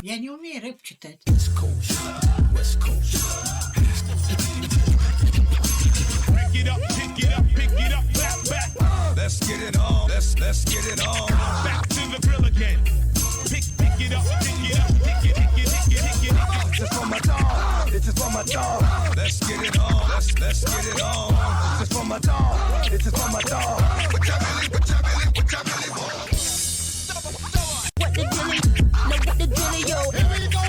Я не умею рэп читать. Pick it up, pick it up, pick it up, back. Let's get it on, let's get it on. Back to the grill again. Pick it up, pick it up, pick it. Just for my dog, it's just for my dog. Let's get it on, let's get it on. Just for my dog, it's just for my dog. What y'all really want? What the dilly? No, what the dilly, yo? Here we go.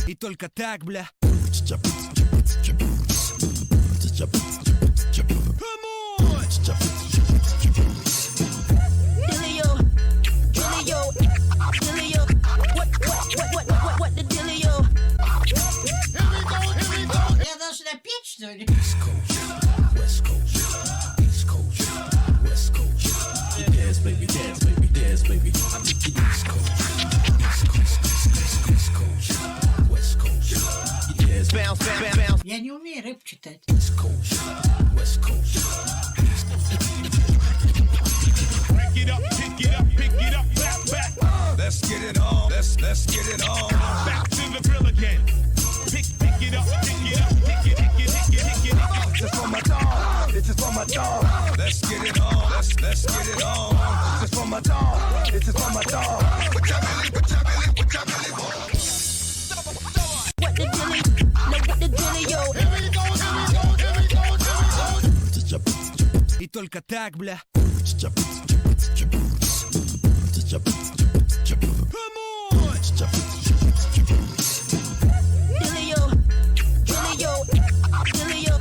И только так, бля. Come on! Dillio, Dillio, Dillio. What the Dillio? Here we go. Я должна петь, что ли? West Coast, East Coast, West Coast. Dance, baby, dance, baby. I'm the East Coast, East Coast, West Coast. Dance, bounce. Я не умею рэп читать. East Coast, West Coast. Pick it up, back. Let's get it on, let's get it on. Back to the grill again. Pick it up, pick it. Just for my dog, it's just for my dog. Let's get it on, let's get it on. Just for my dog, it's just for my dog. What y'all really want? What the dilly? No, what the dilly, yo? Here we go. И только так, бля. Come on! Dillio, Dillio, Dillio.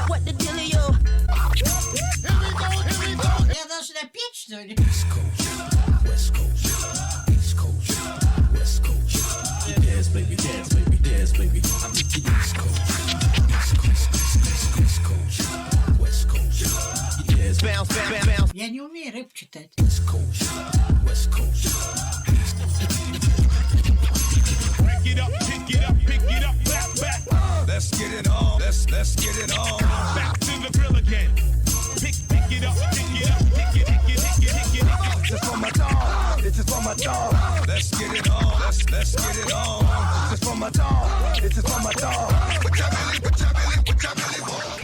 What the Dillio? Here we go. Я должна петь, что ли? East Coast, West Coast, East Coast, West Coast. Dance, baby, dance, baby. I'm the East Coast, East Coast, West Coast. Dance, bounce. Я не умею рэп читать. East Coast, West Coast. Pick it up, back. Let's get it on, let's get it on. Back to the grill again. Pick it up, pick it. Just for my dog, it's just for my dog. Let's get it on, let's get it on. Just for my dog, it's just for my dog. What y'all really want?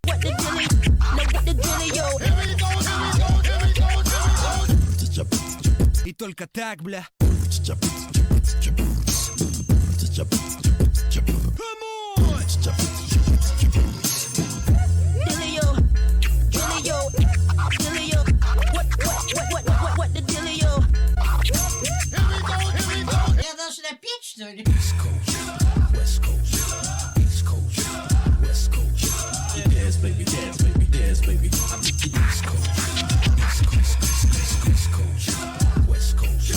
What the dilly? No, what the dilly, yo? Here we go. И только так, бля. Come on! Dillio, Dillio, Dillio. What the Dillio? Here we go. Я должна петь, что ли? East Coast, West Coast, East Coast, West Coast. Dance, baby, dance, baby. I'm the East Coast, East Coast, West Coast.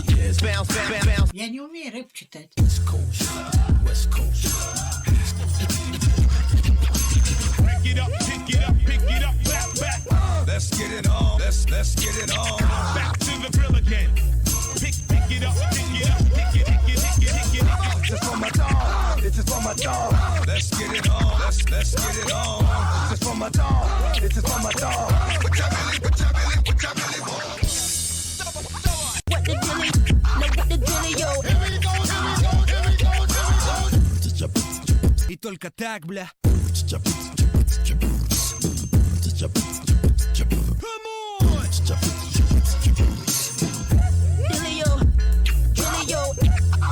Dance, bounce. Я не умею рэп читать. East Coast, West Coast. Pick it up, back. Let's get it on, let's get it on. Back to the grill again. Pick it up, pick it. Just for my dog, it's just for my dog. Let's get it on, let's get it on. Just for my dog, it's just for my dog. What y'all really want? What the dilly? No, what the dilly, yo? Here we go. И только так, бля. Come on! Dillio, Dillio,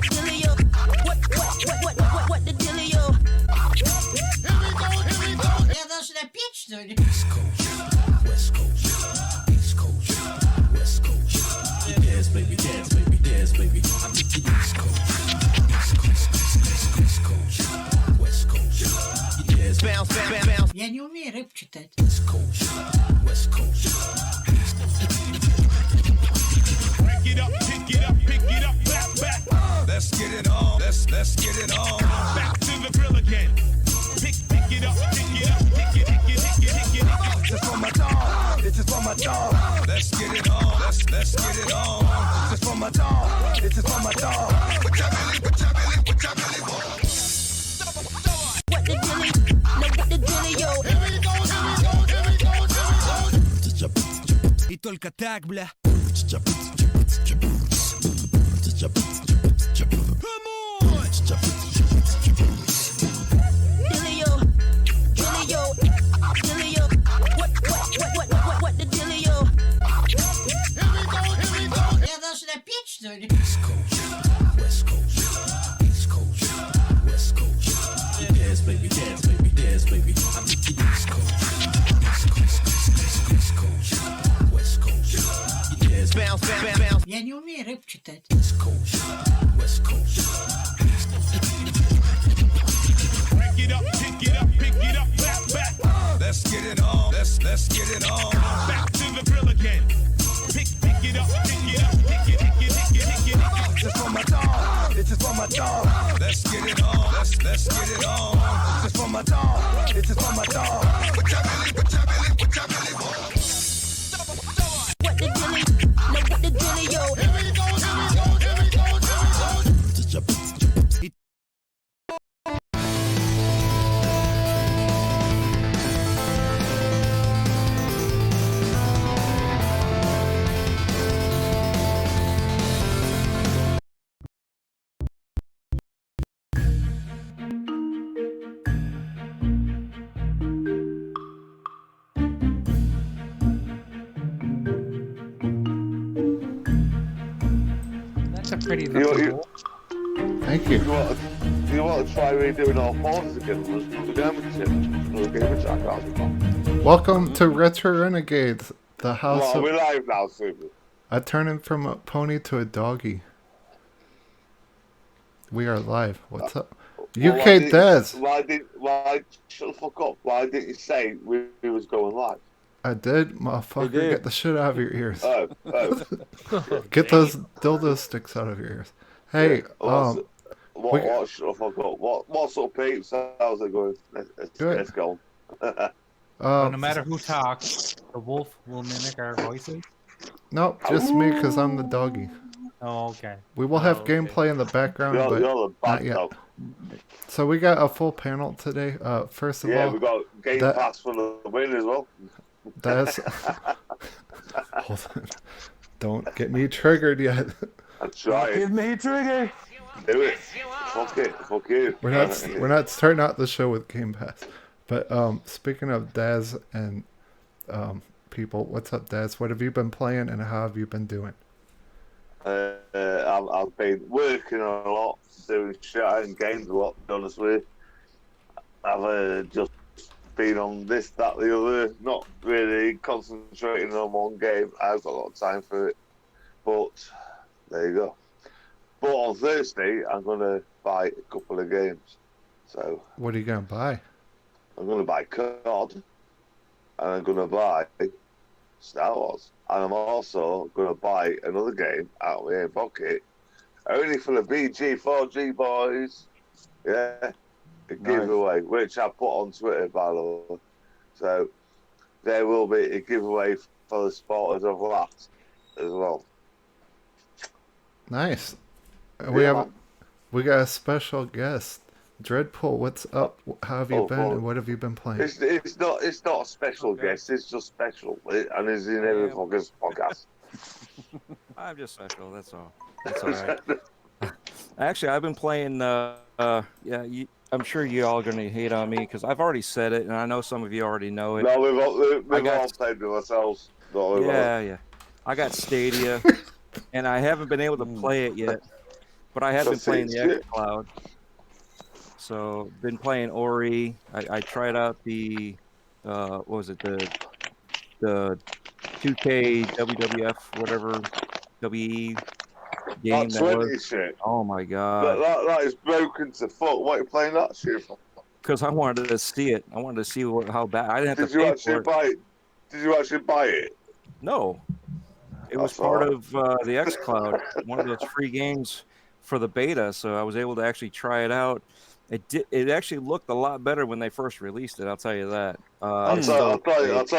Dillio. What the Dillio? Here we go. Я должна петь, что ли? East Coast, West Coast, East Coast, West Coast. Dance, baby, dance, baby. I'm the East Coast, East Coast, West Coast. Dance, bounce. Я не умею рэп читать. East Coast, West Coast. Pick it up, back. Let's get it on, let's get it on. Back to the grill again. Pick it up, pick it. Just for my dog, it's just for my dog. Let's get it on, let's get it on. Just for my dog, it's just for my dog. What y'all really want? What the dilly? No, what the dilly, yo? Here we go. И только так, бля. Dealio, dealio, dealio. What the dealio? Я должна петь, что ли? Dance, baby, dance, baby, dance, baby. I'm the East Coast. East Coast, West Coast. Dance, bounce, bounce, bounce. Я не умею рэп читать. East Coast, West Coast. Pick it up, pick it up, pick it up, back, back. Let's get it on. Let's get it on. Back to the grill again. Pick it up, pick it up, pick it, pick it, pick it, pick it, pick it. This is for my dog. This is for my dog. Let's get it on. Let's get it on. This is for my dog. This is for my dog. Put your belly, put your belly, put your belly. What the dealio? No, what the dealio? Here we go, here we go, here we go, here we go. That's a pretty You- looking you- wolf. Thank you. You want to try redoing our forces again? Let's do the game of game of Jack. Welcome to Retro Renegades, the house Well, of we're live now, Super. I turning from a pony to a doggy. We are live. What's up? Well, UK Des. Why, shut the fuck up. Why didn't you say we was going live? I did, motherfucker. Get the shit out of your ears. Oh. Get those dildo sticks out of your ears. Hey, What, we- shut the fuck up. What's up, peeps? How's it going? Good. Let's go. No matter who talks, the wolf will mimic our voices. no, just me because I'm the doggy. Oh, okay. We will have okay. gameplay in the background, You're but the not bad yet. dog. So we got a full panel today. First of Yeah, all, we got Game that- Pass for the win as well. Des. Hold on. Don't get me triggered yet. That's right. me a trigger. Do it. Fuck it. Fuck you. We're not starting out the show with Game Pass. But speaking of Daz and people, what's up, Daz? What have you been playing and how have you been doing? I've been working a lot, doing shit and games a lot, to be honest with you. I've just been on this, that, the other, not really concentrating on one game. I've got a lot of time for it. But there you go. But on Thursday, I'm going to buy a couple of games. So What are you gonna buy? I'm going to buy COD, and I'm going to buy Star Wars, and I'm also going to buy another game out of my own pocket, only for the BG4G boys. Yeah, a giveaway, which I put on Twitter, by the way. So there will be a giveaway for the supporters of that as well. Nice. Yeah, We got a special guest. Dreadpool, what's up? How have you Oh, been well, and what have you been playing? It's not a special guest. It's just special, and it's in every fucking podcast. I'm just special. That's all. That's all right. Actually, I've been playing. I'm sure you all are going to hate on me because I've already said it, and I know some of you already know it. No, we've all got- played with ourselves. Don't worry about it. Yeah. I got Stadia, and I haven't been able to play it yet, but I have been playing the xCloud. So, been playing Ori. I tried out the, what was it, the 2K WWF, whatever, WE game That that 20 was. shit. Oh my god. That is broken to fuck. What are you playing that shit for? Because I wanted to see it. I wanted to see how bad. I didn't have Did to you pay actually for it. buy it? Did you actually buy it? No. It was That's part all. of the xCloud, one of those free games for the beta, so I was able to actually try it out. It actually looked a lot better when they first released it, I'll tell you that. I'll tell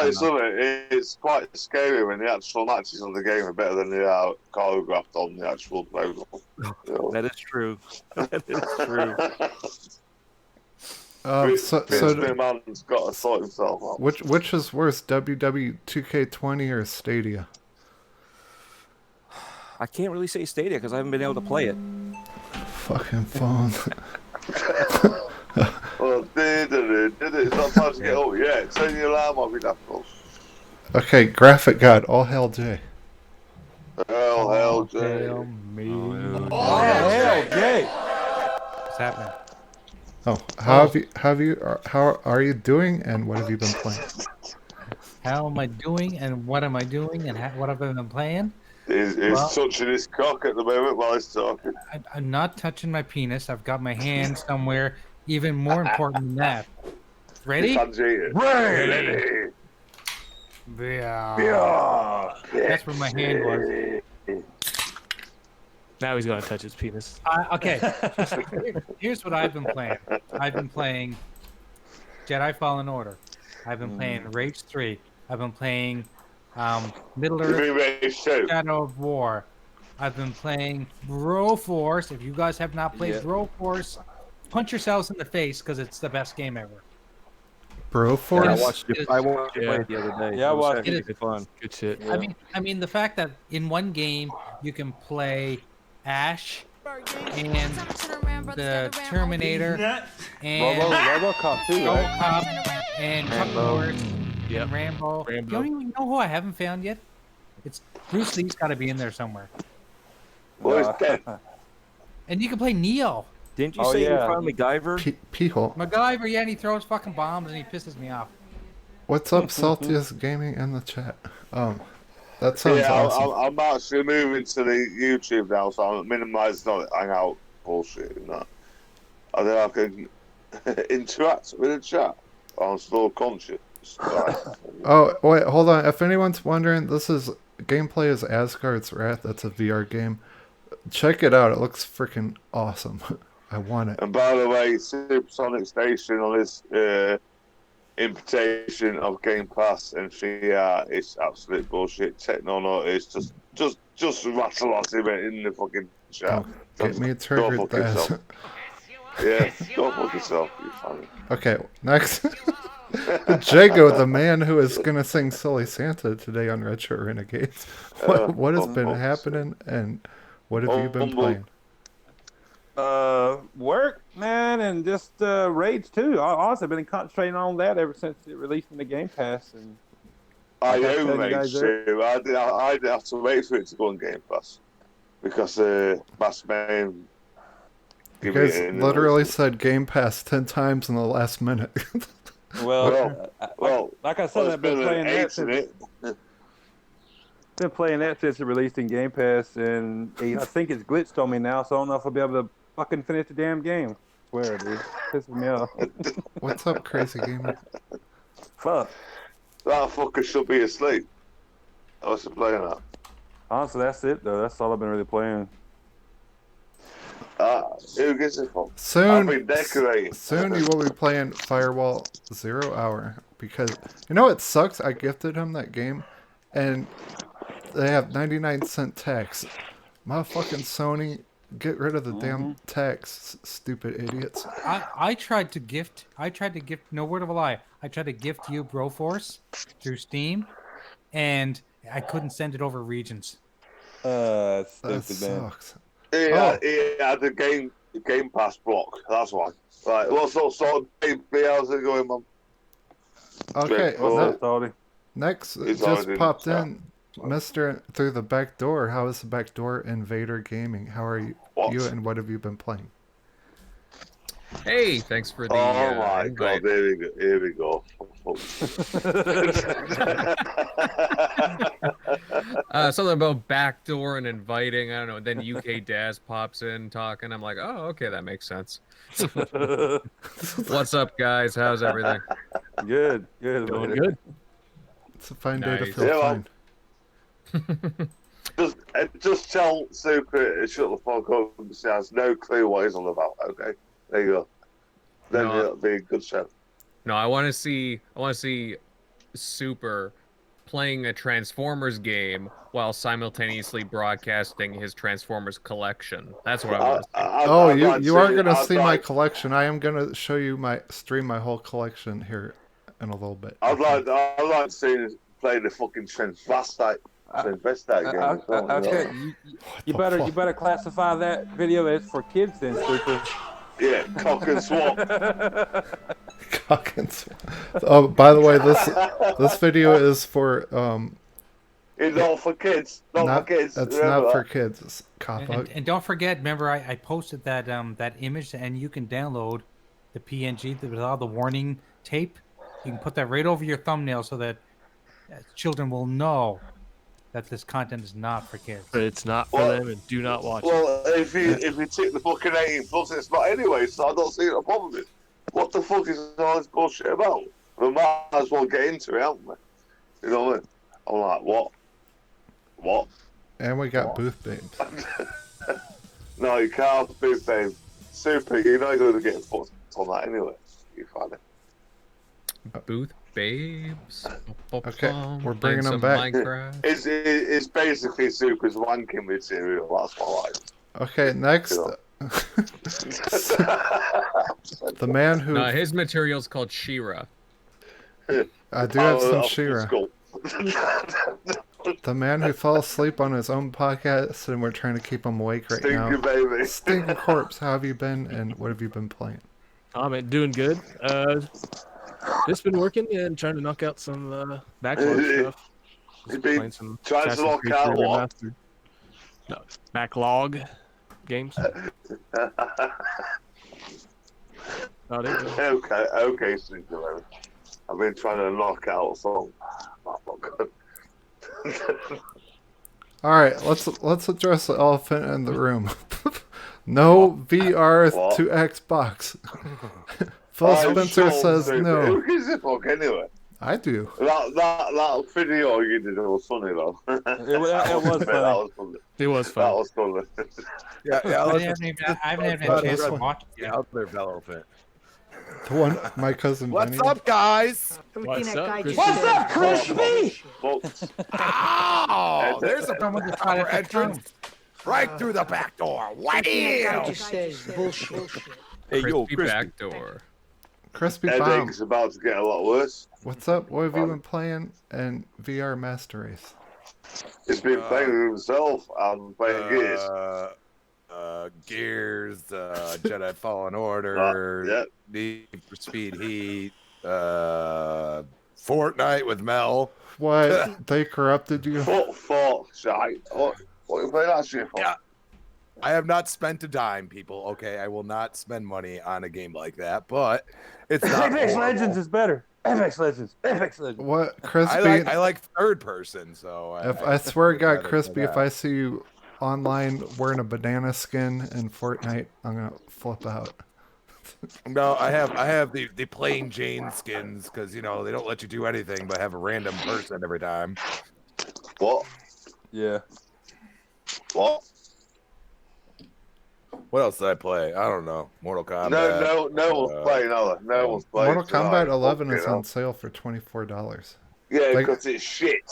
you something. It's quite scary when the actual matches on the game are better than they are choreographed on the actual program. You know? That is true. That is true. Vince McMahon's got to sort himself out. Which is worse, WWE 2K20 or Stadia? I can't really say Stadia because I haven't been able to play it. Fucking phone. Well, did it? It's not time to get up yet. Turn your alarm off, you daft. Okay, graphic god, all hail J. All hail J. Hail me. Oh, hell, Jay. What's happening? Oh, how are you doing, and what have you been playing? How am I doing, and what am I doing, and what have I been playing? He's touching his cock at the moment while he's talking. I'm not touching my penis. I've got my hand somewhere even more important than that. Ready? Ready. Yeah. That's where my hand was. Now he's gonna touch his penis. Okay. Here's what I've been playing. I've been playing Jedi Fallen Order. I've been playing Rage 3. I've been playing Middle Earth Shadow of War. I've been playing Broforce. If you guys have not played Broforce, punch yourselves in the face because it's the best game ever. Broforce? Yeah, I watched it play the other day. Yeah, I watched it. It's fun. Good shit. Yeah. I mean, the fact that in one game you can play Ash and the Terminator and RoboCop too, right? RoboCop and Chuck Norris and Rambo. You don't even know who I haven't found yet? It's Bruce Lee's got to be in there somewhere. And you can play Neo. Didn't you say you found MacGyver? P-hole. MacGyver, yeah, and he throws fucking bombs and he pisses me off. What's up, Saltiest Gaming in the chat? That sounds awesome. I'm actually moving to the YouTube now, so I'm minimizing all the hangout bullshit and that. And then I can interact with the chat. I'm still conscious. Oh, wait, hold on. If anyone's wondering, gameplay is Asgard's Wrath. That's a VR game. Check it out. It looks freaking awesome. I want it. And by the way, Supersonic Station on his invitation of Game Pass and VR is absolute bullshit. Techno is just rattle at him in the fucking chat. Get me triggered, that. Yeah, go fuck yourself, you funny. Okay, next. Jago, the man who is going to sing Silly Santa today on Retro Renegades. What has been happening, and what have you been playing? Work, man, and just Rage 2. I've honestly been concentrating on that ever since it released in the Game Pass. And I own Rage 2. I didn't have to wait for it to go on Game Pass because Mass Main. You guys literally said Game Pass 10 times in the last minute. Well, like I said, I've been playing that since. Been playing that since it released in Game Pass, and I think it's glitched on me now, so I don't know if I'll be able to fucking finish the damn game. I swear, dude, pisses me off. What's up, crazy gamer? Fuck. That fucker should be asleep. I was playing that. Honestly, that's it though. That's all I've been really playing. Who gets it from? Soon, I've been decorating. Soon you will be playing Firewall 0 Hour because you know what sucks? I gifted him that game, and they have 99-cent tax. Motherfucking Sony, get rid of the damn tax, stupid idiots. I tried to gift. No word of a lie. I tried to gift you Broforce through Steam, and I couldn't send it over regions. That sucks. Yeah, the Game Pass block. That's why. Right, what's up, sort of how's it going, man? Okay, next just popped in, Mr. Through the Back Door. How is the Back Door Invader Gaming? How are you, and what have you been playing? Hey, thanks for the oh my god, here we go. Something about backdoor and inviting, I don't know, then UK Daz pops in talking. I'm like, oh, okay, that makes sense. What's up, guys? How's everything? Good. Doing good. It's a fine day to feel fine. Just tell Super to shut the fuck up and he has no clue what he's on about, okay? There you go. Then it'll be a good show. No, I want to see Super playing a Transformers game while simultaneously broadcasting his Transformers collection. That's what I want to see. Oh, you are gonna see my collection. I am gonna show you stream my whole collection here in a little bit. I'd like to see him play the fucking transvestite game. You better classify that video as for kids then, Super. Yeah, cock and swap. Cock and swap. Oh, by the way, this video is for It's not for kids. Not for kids. It's not for kids. It's and don't forget, remember I posted that that image, and you can download the PNG with all the warning tape. You can put that right over your thumbnail so that children will know that this content is not for kids. But it's not for them, and do not watch it. Well, if you take the fucking 18+, it's not anyway, so I don't see a problem with it. What the fuck is all this bullshit about? We might as well get into it, haven't we? You know what I mean? I'm like, what? What? And we got booth babes. No, you can't have booth babes. Super, you're not going to get fucked on that anyway. You find it. Booth babes. Okay, we're bringing them back. It's basically Super's wanking material. That's what I like. Okay, next. The man who. No, his material's called She-Ra. I do have some She-Ra. The man who fell asleep on his own podcast, and we're trying to keep him awake right now. Stinky baby. Stinky Corpse, how have you been, and what have you been playing? I'm doing good. Just been working and trying to knock out some backlog stuff. You've been trying to knock out what? No, backlog games. Okay, Stinky baby. I've been trying to knock out some. That's not good. All right, let's address the elephant in the room. No VR to Xbox. Phil Spencer says no. Who gives a fuck anyway? I do. That video you did was funny though. It was funny. It was fun. That was funny. Yeah, I haven't had a chance to watch it yet. Elephant. The one, my cousin What's Benny. up, guys? What's up, Crispy? Oh, there's a proper entrance right through the back door. Wow! Bullshit. Hey, yo, Crispy Crispy. back door. Crispy Bomb. Headache's about to get a lot worse. What's up? What have you been playing in VR Master Race? He's been playing with himself and playing Gears. Gears, Jedi Fallen Order, Need for Speed Heat, Fortnite with Mel. What? They corrupted you? Fuck, shite. What you playing that shit for? Yeah. I have not spent a dime, people. Okay, I will not spend money on a game like that, but it's not Apex horrible. Legends is better. Apex Legends. What, Crispy? I like third person, so I swear to God, rather Crispy, play if that. I see you online wearing a banana skin in Fortnite, I'm gonna flip out. No, I have the plain Jane skins because they don't let you do anything but have a random person every time. What? Yeah. What? What else did I play? I don't know. Mortal Kombat. No one's playing other. No one's playing. Mortal Kombat 11 is Fucking on sale for $24. Yeah, Like- because it's shit.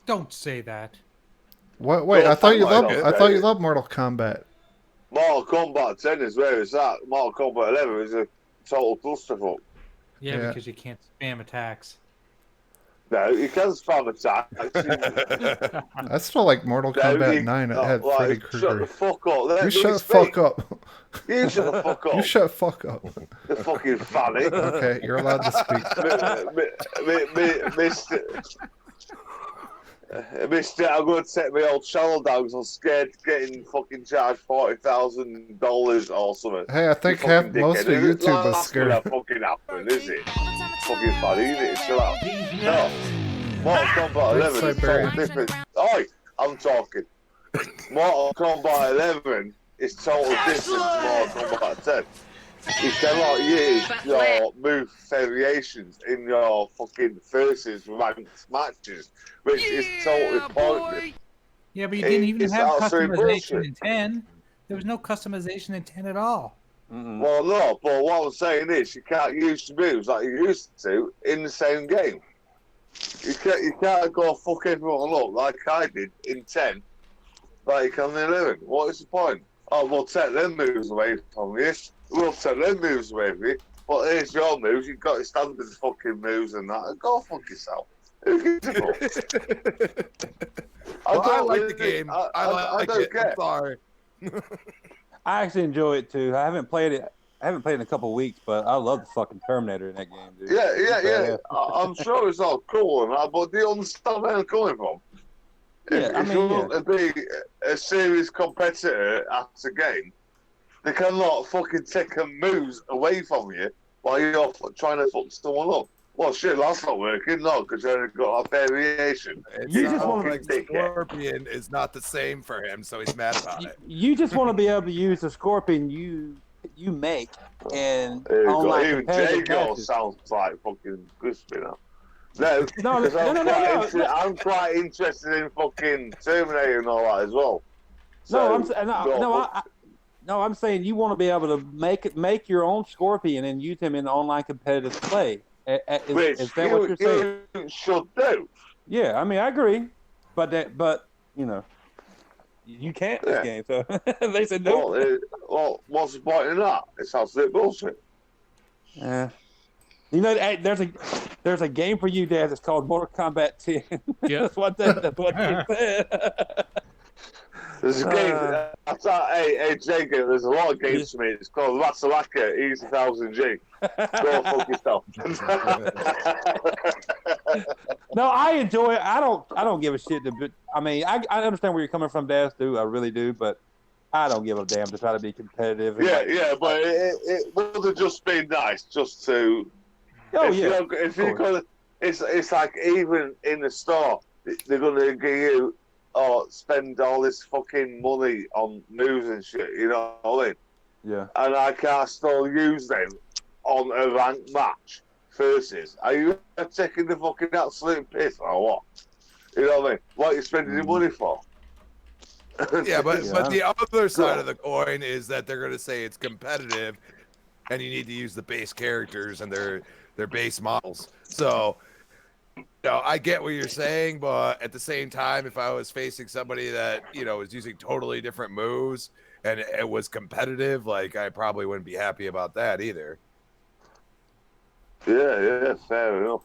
Don't say that. What? Wait, Well, I thought you I loved. know, I thought you David. loved Mortal Kombat. Mortal Kombat 10 is where it's at. Mortal Kombat 11 is a total clusterfuck. Yeah, Yeah. because you can't spam attacks. No, you can spam attacks. I still like Mortal Kombat 9. It had Freddy Shut the Krueger. fuck up. Let You me shut the speak. fuck up. You shut the fuck up. You shut the fuck up. The fucking fanny. Okay, you're allowed to speak. Mister, I'm going to take my old channel down because I'm scared of getting fucking charged $40,000 or something. Hey, I think You half fucking most of dickhead. YouTube is That's scared. gonna fucking happen, is it? Fucking funny, isn't it? Chill out. No. Mortal Kombat 11 is Siberia. totally different. Oi, I'm talking. Mortal Kombat 11 is totally different to Mortal Kombat 10. You cannot use your move variations in your fucking versus ranked matches, which is totally pointless. Yeah, but you didn't even It's have absolute customization bullshit. in 10. There was no customization in 10 at all. Well, no, but what I'm saying is you can't use the moves like you used to in the same game. You can't go fuck everyone up like I did in 10, like on the 11. What is the point? Oh, we'll take them moves away from you. We'll take them moves away from you. But here's your moves. You've got your standard fucking moves and that. Go fuck yourself. Who gives a fuck? I like the game. I like don't it. get. I'm sorry. I actually enjoy it too. I haven't played it. I haven't played in a couple of weeks, but I love the fucking Terminator in that game, dude. Yeah. I'm sure it's all cool and that, but do you understand where I'm coming from? If you want to be a serious competitor at a game, they cannot fucking take a moves away from you while you're trying to fuck someone up. Well, shit, that's not working, no, because you've got a variation. You just want to think Scorpion is not the same for him, so he's mad about it. You just want to be able to use the Scorpion you make and even Jago sounds like fucking crispy now. No, I'm quite interested in fucking Terminator and all that as well. I'm saying you want to be able to make your own Scorpion and use him in online competitive play. Is that what you're saying? You should do. Yeah, I mean I agree, but you know, you can't this game. So they said no. Well, what's the point in that? It's absolute bullshit. Yeah. You know, there's a game for you, Dad. It's called Mortal Kombat 10. Yeah, that's what he said. There's a game. Hey, Jacob. There's a lot of games for me. It's called Ratsalaka Easy 1000G. Go fuck yourself. No, I enjoy it. I don't give a shit. I mean, I understand where you're coming from, Dad. I really do, but I don't give a damn to try to be competitive. Yeah, but it would have just been nice just to. If you're gonna, it's like even in the store, they're gonna give you spend all this fucking money on moves and shit. You know what I mean? Yeah. And I can't still use them on a ranked match versus. Are you taking the fucking absolute piss or what? You know what I mean? What are you spending your money for? Yeah, but the other side of the coin is that they're going to say it's competitive, and you need to use the base characters and their base models. So, I get what you're saying, but at the same time, if I was facing somebody that was using totally different moves and it was competitive, like I probably wouldn't be happy about that either. Yeah, fair enough.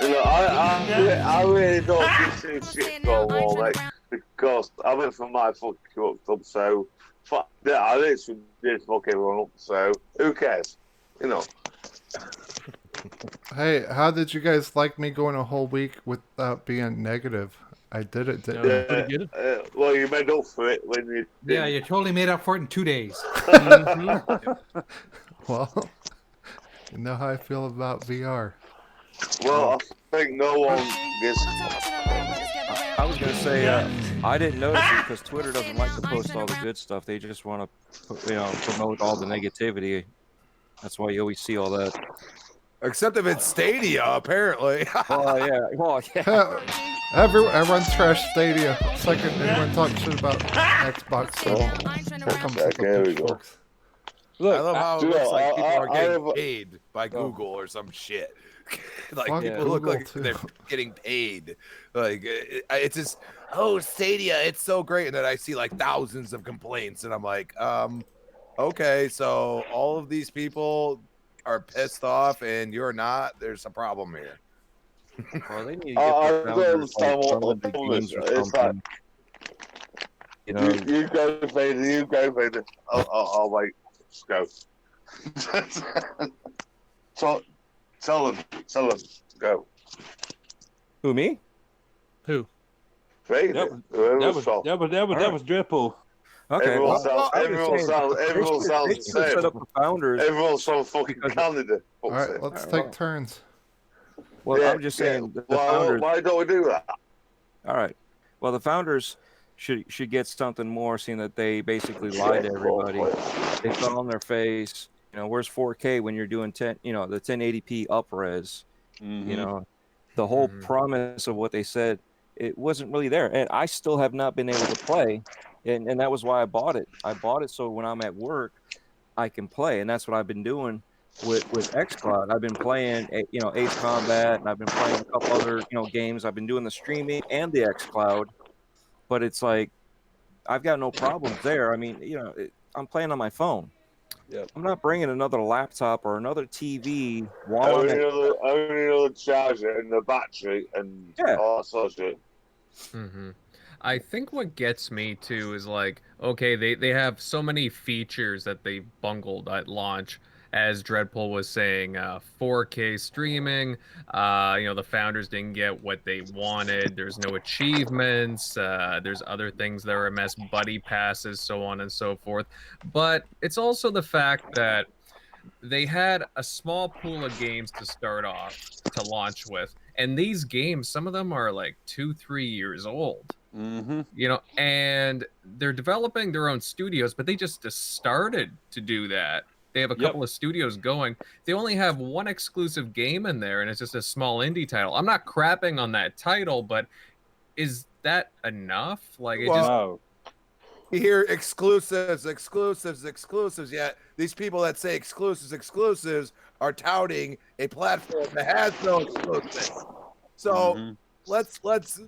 I really don't give shit for all, mate, because I went for my fucking fucked up, so I literally did fuck everyone up, so who cares? Hey, how did you guys like me going a whole week without being negative? I did it, didn't I? Well, you made up for it when you... Yeah, you totally made up for it in 2 days. Well, you know how I feel about VR. Well, I think no one gets... I was going to say, I didn't notice it because Twitter doesn't like to post all the good stuff. They just want to, promote all the negativity. That's why you always see all that. Except if it's Stadia, apparently. Well, yeah. Everyone trash Stadia. Second, everyone talk shit about Xbox. So here comes the pitchforks. Look, I love how it looks like people are getting paid by Google or some shit. Like people look like they're getting paid. Like it's just, Stadia, it's so great, and then I see like thousands of complaints, and I'm like, okay, so all of these people are pissed off, and you're not. There's a problem here. Well, they need to get the games or something. You go, Vader. I'll wait. Let's go. Tell them. Go. Who, me? Who? Vader. That was Dripple. Okay. Everyone sounds the same. Set up the founders. Everyone's from fucking Canada. All right, let's take turns. Well, I'm just saying. The founders, why don't we do that? All right. Well, the founders should get something more, seeing that they basically lied to everybody. They fell on their face. Where's 4K when you're doing the 1080p upres? Mm-hmm. The whole promise of what they said, it wasn't really there, and I still have not been able to play. And that was why I bought it. I bought it so when I'm at work, I can play, and that's what I've been doing. with XCloud. I've been playing, Ace Combat, and I've been playing a couple other, games. I've been doing the streaming and the XCloud, but it's like I've got no problems there. I mean, I'm playing on my phone. Yep. I'm not bringing another laptop or another TV while I'm only another charger and the battery and all that sort of shit. Mm-hmm. I think what gets me too is like, okay, they have so many features that they bungled at launch. As Dreadpool was saying, 4K streaming. The founders didn't get what they wanted. There's no achievements. There's other things that are a mess, buddy passes, so on and so forth. But it's also the fact that they had a small pool of games to start off to launch with, and these games, some of them are like 2-3 years old. Mm-hmm. And they're developing their own studios, but they just started to do that. They have a couple of studios going. They only have one exclusive game in there, and it's just a small indie title. I'm not crapping on that title, but is that enough? Like, You hear exclusives, yet these people that say exclusives are touting a platform that has no exclusives. So let's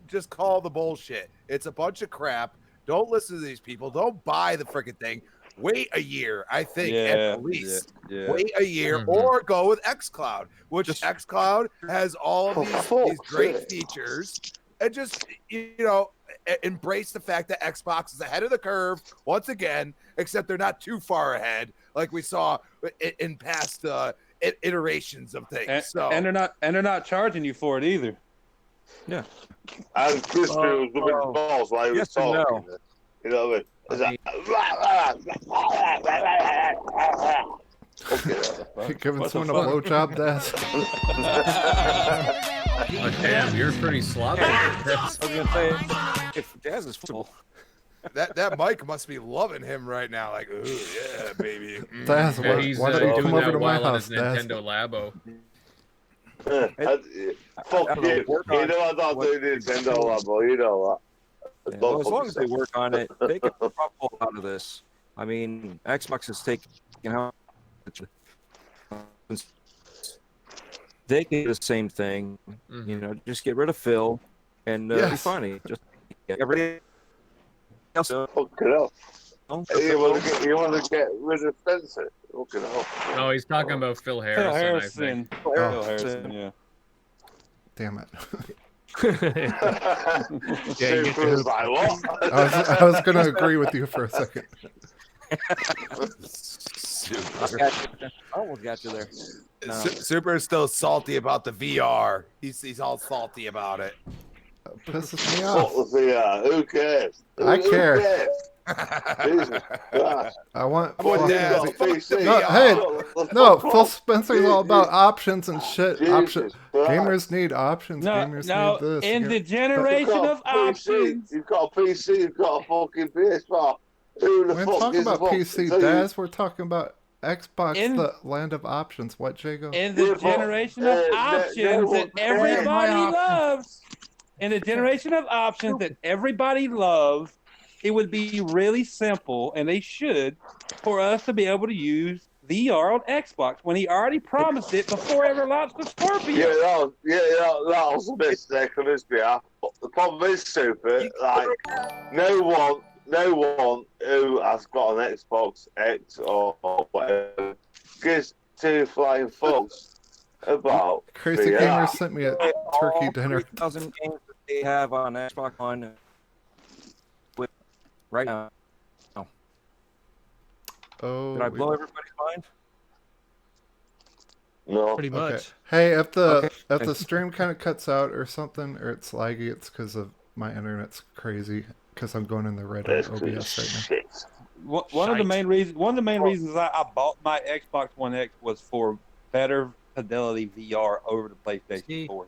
just call the bullshit. It's a bunch of crap. Don't listen to these people. Don't buy the freaking thing. Wait a year, I think, at least. Wait a year, or go with XCloud, which XCloud has all of these great features, and just embrace the fact that Xbox is ahead of the curve once again, except they're not too far ahead, like we saw in past iterations of things. And they're not charging you for it either. Yeah. And Chris was rubbing his balls while he was talking. No. You know what I mean? It's Hey, giving someone a blowjob, Daz. Oh, damn, you're pretty sloppy. I was gonna say, if Daz is full. That Mike must be loving him right now. Like, ooh, yeah, baby. Daz, Yeah, he's why don't you doing come over that to my while on house, his Daz? Nintendo Labo. Fuck you. You know I don't do Nintendo Labo, you know that. Well, as long as they work on it, they can profit out of this. I mean, Xbox is taking out. They can do the same thing. Just get rid of Phil, and be funny. Just get everybody else. Fuck it up. You want to get rid of Spencer? Fuck it up. No, he's talking about Phil Harrison. I think. Phil Harrison, yeah. Damn it. Yeah, you Super's like, what? I was going to agree with you for a second. I almost got you there. No. Super is still salty about the VR. He's all salty about it. Pisses me off. What the VR? Who cares? I care. Cares? Jesus Christ. I want. No, Phil Spencer's all about options and shit. Jesus Gamers need options. Gamers need this. In the generation of options. You've got a PC, you've got a fucking PS4. Who the We're fuck talking is about PC, so Daz. We're talking about Xbox, the land of options. What, Jago? In the generation of options that everybody loves. In the generation of options that everybody loves, it would be really simple, and they should, for us to be able to use VR on Xbox when he already promised it before ever launched the Scorpio. That was a mistake on his behalf. But the problem is, Super, like, no one who has got an Xbox X or whatever gives two flying fucks about Crazy VR. Gamer sent me a turkey dinner. 3,000 games that they have on Xbox One right now. Oh, did I blow everybody's mind? No. Pretty much. Okay. Hey, if the stream kind of cuts out or something, or it's laggy, it's because of my internet's crazy. Because I'm going in the red OBS right now. One of the main reasons I bought my Xbox One X was for better fidelity VR over the PlayStation 4.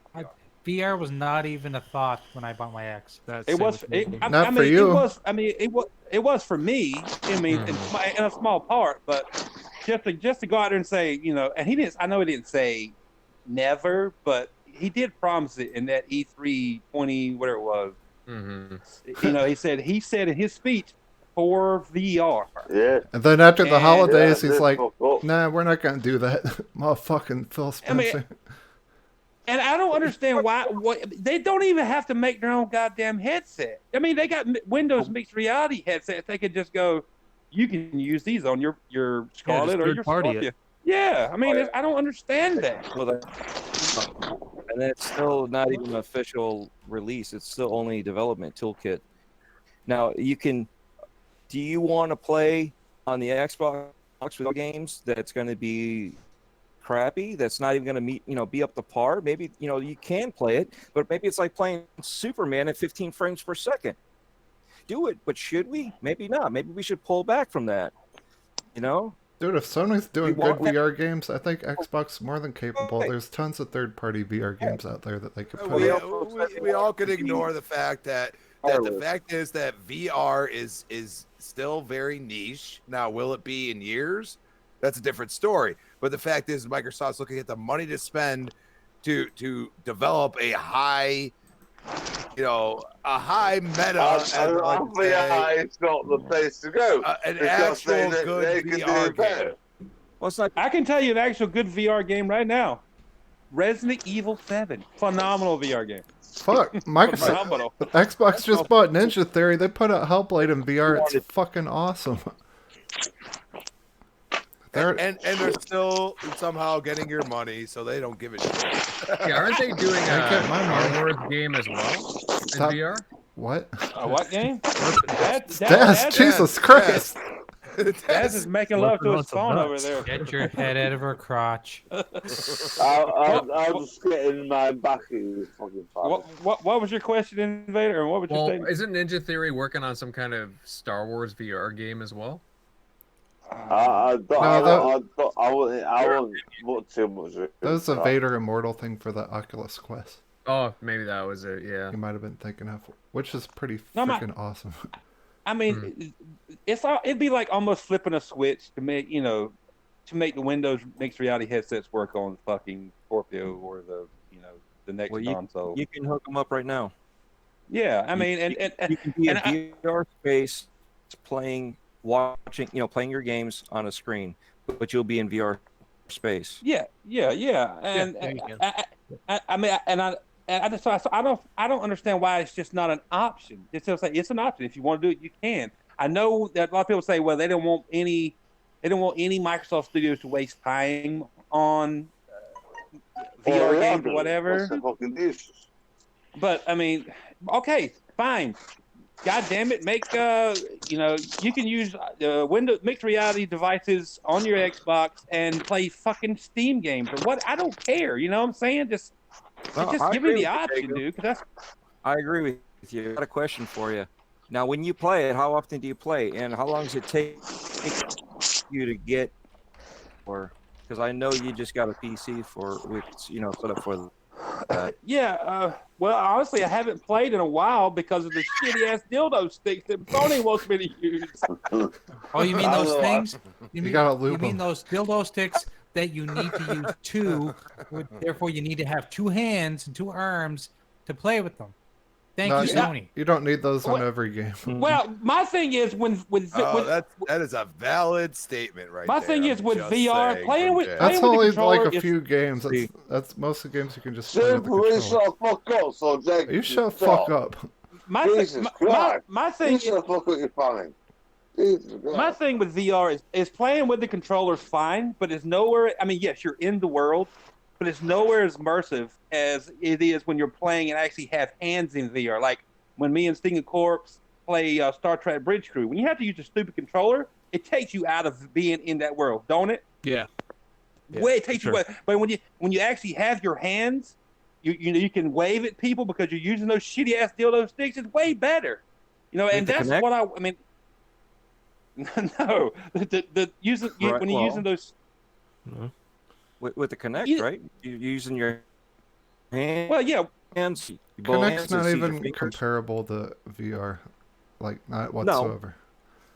VR was not even a thought when I bought my X. It was for me. I mean, in a small part, but just to go out there and say, and he didn't. I know he didn't say never, but he did promise it in that E3 20 whatever it was. Mm-hmm. He said in his speech, for VR. Yeah. And then after the And- holidays, Yeah, he's like, fuck up. "Nah, we're not gonna do that." Motherfucking Phil Spencer. And I don't understand why. They don't even have to make their own goddamn headset. I mean, they got Windows mixed reality headsets. They could just go, you can use these on your Scarlet or your third-party Scorpio. it. Yeah, I mean, I don't understand that. Well, and it's still not even an official release. It's still only development toolkit. Now you can. Do you want to play on the Xbox with games that's going to be crappy? That's not even going to be up to par. Maybe you can play it, but maybe it's like playing Superman at 15 frames per second. Do it, but should we? Maybe not. Maybe we should pull back from that. Dude, if Sony's doing You good want- VR games, I think Xbox is more than capable. There's tons of third-party VR games out there that they could put out. We all could ignore the fact that the fact is that VR is still very niche. Now, will it be in years? That's a different story. But the fact is, Microsoft's looking at the money to spend to develop a high, a high meta. It's not the place to go. An Because actual they good can do VR better. game. Well, it's not. I can tell you an actual good VR game right now. Resident Evil 7. Phenomenal VR game. Fuck, Microsoft, Phenomenal. Xbox just bought Ninja Theory. They put out Hellblade in VR. It's fucking awesome. And they're still somehow getting your money, so they don't give a shit. Yeah, aren't they doing I a get my money. Star Wars game as well Stop. in VR? What? A what game? Daz, Jesus Christ. Daz is making love to his phone over there. Get your head out of her crotch. I'll just get in my back in this fucking phone. What was your question, Invader? Or what was your Well, statement? isn't Ninja Theory working on some kind of Star Wars VR game as well? I won't look too much. That was a Vader Immortal thing for the Oculus Quest. Oh, maybe that was it. Yeah. You might have been thinking of, which is pretty No, freaking awesome. I mean, it'd be like almost flipping a switch to make the Windows mixed reality headsets work on fucking Scorpio or the next console. You can hook them up right now. Yeah, I mean, you can be in VR space playing your games on a screen, but you'll be in VR space. Yeah, and I don't understand why it's just not an option. It's just like it's an option. If you want to do it, you can. I know that a lot of people say, well, they don't want any Microsoft studios to waste time on VR games or whatever. But I mean, okay, fine. God damn it, make you can use Windows mixed reality devices on your Xbox and play fucking Steam games or what? I don't care. You know what I'm saying? Just give me the option, dude. I agree with you. I got a question for you. Now, when you play it, how often do you play, and how long does it take you to get? Or because I know you just got a PC set up for that. Yeah. Well, honestly, I haven't played in a while because of the shitty ass dildo sticks that Sony wants me to use. Oh, you mean those things? You gotta mean those dildo sticks that you need to use two? Therefore, you need to have two hands and two arms to play with them. Thank you, Sony. You don't need those on every game. Well, my thing is that is a valid statement, right? My thing is with VR, playing with that's the only controller like a is- few games. That's most of the games you can just play with the Simply controller. shut the fuck up, so Jake. You shut fuck up. My Jesus Christ. my thing You shut the fuck up, you're funny. Jesus Christ. My thing with VR is playing with the controller is fine, but it's nowhere. I mean, yes, you're in the world, but it's nowhere as immersive as it is when you're playing and actually have hands in VR. Like when me and Sting and Corpse play Star Trek Bridge Crew. When you have to use a stupid controller, it takes you out of being in that world, don't it? Yeah. It takes you away. But when you actually have your hands, you can wave at people because you're using those shitty ass dildo sticks. It's way better, and that's Kinect? what I mean. No, when you're using those. With the Kinect, right? You're using your hands. Well, yeah. Hands. Kinect's not even comparable to VR, like not whatsoever.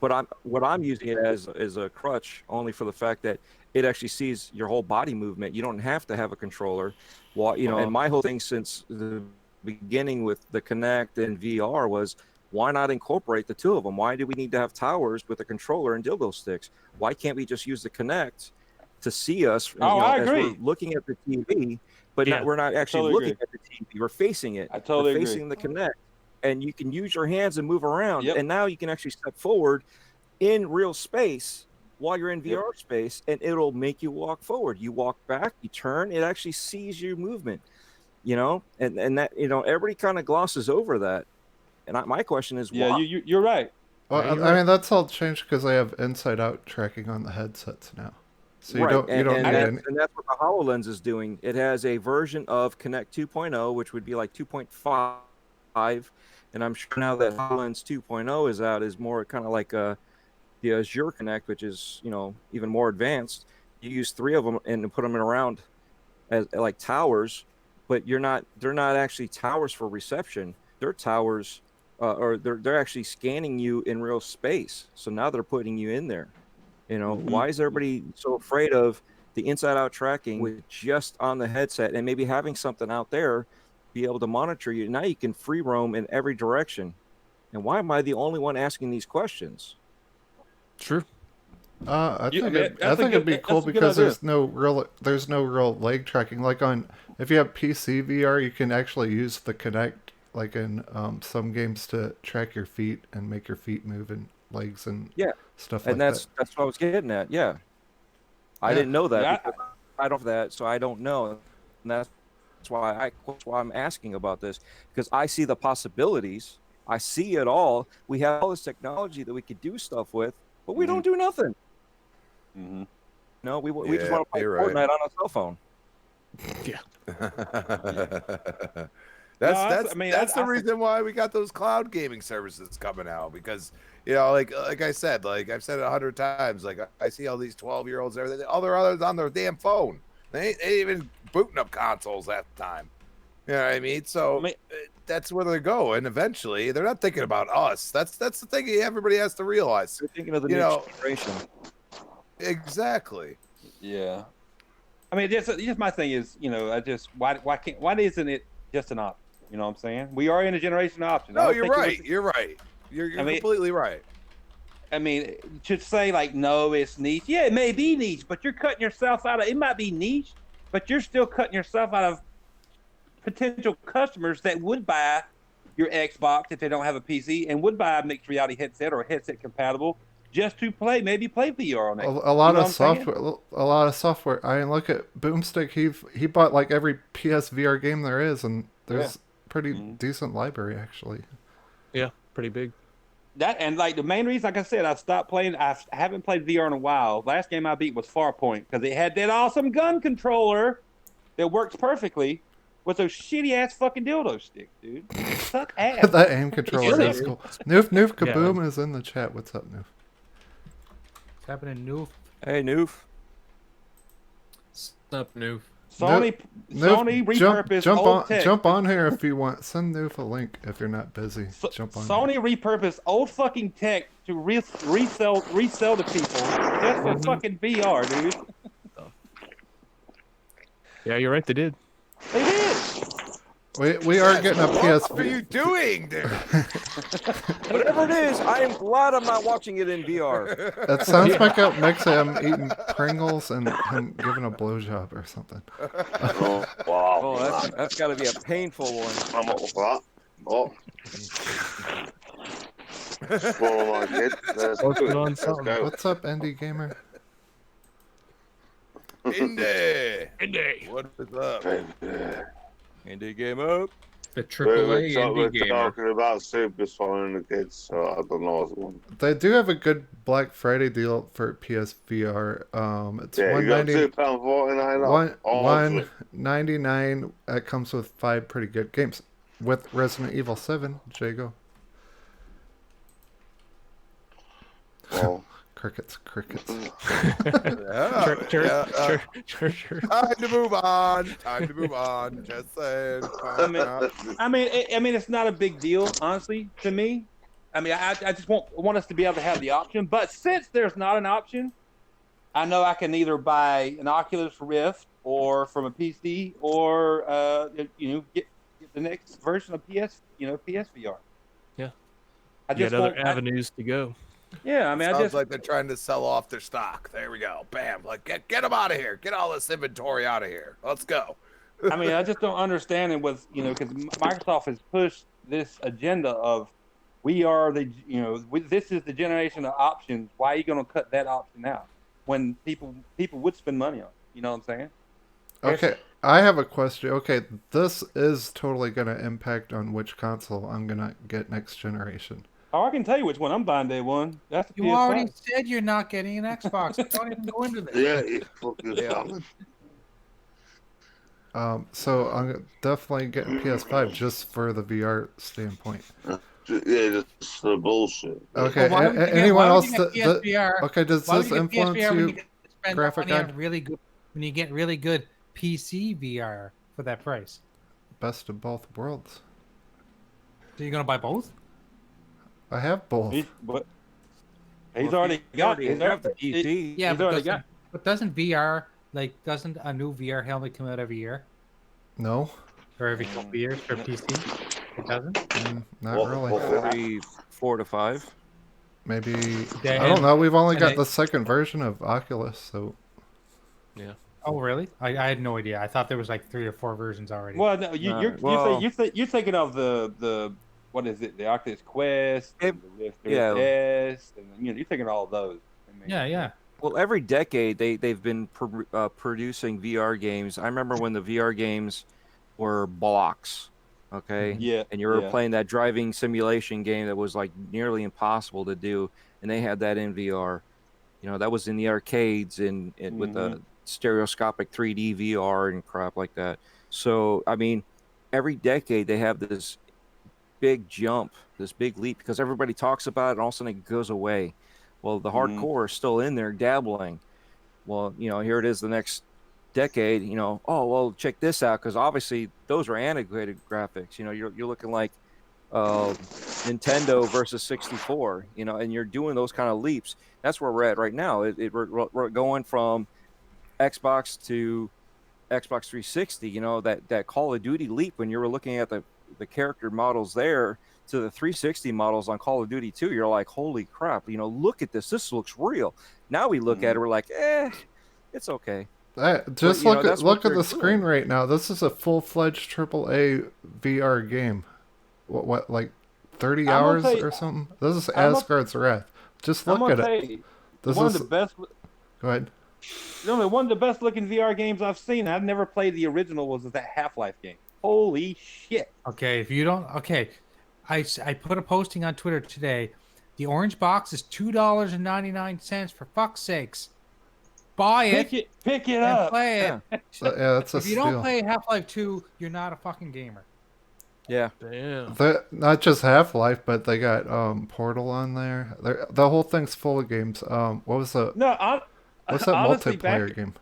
But what I'm using it as is a crutch, only for the fact that it actually sees your whole body movement. You don't have to have a controller. And my whole thing since the beginning with the Kinect and VR was Why not incorporate the two of them? Why do we need to have towers with a controller and dildo sticks? Why can't we just use the Kinect to see us I as agree. we're looking at the TV, but we're not actually totally looking agree. at the TV. We're facing it. I totally we're agree. facing the Kinect, and you can use your hands and move around. Yep. And now you can actually step forward in real space while you're in VR space, and it'll make you walk forward. You walk back, you turn, it actually sees your movement, and that, everybody kind of glosses over that. And my question is, why? You're right. Well, I mean, that's all changed because they have inside-out tracking on the headsets now. So you don't need any. And that's what the HoloLens is doing. It has a version of Connect 2.0, which would be like 2.5, and I'm sure now that HoloLens 2.0 is out, is more kind of like the Azure Connect, which is even more advanced. You use 3 of them and put them around as like towers, but they're not actually towers for reception. They're towers, or they're actually scanning you in real space. So now they're putting you in there. Why is everybody so afraid of the inside-out tracking with just on the headset, and maybe having something out there be able to monitor you? Now you can free roam in every direction. And why am I the only one asking these questions? True. I think it'd be cool because there's no real leg tracking. Like if you have PC VR, you can actually use the Kinect, like in some games, to track your feet and make your feet move and legs and stuff like that. And that's what I was getting at. Yeah, I didn't know that. Because I don't have that, so I don't know. And that's why I'm asking about this, because I see the possibilities. I see it all. We have all this technology that we could do stuff with, but we don't do nothing. Mm-hmm. No, we just want to play Fortnite on a cell phone. Yeah. That's the reason why we got those cloud gaming services coming out, because like I said, like I've said it 100 times, like I see all these 12-year-olds and everything, all their others on their damn phone. They ain't even booting up consoles at the time. You know what I mean? So that's where they go, and eventually they're not thinking about us. That's the thing everybody has to realize. They're thinking of the next generation. Exactly. Yeah. I mean, just my thing is, why isn't it just an option? You know what I'm saying? We are in a generation of options. No, you're right. You're right. You're completely right. I mean, to say like, no, it's niche. Yeah, it may be niche, but you're cutting yourself out of. It might be niche, but you're still cutting yourself out of potential customers that would buy your Xbox if they don't have a PC, and would buy a mixed reality headset or a headset compatible just to play VR on it. A lot of software. I mean, look at Boomstick. He bought like every PSVR game there is, and there's pretty decent library actually. Yeah, pretty big. That, and like the main reason, like I said, I stopped playing. I haven't played VR in a while. Last game I beat was Farpoint because it had that awesome gun controller that works perfectly with those shitty ass fucking dildo sticks, dude. Suck ass. That aim controller is cool. Noof Kaboom is in the chat. What's up, Noof? What's happening, Noof? Hey, Noof. What's up, Noof? Sony repurposed old tech. Jump on here if you want. Send Noof a link if you're not busy. Jump on. Sony repurposed old fucking tech to resell to people just for fucking VR, dude. Yeah, you're right. They did. They did. We are getting a PSV. What are you doing, dude? Whatever it is, I am glad I'm not watching it in VR. That sounds like a mix of him eating Pringles and him giving a blowjob or something. Oh, that's got to be a painful one. I'm up with that. Oh. Swallow my kid. Let's go. What's up, Indie Gamer? Indie. What is up? Indie game up. The AAA We're indie gamer. talking about Super swallowing the kids, so I don't know what's one. They do have a good Black Friday deal for PSVR. It's Yeah, you got $1.99 £2.49 off. $1.99. That comes with 5 pretty good games. With Resident Evil 7, Jago. Oh. Crickets. Sure. Time to move on. Just saying. I mean, it's not a big deal, honestly, to me. I mean, I just want us to be able to have the option. But since there's not an option, I know I can either buy an Oculus Rift or from a PC, or get the next version of PSVR. Yeah. I You just got other want, avenues to go. yeah, I mean, I Sounds just like they're trying to sell off their stock. There we go. Bam. Like get them out of here. Get all this inventory out of here. Let's go. I mean, I just don't understand it with, because Microsoft has pushed this agenda of we are the, this is the generation of options. Why are you going to cut that option out when people would spend money on it? You know what I'm saying? Okay, I have a question. Okay, this is totally going to impact on which console I'm going to get next generation. Oh, I can tell you which one I'm buying day one. That's the You PS5. already said you're not getting an Xbox. Don't even go into this. Yeah, you fucking So I'm definitely getting PS5 just for the VR standpoint. Yeah, just the bullshit. Okay, Well, why would you get- anyone why would else? you get PSVR? Okay, does Why would this you get influence PSVR when you? you get to spend Graphic money on card? really good when you get really good PC VR for that price? Best of both worlds. So you're gonna buy both? I have both. He's Well, already got. He's got the PC. Yeah, He's but already doesn't, got. but doesn't VR doesn't a new VR helmet come out every year No, or every couple years for PC? It doesn't. not really. Every 4 to 5. Maybe They I don't had- know. We've only and got they- the second version of Oculus, so Yeah. Oh really? I had no idea. I thought there was like 3 or 4 versions already. Well, no, well- you're thinking of the what is it? The Oculus Quest, and the Rift yeah. S, and you're thinking of all of those. I mean, yeah. Well, every decade they've been producing VR games. I remember when the VR games were blocks, okay? Yeah, And you were yeah. playing that driving simulation game that was like nearly impossible to do, and they had that in VR. That was in the arcades and with the stereoscopic 3D VR and crap like that. So, I mean, every decade they have this big jump, this big leap, because everybody talks about it and all of a sudden it goes away. Well, the hardcore is still in there dabbling. Well, here it is the next decade, oh, well, check this out, because obviously those are antiquated graphics. You're looking like Nintendo versus 64, and you're doing those kind of leaps. That's where we're at right now. We're going from Xbox to Xbox 360, that Call of Duty leap when you were looking at the character models there to the 360 models on Call of Duty 2, you're like, holy crap, look at this. This looks real. Now we look at it, we're like, it's okay. Just But, look at the screen right now. This is a full-fledged AAA VR game. What like 30 hours or something? This is Asgard's Wrath. Just look at it. This one is of the best. Go ahead. One of the best looking VR games I've seen. I've never played the original. Was that Half-Life game? Holy shit! Okay, if you don't, I put a posting on Twitter today. The orange box is $2.99. For fuck's sakes, buy it. Pick it and up. Play it. Yeah, that's a If you steal. don't play Half-Life 2, you're not a fucking gamer. Yeah. Damn. Not just Half-Life, but they got Portal on there. The whole thing's full of games. What was the what's that honestly, multiplayer game?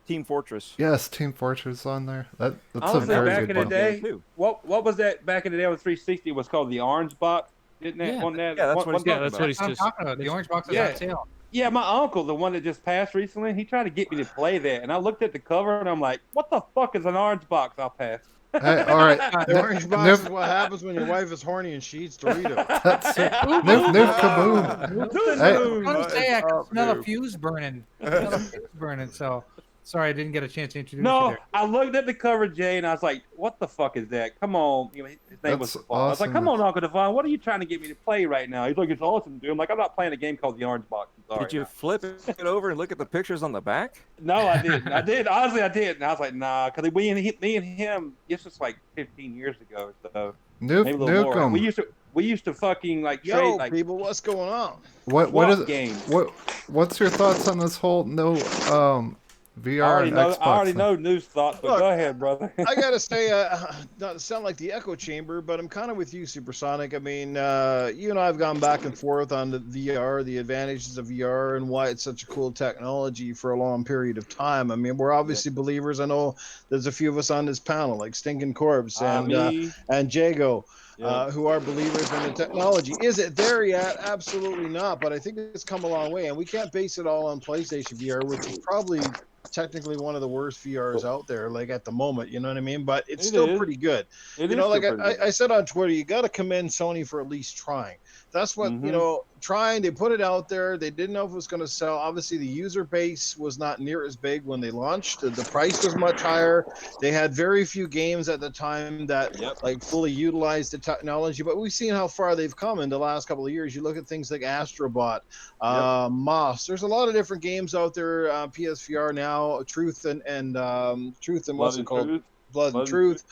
Team Fortress. Yes, Team Fortress on there. That's Honestly, a very back good in the one. day, what was that back in the day with 360? It was called the Orange Box, didn't it? Yeah. That's what he's I'm talking about. The orange box is on sale. Yeah, my uncle, the one that just passed recently, he tried to get me to play that, and I looked at the cover and I'm like, "What the fuck is an orange box?" I'll pass. Hey, all right. The orange box is what happens when your wife is horny and she eats Doritos. That's it. Noob kaboom. Hey. I was going to say I could smell a fuse burning. So sorry I didn't get a chance to introduce you No, there. I looked at the cover, Jay, and I was like, "What the fuck is that? Come on!" His name was That's Devon. I was like, awesome. "Come on, Uncle Devon, what are you trying to get me to play right now?" He's like, "It's awesome, dude." I'm like, "I'm not playing a game called the Orange Box." I'm sorry. Did you flip it over and look at the pictures on the back? No, I didn't. I did. Honestly, I did. And I was like, nah, because me and him, it's just like 15 years ago. So maybe a little more. Nukem. We used to fucking like Yo, trade like people, what's going on? What swap is games. what's your thoughts on this whole VR and Xbox? I already thing? know news thoughts, but Look, go ahead, brother. I gotta say, not to sound like the echo chamber, but I'm kind of with you, Supersonic. I mean, you and I have gone back and forth on the VR, the advantages of VR, and why it's such a cool technology for a long period of time. I mean, we're obviously believers. I know there's a few of us on this panel, like Stinking Corpse and Me. Jago. who are believers in the technology. Is it there yet? Absolutely not. But I think it's come a long way, and we can't base it all on PlayStation VR, which is probably technically one of the worst VRs out there, like at the moment. You know what I mean? But it's still pretty good. It you is know, still like pretty good. I said on Twitter, you got to commend Sony for at least trying. That's what you know. Trying, they put it out there. They didn't know if it was going to sell. Obviously, the user base was not near as big when they launched. The price was much higher. They had very few games at the time that like fully utilized the technology. But we've seen how far they've come in the last couple of years. You look at things like Astrobot, Moss. There's a lot of different games out there. PSVR now, Truth and what's it called? Blood and Truth,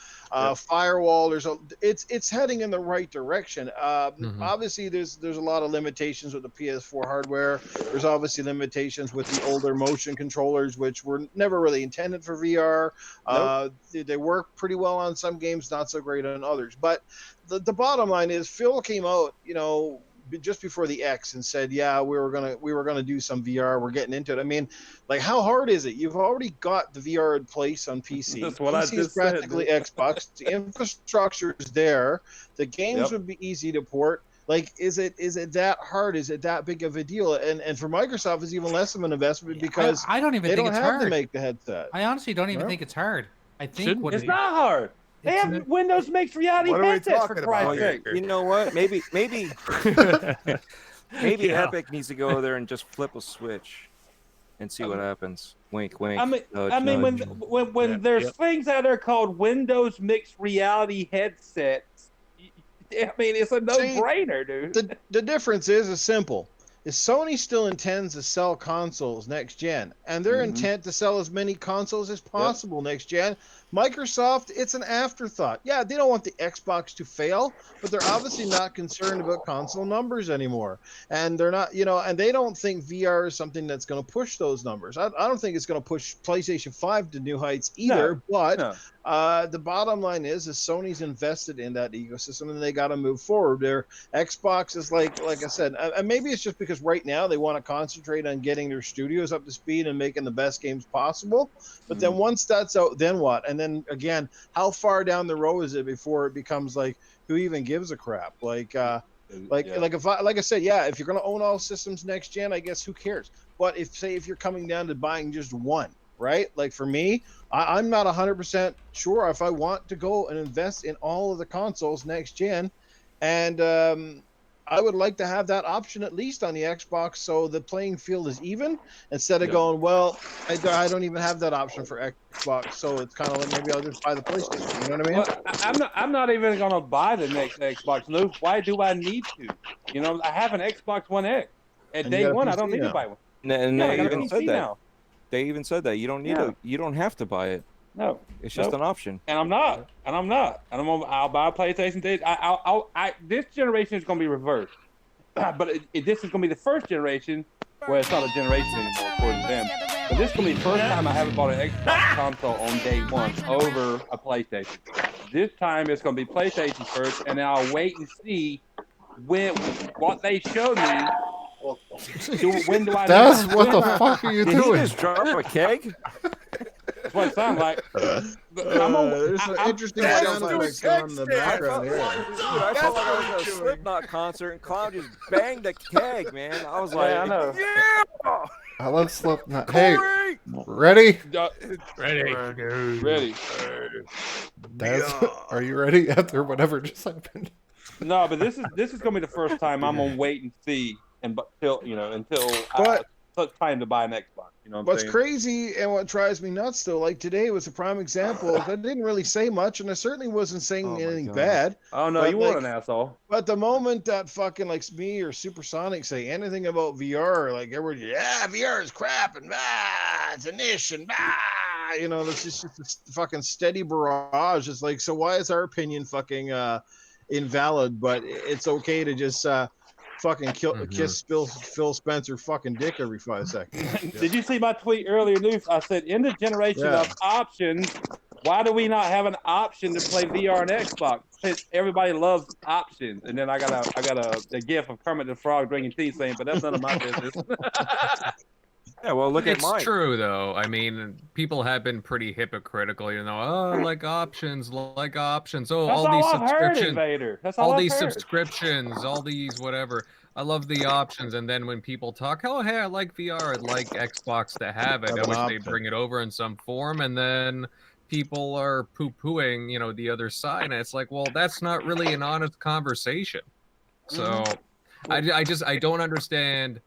Firewall. It's heading in the right direction. Obviously, there's a lot of limitations with the PS4 hardware. There's obviously limitations with the older motion controllers, which were never really intended for VR. They work pretty well on some games, not so great on others. But the bottom line is, Phil came out, just before the X and said, yeah, we were gonna do some VR. We're getting into it. I mean, like, how hard is it? You've already got the VR in place on PC. That's what PC I is just said, practically dude. Xbox. The infrastructure is there. The games would be easy to port. Like, is it that hard? Is it that big of a deal? And for Microsoft, it's even less of an investment because I don't even they think don't it's have hard. to make the headset. I honestly don't even think it's hard. I think it's not hard. They have Windows mixed reality What are we headsets, for talking Christ's about sake. You know what? Maybe Yeah. Epic needs to go there and just flip a switch and see what happens. Wink, wink. I mean, nudge, when nudge. when there's things out there called Windows mixed reality headsets, I mean, it's a no-brainer, dude. The difference is simple. Is Sony still intends to sell consoles next gen, and their intent to sell as many consoles as possible next gen. Microsoft, it's an afterthought. Yeah, they don't want the Xbox to fail, but they're obviously not concerned about console numbers anymore. And they're not, and they don't think VR is something that's going to push those numbers. I don't think it's going to push PlayStation 5 to new heights either, but the bottom line is Sony's invested in that ecosystem and they got to move forward. Their Xbox is like I said, and maybe it's just because right now they want to concentrate on getting their studios up to speed and making the best games possible. But then once that's out, then what? And then again, how far down the road is it before it becomes like, who even gives a crap? Like I said, if you're going to own all systems next gen, I guess who cares? But if you're coming down to buying just one, right? Like for me, I'm not 100% sure if I want to go and invest in all of the consoles next gen, and I would like to have that option at least on the Xbox, so the playing field is even. Instead of going, well, I don't even have that option for Xbox, so it's kind of like maybe I'll just buy the PlayStation. You know what I mean? Well, I'm not even gonna buy the next Xbox. Lou, why do I need to? I have an Xbox One X. At day one, I don't need to buy one. And I they got a even PC said that. now. They even said that you don't need you don't have to buy it. No, it's just an option. And I'm not. I'll buy a PlayStation. This generation is going to be reversed, but this is going to be the first generation where it's not a generation anymore, according to them. But this is going to be the first time I haven't bought an Xbox console on day one over a PlayStation. This time it's going to be PlayStation first, and then I'll wait and see what they show me. When do I? That's what the fuck are you Did doing? He just drop a keg? That's what it sounds like. There's an interesting sound effects on in the background here. I felt like I was at a Slipknot concert and Clown just banged the keg, man. I was like, I know. Yeah! I love Slipknot. Hey, ready? Ready. Are you ready after whatever just happened? No, but this is going to be the first time I'm gonna wait and see until it's time to buy an Xbox. You know what's crazy and what drives me nuts though, like today was a prime example. I didn't really say much, and I certainly wasn't saying anything bad. Oh no, you weren't an asshole. But the moment that fucking like me or Supersonic say anything about VR, like everybody, VR is crap and it's an ish and it's just a fucking steady barrage. It's like, so why is our opinion fucking invalid, but it's okay to just fucking kiss Phil Spencer fucking dick every 5 seconds. Did you see my tweet earlier, Luke? I said, in the generation of options, why do we not have an option to play VR and Xbox? Since everybody loves options. And then I got a gif of Kermit the Frog drinking tea saying, but that's none of my business. Yeah, well, look at It's mine. true though. I mean, people have been pretty hypocritical. You know, oh, like options, like options. Oh, That's all all these I've heard, subscriptions, Invader. That's all all I've these heard. subscriptions, all these whatever. I love the options, and then when people talk, oh hey, I like VR, I'd like Xbox to have it. Have I an wish they'd option. bring it over in some form, and then people are poo-pooing, the other side, and it's like, well, that's not really an honest conversation. So, I don't understand.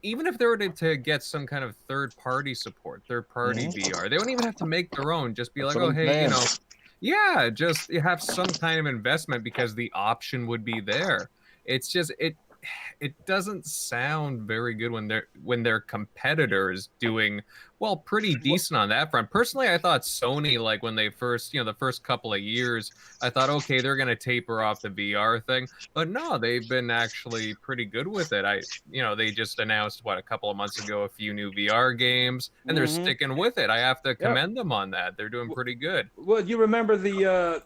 Even if they were to get some kind of third-party support, third-party VR, they don't even have to make their own. Just be That's like, what oh, I'm hey, saying. yeah, just have some kind of investment because the option would be there. It's just it doesn't sound very good when their competitors doing well pretty decent on that front. Personally, I thought Sony, like when they first, the first couple of years, I thought, okay, they're gonna taper off the VR thing, but no, they've been actually pretty good with it. They just announced a couple of months ago a few new VR games, and they're sticking with it. I have to commend them on that. They're doing pretty good. Well, you remember the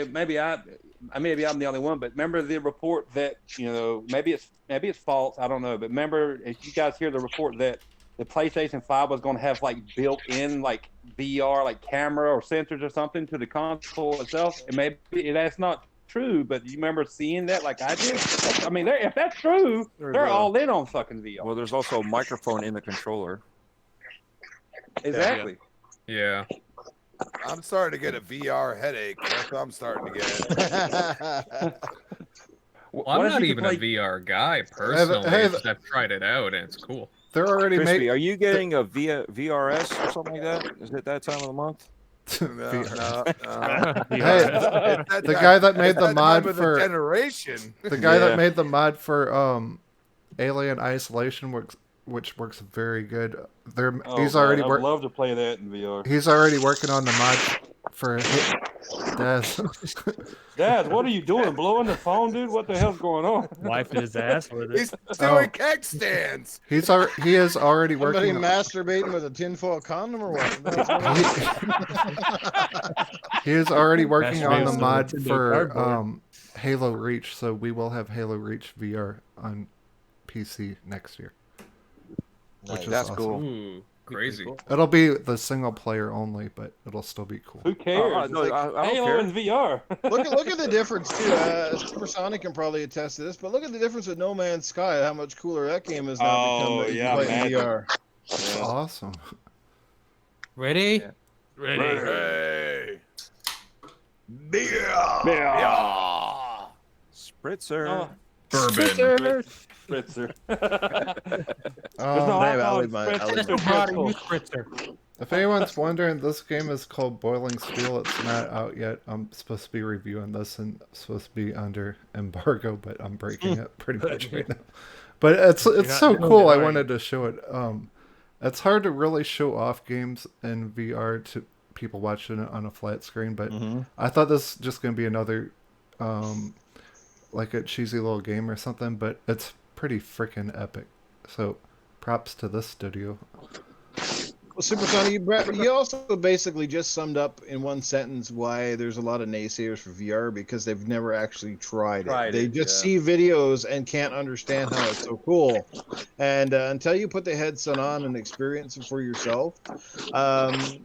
maybe I'm the only one, but remember the report that maybe it's false. I don't know, but remember, if you guys hear the report that the PlayStation 5 was going to have like built-in like VR like camera or sensors or something to the console itself, and maybe that's not true, but you remember seeing that like I did? I mean, if that's true, they're all in on fucking VR. Well, there's also a microphone in the controller. Exactly. Yeah. I'm starting to get a VR headache. That's what I'm starting to get. Well, I'm not even a VR guy personally. I've tried it out and it's cool. They're already Crispy, are you getting a VRS or something like that? Is it that time of the month? No. Hey, the guy that made the mod for for generation. The guy that made the mod for Alien Isolation which works very good. He's already I'd love to play that in VR. He's already working on the mod for Daz. Dad, what are you doing? Blowing the phone, dude? What the hell's going on? Wiping his ass with it. He's doing keg stands. He is already Somebody working. masturbating with a tinfoil condom or what? He is already working on the mod for Halo Reach, so we will have Halo Reach VR on PC next year. Which is That's awesome. cool. Ooh, crazy. It'll be the single player only, but it'll still be cool. Who cares? No, I don't Halo care. in VR. Look at the difference too. Supersonic can probably attest to this, but look at the difference with No Man's Sky. How much cooler that game is now become that you play in VR. That's awesome. Ready? Yeah. Ready. Hey. Spritzer. Bourbon. Spritzer. Spritzer. If anyone's wondering, this game is called Boiling Steel. It's not out yet. I'm supposed to be reviewing this and supposed to be under embargo, but I'm breaking it pretty much right now. But it's so cool. I wanted to show it. It's hard to really show off games in VR to people watching it on a flat screen, but I thought this was just going to be another like a cheesy little game or something, but it's pretty freaking epic. So props to this studio. Well, Supersonic, you also basically just summed up in one sentence why there's a lot of naysayers for VR, because they've never actually tried it. They just see videos and can't understand how it's so cool. And until you put the headset on and experience it for yourself, you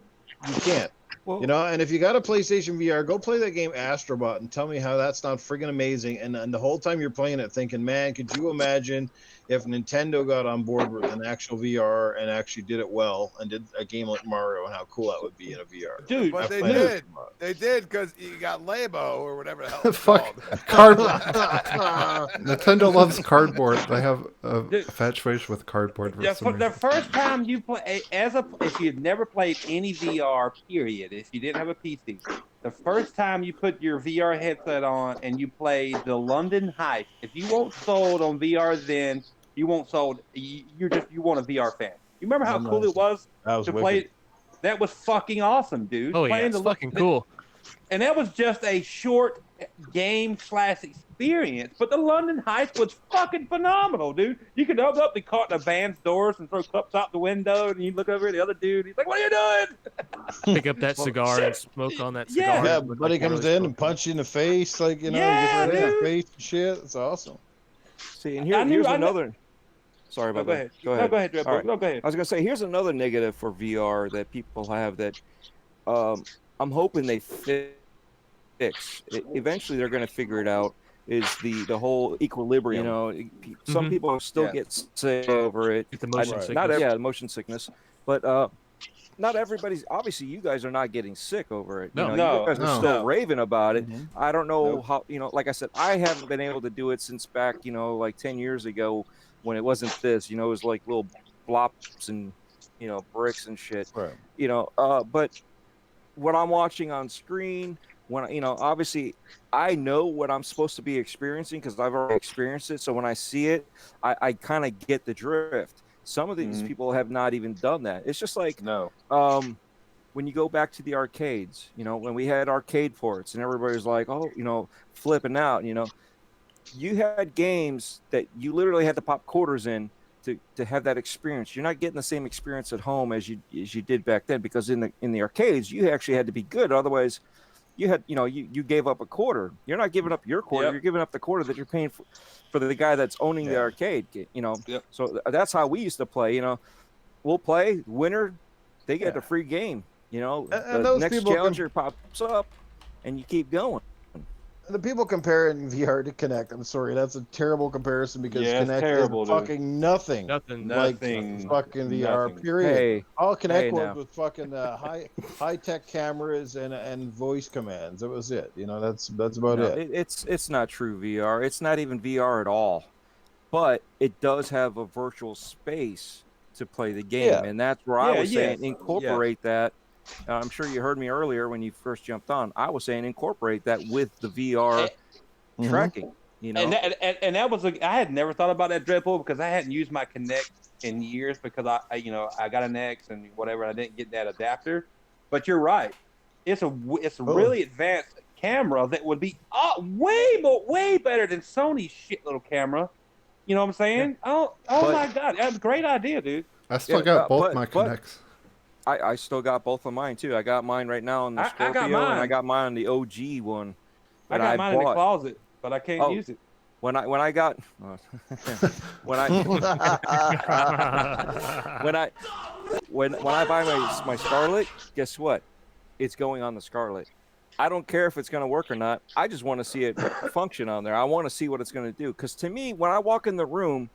can't. And if you got a PlayStation VR, go play that game Astrobot and tell me how that's not friggin' amazing. And the whole time you're playing it thinking, man, could you imagine if Nintendo got on board with an actual VR and actually did it well and did a game like Mario, and how cool that would be in a VR. Dude, but they did. They did, because you got Labo or whatever the hell it's Fuck. called. Nintendo loves cardboard. They have a infatuation with cardboard. For some the reason. first time you play if you've never played any VR, period, if you didn't have a PC, the first time you put your VR headset on and you play the London Heist, if you weren't sold on VR then, you won't sold. You want a VR fan. You remember how cool it was to play? That was fucking awesome, dude. Oh yeah, it's fucking cool. And that was just a short game / experience, but the London Heist was fucking phenomenal, dude. You could open up the band's doors and throw cups out the window, and you look over at the other dude. He's like, "What are you doing?" Pick up that cigar and smoke on that cigar. Yeah, buddy comes in and punches you in the face, like, you know, gets right in the face and shit. It's awesome. See, and here's another. Sorry about go that. ahead. Go ahead. No, go ahead, Dreadpool. All right. No, go ahead. I was gonna say, here's another negative for VR that people have that I'm hoping they fix. Eventually, they're gonna figure it out. Is the whole equilibrium? You know, some people still get sick over it. Get the motion Not sickness. yeah, motion sickness, but not everybody's. Obviously, you guys are not getting sick over it. No. You guys are still raving about it. Mhm. I don't know how. Like I said, I haven't been able to do it since back, like 10 years ago when it wasn't this. It was like little blops and bricks and shit. Right. But what I'm watching on screen, when obviously I know what I'm supposed to be experiencing because I've already experienced it. So when I see it, I kind of get the drift. Some of these people have not even done that. It's just like when you go back to the arcades, when we had arcade ports and everybody was like, oh, flipping out, you had games that you literally had to pop quarters in to have that experience. You're not getting the same experience at home as you did back then, because in the arcades you actually had to be good. Otherwise, you had you gave up a quarter. You're not giving up your quarter. You're giving up the quarter that you're paying for the guy that's owning the arcade. So that's how we used to play. We'll play winner, they get a free game. And the those next people challenger pops up, and you keep going. The people comparing VR to Kinect, I'm sorry, that's a terrible comparison because Kinect terrible, is fucking nothing. Nothing. Like fucking VR, period. Hey, All Kinect was now. with fucking high tech cameras and voice commands. That was it. That's about it. It's not true VR. It's not even VR at all. But it does have a virtual space to play the game, and that's where I was saying incorporate that. I'm sure you heard me earlier when you first jumped on. I was saying incorporate that with the VR tracking. And that was I had never thought about that, Dreadpool, because I hadn't used my Kinect in years because I got an X and whatever. And I didn't get that adapter. But you're right. It's a really advanced camera that would be way better than Sony's shit little camera. You know what I'm saying? Yeah. Oh my God, that's a great idea, dude. I still got both my Kinects. I still got both of mine too. I got mine right now on the Scorpio, and I got mine on the OG one. I got mine in the closet, but I can't use it. When I got when I buy my Scarlet, guess what? It's going on the Scarlet. I don't care if it's going to work or not. I just want to see it function on there. I want to see what it's going to do. Because to me, when I walk in the room,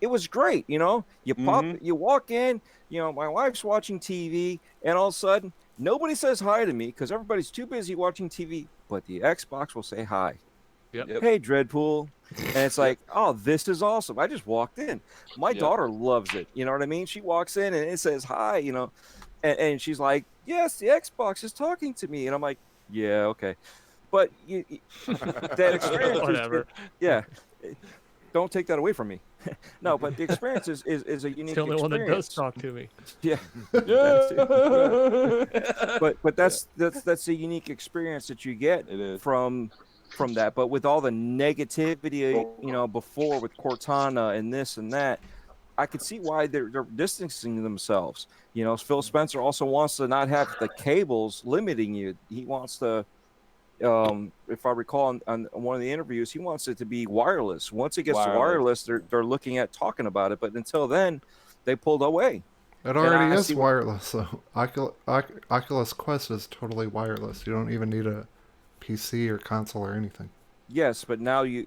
it was great. You pop, you walk in, my wife's watching TV, and all of a sudden, nobody says hi to me because everybody's too busy watching TV. But the Xbox will say hi. Yep. Hey, Dreadpool. And it's like, oh, this is awesome. I just walked in. My daughter loves it. You know what I mean? She walks in and it says hi, and she's like, yes, the Xbox is talking to me. And I'm like, yeah, okay. But that experience whatever. Don't take that away from me. No, but the experience is a unique It's the only experience. one that does talk to me. Yeah. But that's a unique experience that you get from that. But with all the negativity, before with Cortana and this and that, I could see why they're distancing themselves. Phil Spencer also wants to not have the cables limiting you. He wants to, if I recall on one of the interviews, he wants it to be wireless. Once it gets to wireless, they're looking at talking about it. But until then, they pulled away. It already is wireless. So Oculus Quest is totally wireless. You don't even need a PC or console or anything. Yes, but now they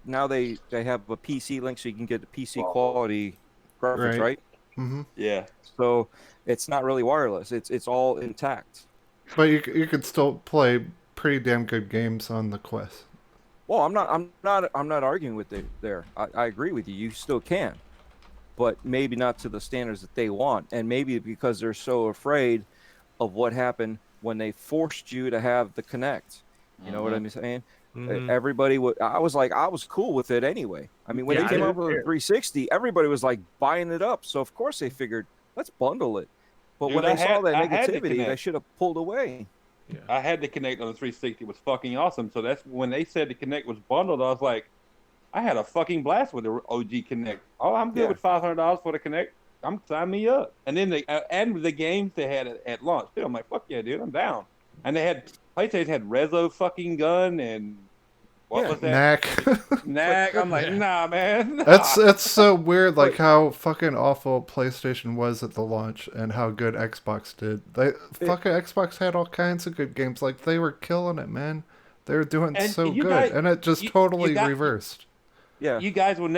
have a PC link so you can get the PC quality graphics, right? Mm-hmm. Yeah. So it's not really wireless. It's all intact. But you could still play pretty damn good games on the Quest. Well, I'm not arguing with it there. I agree with you. You still can, but maybe not to the standards that they want, and maybe because they're so afraid of what happened when they forced you to have the Kinect. You know what I'm saying? Mm-hmm. Everybody would. I was cool with it anyway. I mean, when they came out with the 360, everybody was like buying it up. So of course they figured, let's bundle it. But when they saw that negativity, they should have pulled away. Yeah. I had the Kinect on the 360. It was fucking awesome. So that's when they said the Kinect was bundled. I was like, I had a fucking blast with the OG Kinect. Oh, I'm good with $500 for the Kinect. Sign me up. And then the games they had at launch too. I'm like, fuck yeah, dude, I'm down. And PlayStation had Rezo fucking gun and What was that? Knack. Knack. I'm like, nah, man. Nah. It's so weird, like how fucking awful PlayStation was at the launch and how good Xbox did. Fucking Xbox had all kinds of good games. Like they were killing it, man. They were doing And so you good, guys- and it just you totally got- reversed. Yeah. You guys will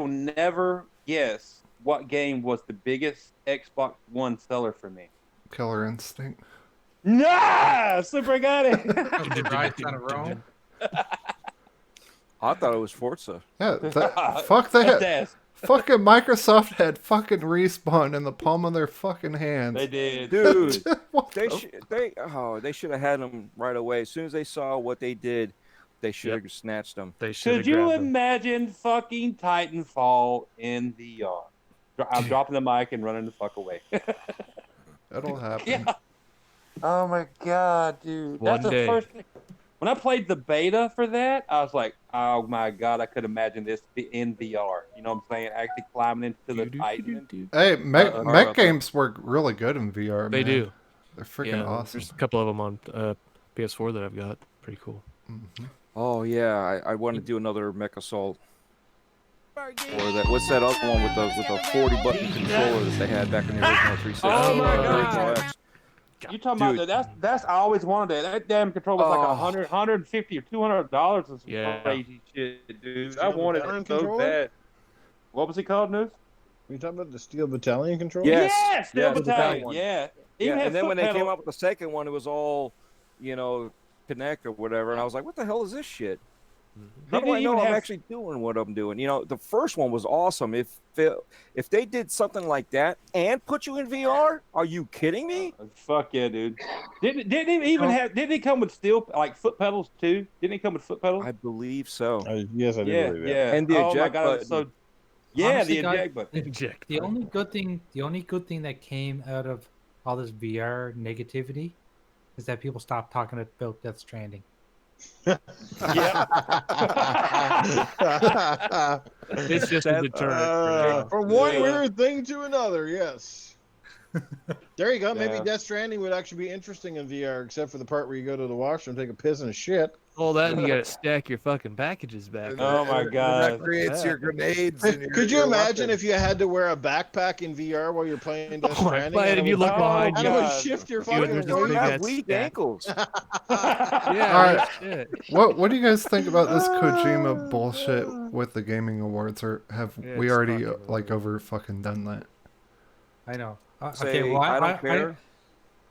never guess what game was the biggest Xbox One seller for me. Killer Instinct. Nah, Super got it. The Rise Son of Rome. I thought it was Forza. Yeah, fuck that. That's- Fucking Microsoft had fucking Respawn in the palm of their fucking hands. They did, Dude. What they the they should have had them right away. As soon as they saw what they did, they should have snatched them. They should. Could you imagine fucking Titanfall in VR? I'm dropping the mic and running the fuck away. That'll happen. Yeah. Oh my god, dude. One That's the day. first thing. When I played the beta for that, I was like, oh my god, I could imagine this in VR. You know what I'm saying? Actually climbing into the Titan. Hey, mech games work really good in VR. They man. do. They're freaking awesome. There's a couple of them on PS4 that I've got. Pretty cool. Oh yeah, I want to do another Mech Assault. Or that what's that other one with the 40 button controller that they had back in the original 360? Oh my Original god. X. You talking about that? That's I always wanted that. That damn controller was like Oh. $150 or $200 or some Yeah. crazy shit, dude. I Steel wanted Battalion it so controller? bad. What was it called, News? Are you talking about the Steel Battalion controller? Yes, Steel yes, Battalion. one. Yeah. Yeah, had and then when they foot came pedal- out with the second one, it was all, Connect or whatever, and I was like, what the hell is this shit? How They do I didn't know even I'm have- actually doing what I'm doing? The first one was awesome. If they did something like that and put you in VR, are you kidding me? Fuck yeah, dude. Didn't it even have? Didn't it come with steel like foot pedals too? Didn't it come with foot pedals? I believe so. Yes, I do Yeah, believe that. yeah. And the oh my eject god, button. so yeah, Honestly, the guys, eject button. Eject. The only good thing that came out of all this VR negativity is that people stopped talking about Death Stranding. Yeah. It's just a deterrent. From one Yeah. weird thing to another, yes. There you go. Maybe Yeah. Death Stranding would actually be interesting in VR, except for the part where you go to the washroom, take a piss and a shit. All that, and you gotta stack your fucking packages back. Oh my god. That creates your grenades. And Could you your imagine weapons. if you had to wear a backpack in VR while you're playing Death Oh, Stranding? right, and you look behind and you. it would God. shift your You fucking would You don't Big have ass weak stack. ankles. Yeah. All right. Shit. What do you guys think about this Kojima bullshit with the gaming awards, or have Yeah, we it's already fucking like over fucking done that? I know. Say, Okay, well, I don't care.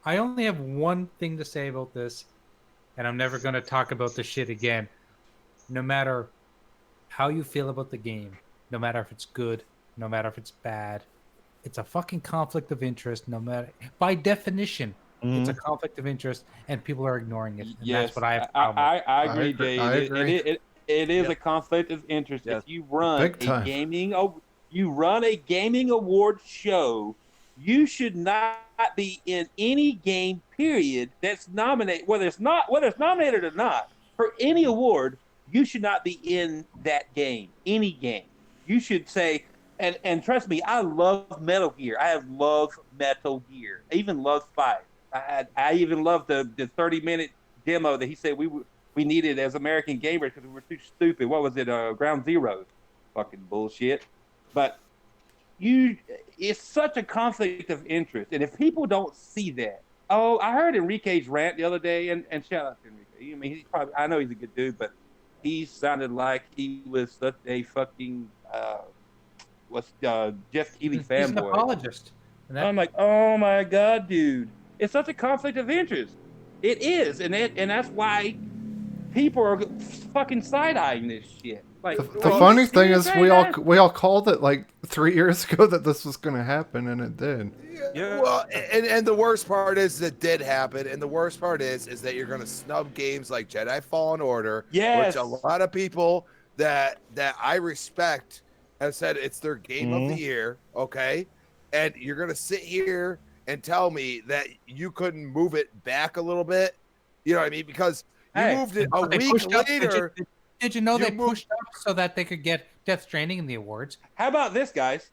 I only have one thing to say about this, and I'm never going to talk about this shit again. No matter how you feel about the game, no matter if it's good, no matter if it's bad, it's a fucking conflict of interest. No matter, by definition, it's a conflict of interest, and people are ignoring it. And Yes, that's what I have. a problem with. I agree, agree- Jay. I agree. It is a conflict of interest. Yes. If you run Big a time. gaming award show, you should not be in any game period that's nominated, whether it's nominated or not, for any award. You should not be in that game, any game. You should say, and trust me, I love Metal Gear. I have loved Metal Gear. I even love 5. I even love the 30-minute demo that he said we needed as American gamers because we were too stupid. What was it? Ground Zero. Fucking bullshit. But it's such a conflict of interest. And if people don't see that, I heard Enrique's rant the other day, and shout out to Enrique. I mean, I know he's a good dude, but he sounded like he was such a fucking Jeff Keighley He's an fanboy. apologist. And that, I'm like, oh my god, dude! It's such a conflict of interest. It is, and that's why people are fucking side eyeing this shit. Like The are you funny thing serious is, right now? we all called it like 3 years ago that this was going to happen, and it did. Yeah. Well, and the worst part is it did happen, and the worst part is that you're going to snub games like Jedi Fallen Order, Yes. which a lot of people that I respect have said it's their game of the year, okay? And you're going to sit here and tell me that you couldn't move it back a little bit, you know what I mean? Because you Hey, moved it a they week pushed up- later. did you know you they moved- pushed up so that they could get Death Stranding in the awards? How about this, guys?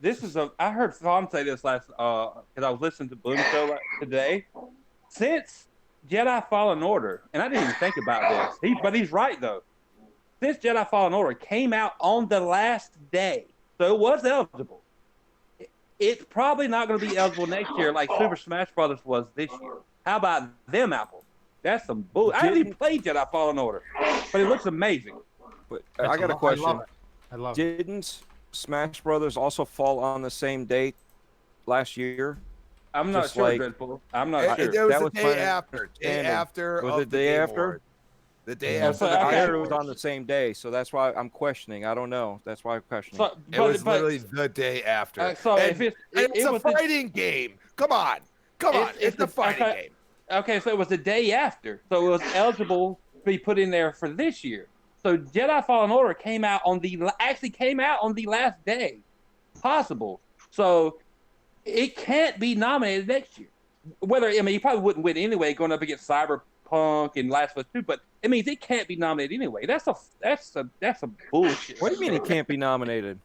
I heard Tom say this last because I was listening to Bloom Show today. Since Jedi Fallen Order, and I didn't even think about this, but he's right though. this Jedi Fallen Order came out on the last day, so it was eligible. It's probably not going to be eligible next year like Super Smash Brothers was this year. How about them apples? That's some bull. I haven't even played Jedi Fallen Order, but it looks amazing. But I got a question. I love it. Didn't Smash Brothers also fall on the same date last year? I'm not Just sure, like- Dreadpool. I'm not sure. It was That the was day my after. Day understanding. after. Was of it the day Game after? Award. The day Yeah, after. so the I Game heard it was Awards. on the same day, so that's why I'm questioning. I don't know. That's why I'm questioning. So, It was literally the day after. so and, if it's a fighting game. Come on. Come on. It's a fighting game. Okay, so it was the day after, so it was eligible to be put in there for this year. So Jedi Fallen Order came out on the last day possible. So it can't be nominated next year. You probably wouldn't win anyway, going up against Cyberpunk and Last of Us 2, but it means it can't be nominated anyway. That's a bullshit. What do you mean it can't be nominated?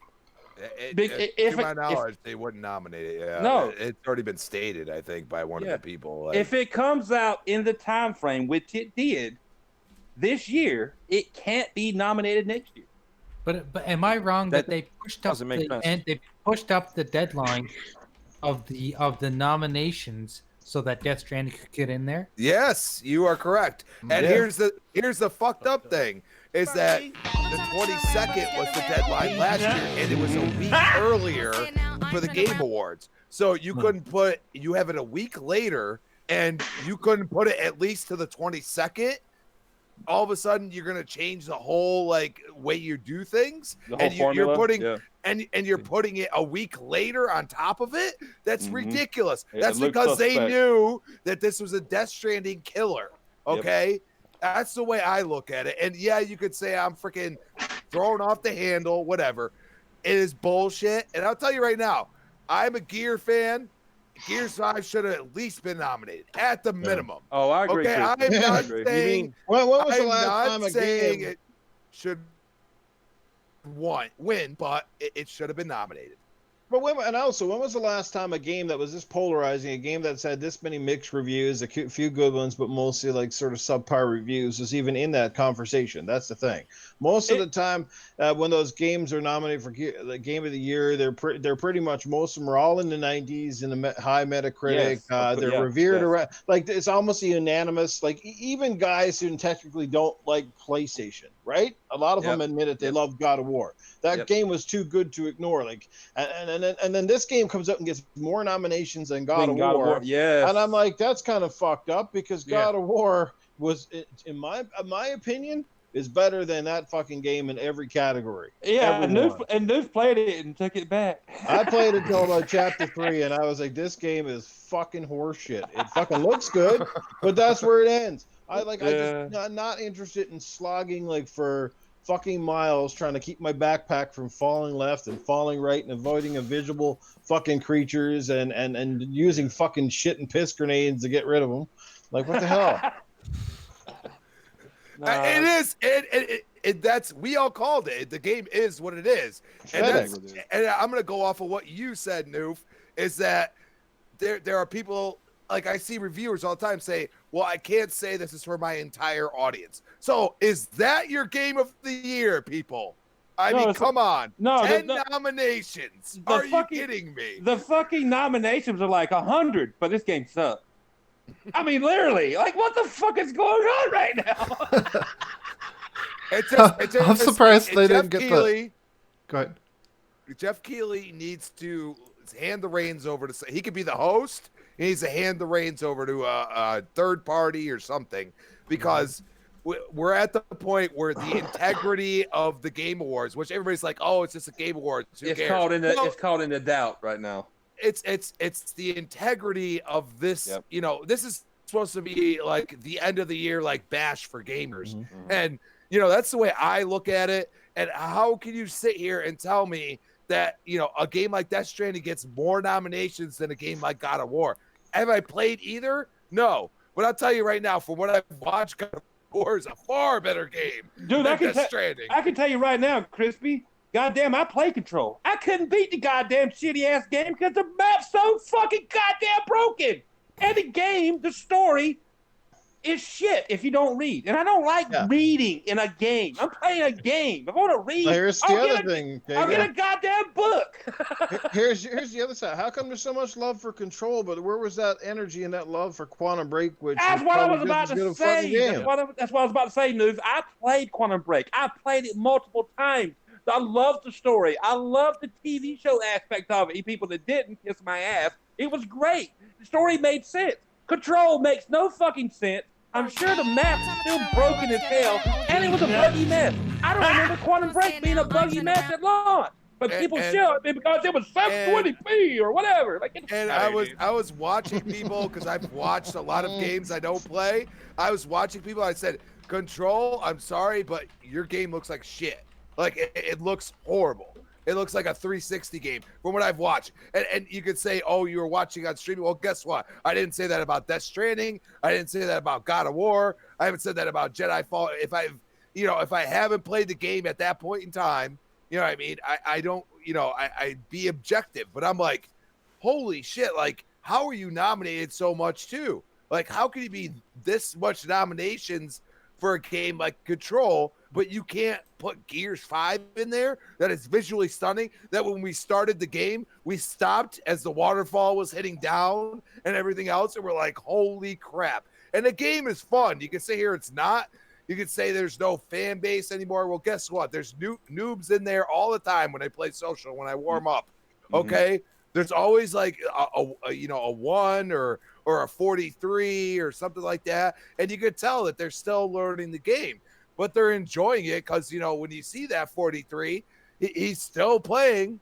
To my knowledge, they wouldn't nominate it. Yeah, No. it's already been stated, I think, by one of the people. If it comes out in the time frame which it did this year, it can't be nominated next year. But am I wrong that they pushed up doesn't make sense. and they pushed up the deadline of the nominations so that Death Stranding could get in there? Yes, you are correct. And here's the fucked up thing is that the 22nd was the deadline last year, and it was a week earlier for the Game Awards. So you couldn't you have it a week later, and you couldn't put it at least to the 22nd. All of a sudden, you're gonna change the whole way you do things, The whole and you're formula? putting Yeah. and you're putting it a week later on top of it. That's ridiculous. It That's looks because they suspect. knew that this was a Death Stranding killer. Okay, that's the way I look at it. And yeah, you could say I'm freaking thrown off the handle, whatever. It is bullshit. And I'll tell you right now, I'm a Gear fan. Gears 5 should have at least been nominated at the minimum. Oh, I agree. Okay, too. I'm I not agree. saying. When was the I'm last not time a saying game? it should win, but it should have been nominated. But when was the last time a game that was this polarizing, a game that's had this many mixed reviews, a few good ones, but mostly sort of subpar reviews, was even in that conversation? That's the thing. Most of the time, when those games are nominated for the Game of the Year, they're pretty much, most of them are all in the 90s in the high Metacritic. Yes, they're yeah, revered yes. around. It's almost a unanimous. Even guys who technically don't like PlayStation, right? A lot of them admit it. They love God of War. That game was too good to ignore. And then this game comes up and gets more nominations than God of War. Yes. And I'm like, that's kind of fucked up because God of War was, in my opinion, is better than that fucking game in every category. Yeah, Every one. and Noof played it and took it back. I played it till chapter 3, and I was like, this game is fucking horseshit. It fucking looks good, but that's where it ends. I just not interested in slogging for fucking miles trying to keep my backpack from falling left and falling right and avoiding invisible fucking creatures and using fucking shit and piss grenades to get rid of them. Like, what the hell? It is. That's we all called it. The game is what it is, and I'm gonna go off of what you said, Noof. Is that there are people I see reviewers all the time say, "Well, I can't say this is for my entire audience." So is that your game of the year, people? I mean, come on. No, 10 nominations. Are you kidding me? The fucking nominations are 100, but this game sucks. I mean, literally, what the fuck is going on right now? I'm surprised they didn't get Keighley, Go ahead. Jeff Keighley needs to hand the reins over to. He could be the host. He needs to hand the reins over to a third party or something, because we're at the point where the integrity of the Game Awards, which everybody's like, "Oh, it's just a Game Awards." It's called into doubt right now. It's the integrity of this. Yep. This is supposed to be the end of the year bash for gamers, and that's the way I look at it. And how can you sit here and tell me that a game like Death Stranding gets more nominations than a game like God of War? Have I played either? No, but I'll tell you right now, from what I've watched, God of War is a far better game Dude, than Death Stranding. I can tell you right now, Crispy. Goddamn, I play Control. I couldn't beat the goddamn shitty ass game because the map's so fucking goddamn broken. And the game, the story, is shit if you don't read. And I don't like reading in a game. I'm playing a game. If I want to read, Here's the other thing. I'll get a goddamn book. Here's the other side. How come there's so much love for Control, but where was that energy and that love for Quantum Break? Which That's what I was about to say. That's what I was about to say, News. I played Quantum Break. I played it multiple times. I love the story. I love the TV show aspect of it. People that didn't kiss my ass. It was great. The story made sense. Control makes no fucking sense. I'm sure the map's still broken as hell, and it was a buggy mess. I don't remember Quantum Break being a buggy mess at launch, but people showed it because it was 720p or whatever. And I was watching people because I've watched a lot of games I don't play. I was watching people. I said, Control, I'm sorry, but your game looks like shit. Like it looks horrible. It looks like a 360 game from what I've watched. And you could say, oh, you were watching on streaming. Well, guess what? I didn't say that about Death Stranding. I didn't say that about God of War. I haven't said that about Jedi Fall. If I haven't played the game at that point in time, you know what I mean? I don't, I'd be objective. But I'm like, holy shit, like, how are you nominated so much too? Like, how can you be this much nominations for a game like Control, but you can't put Gears 5 in there? That is visually stunning. That when we started the game, we stopped as the waterfall was hitting down and everything else, and we're like, holy crap. And the game is fun. You can say here it's not. You can say there's no fan base anymore. Well, guess what? There's noobs in there all the time when I play social, when I warm up. Okay? There's always like a 1 or a 43 or something like that. And you could tell that they're still learning the game, but they're enjoying it because, when you see that 43, he's still playing.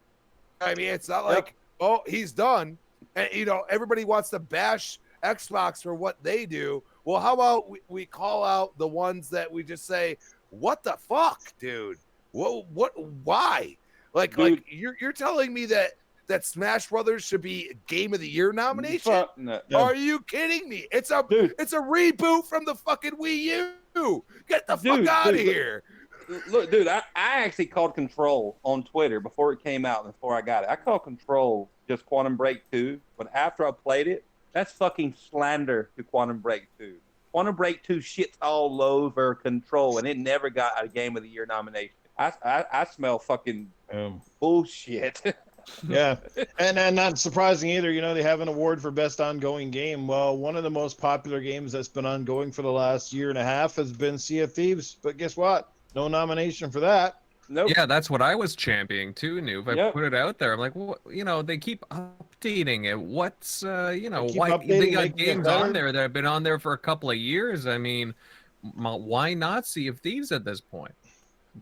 I mean, it's not like, oh, he's done. And, everybody wants to bash Xbox for what they do. Well, how about we call out the ones that we just say, what the fuck, dude? Why? Like you're telling me that Smash Brothers should be a Game of the Year nomination? No. Are you kidding me? It's a reboot from the fucking Wii U. Get the fuck out of here. Look, dude, I actually called Control on Twitter before it came out and before I got it. I called Control just Quantum Break 2, but after I played it, that's fucking slander to Quantum Break 2. Quantum Break 2 shits all over Control, and it never got a Game of the Year nomination. I smell fucking bullshit. Yeah, and not surprising either. They have an award for best ongoing game. Well, one of the most popular games that's been ongoing for the last year and a half has been Sea of Thieves. But guess what? No nomination for that. Nope. Yeah, that's what I was championing too, Noob. I put it out there. I'm like, well, they keep updating it. What's, why they got games on there that have been on there for a couple of years? I mean, why not Sea of Thieves at this point?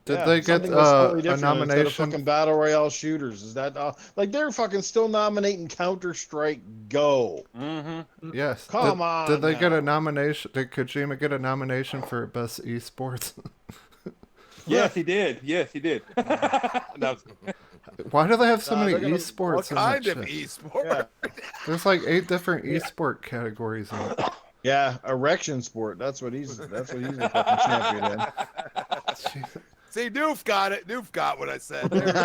Did they get a nomination? Of fucking battle royale shooters? Is that like they're fucking still nominating Counter-Strike Go? Mm-hmm. Yes. Come on. Did they get a nomination? Did Kojima get a nomination for best esports? Yes, he did. Yes, he did. Why do they have so many esports? What kind of esport? Yeah. There's like 8 different esport categories in it. Yeah, erection sport. That's what he's a fucking champion in. See, Noof got it. Noof got what I said. There we go.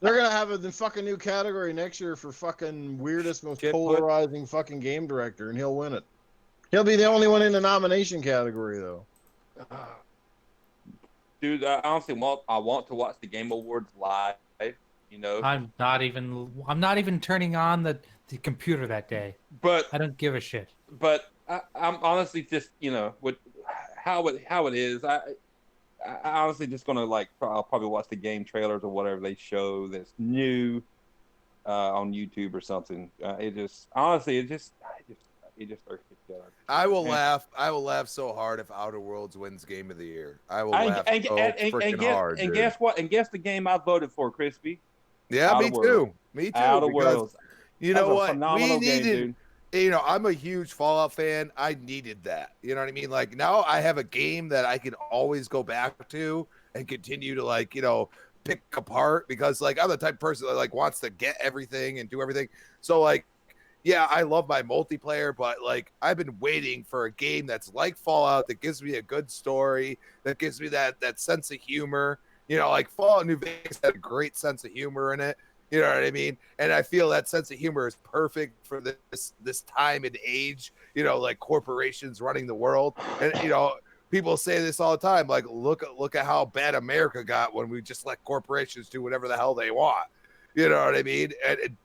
They're gonna have the fucking new category next year for fucking weirdest, most polarizing fucking game director, and he'll win it. He'll be the only one in the nomination category, though. Dude, I honestly want to watch the Game Awards live. I'm not even turning on the computer that day. But I don't give a shit. But I'm honestly just with how it is. I honestly just gonna I'll probably watch the game trailers or whatever they show that's new on YouTube or something. It just irks me. I will laugh so hard if Outer Worlds wins Game of the Year. I will laugh so freaking hard. And guess what? And guess the game I voted for, Crispy. Yeah, Outer me too. Worlds. Me too. Outer Worlds. You know what? Phenomenal game, dude. I'm a huge Fallout fan. I needed that. You know what I mean? Like now I have a game that I can always go back to and continue to pick apart because I'm the type of person that wants to get everything and do everything. So yeah, I love my multiplayer, but I've been waiting for a game that's like Fallout that gives me a good story, that gives me that sense of humor. Fallout New Vegas had a great sense of humor in it. You know what I mean? And I feel that sense of humor is perfect for this time and age. You know, like corporations running the world, and you know, people say this all the time. Like, look at how bad America got when we just let corporations do whatever the hell they want. You know what I mean? And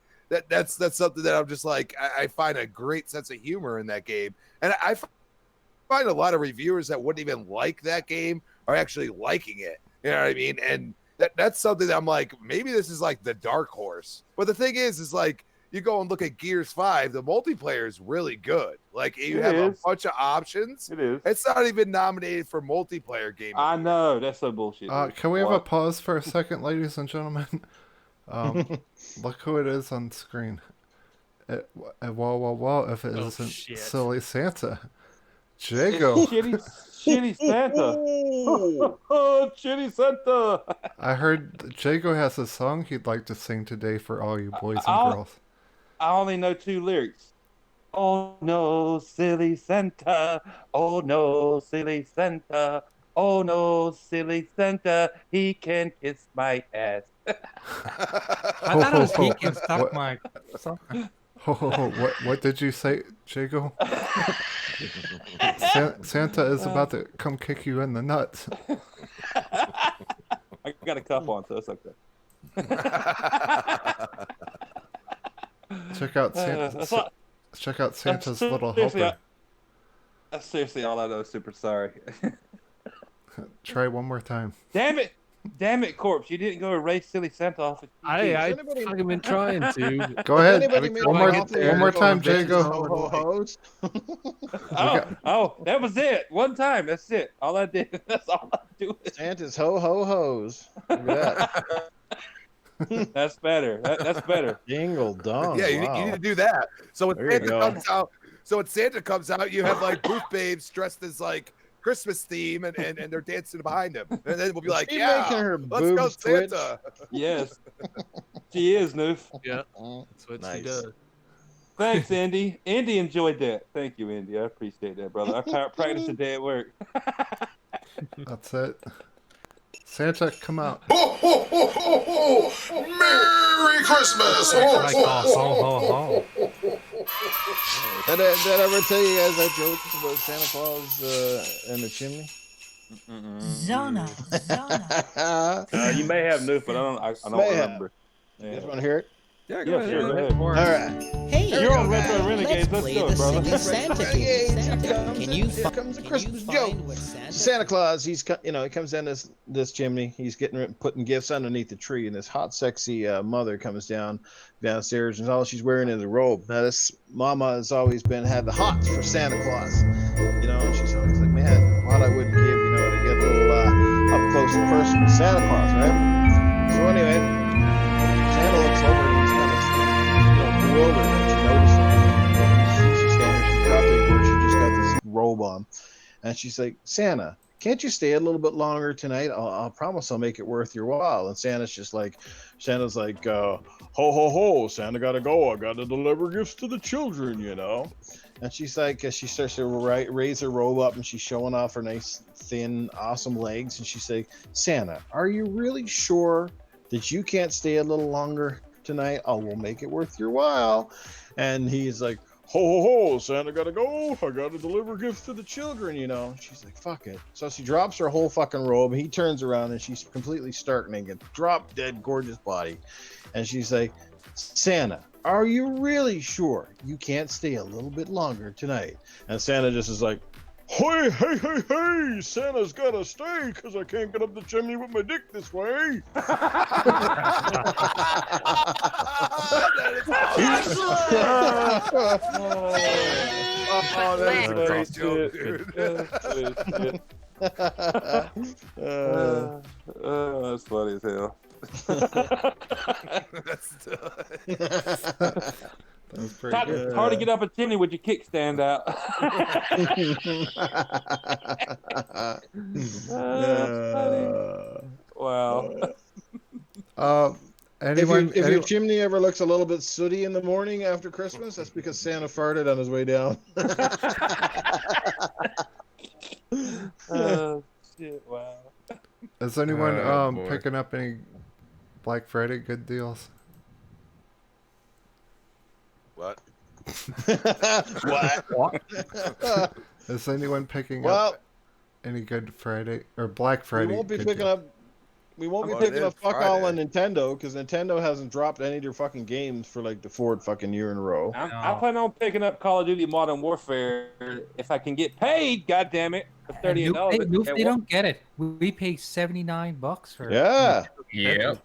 that's something that I'm just like, I find a great sense of humor in that game, and I find a lot of reviewers that wouldn't even like that game are actually liking it. You know what I mean? And that's something that I'm like, maybe this is like the dark horse. But the thing is like, you go and look at Gears 5, the multiplayer is really good. Like, you have a bunch of options. It is. It's not even nominated for multiplayer game. I know. That's so bullshit. Can we have a pause for a second, ladies and gentlemen? Look who it is on screen. Whoa, if it isn't Silly Santa. Jago. Shitty Santa. Shitty Santa. I heard Jago has a song he'd like to sing today for all you boys and girls. I only know 2 lyrics. Oh no, silly Santa. Oh no, silly Santa. Oh no, silly Santa. He can kiss my ass. I thought it was he can suck my. What did you say, Jago? Santa is about to come kick you in the nuts. I got a cup on, so it's okay. Check out Santa's little helper. That's seriously all I know. Super sorry. Try one more time. Damn it, Corpse! You didn't go erase Silly Santa off. I fucking been trying to. Go ahead. One more time, Jago. Oh, that was it. One time. That's it. All I did. That's all I do. Santa's ho ho hos. Look at that. That's better. That's better. Jingle dong. Yeah, you need to do that. So when Santa comes out, you have like booth babes dressed as like Christmas theme, and they're dancing behind him, and then we'll be like, yeah, let's go Santa. Yes, she is, Noof. Yeah, that's what she does. Thanks, Andy. Andy enjoyed that. Thank you, Andy. I appreciate that, brother. I practiced today at work. That's it. Santa, come out. Ho, ho, ho, ho, ho. Merry Christmas. Ho, ho, ho. Did I ever tell you guys that joke about Santa Claus and the chimney? Zona. You may have, Noof, but I don't remember. You guys want to hear it? Yeah, go ahead. All right. Hey, you're on Retro Renegades. Let's play go, the brother. Santa game. Here comes a Christmas joke. Santa Claus, he comes down this chimney. He's putting gifts underneath the tree, and this hot, sexy mother comes downstairs, and all she's wearing is a robe. Now, this mama has always had the hots for Santa Claus. You know, and she's always like, man, what I wouldn't give, to get a little up close and personal with Santa Claus, right? So anyway, Santa looks over and he's kind of bewildered, and she notices she's standing. She's got she just got this robe on, and she's like, Santa, can't you stay a little bit longer tonight? I'll promise I'll make it worth your while. And Santa's like, ho ho ho, Santa gotta go. I gotta deliver gifts to the children, And she's like, she starts to raise her robe up, and she's showing off her nice, thin, awesome legs. And she's like, Santa, are you really sure that you can't stay a little longer tonight? We'll make it worth your while. And he's like, ho ho ho, Santa gotta go. I gotta deliver gifts to the children, She's like, fuck it. So she drops her whole fucking robe. He turns around, and she's completely stark naked, drop dead gorgeous body. And she's like, Santa, are you really sure you can't stay a little bit longer tonight? And Santa just is like, hey, Santa's gotta stay because I can't get up the chimney with my dick this way. That's a great joke, dude. That's funny as hell. That's pretty good. It's hard to get up a chimney with your kickstand out. Wow. If your chimney ever looks a little bit sooty in the morning after Christmas, that's because Santa farted on his way down. Oh, shit, wow. Is anyone picking up any Black Friday good deals? What? Is anyone picking Well, up any Good Friday or Black Friday? we won't be good picking deal? up. We won't be Well, it picking is up fuck all on Friday. Nintendo because Nintendo hasn't dropped any of their fucking games for like the fourth fucking year in a row. I plan on picking up Call of Duty Modern Warfare if I can get paid. God damn it, for $38. They don't get it. We pay $79 for. Yeah. Yeah.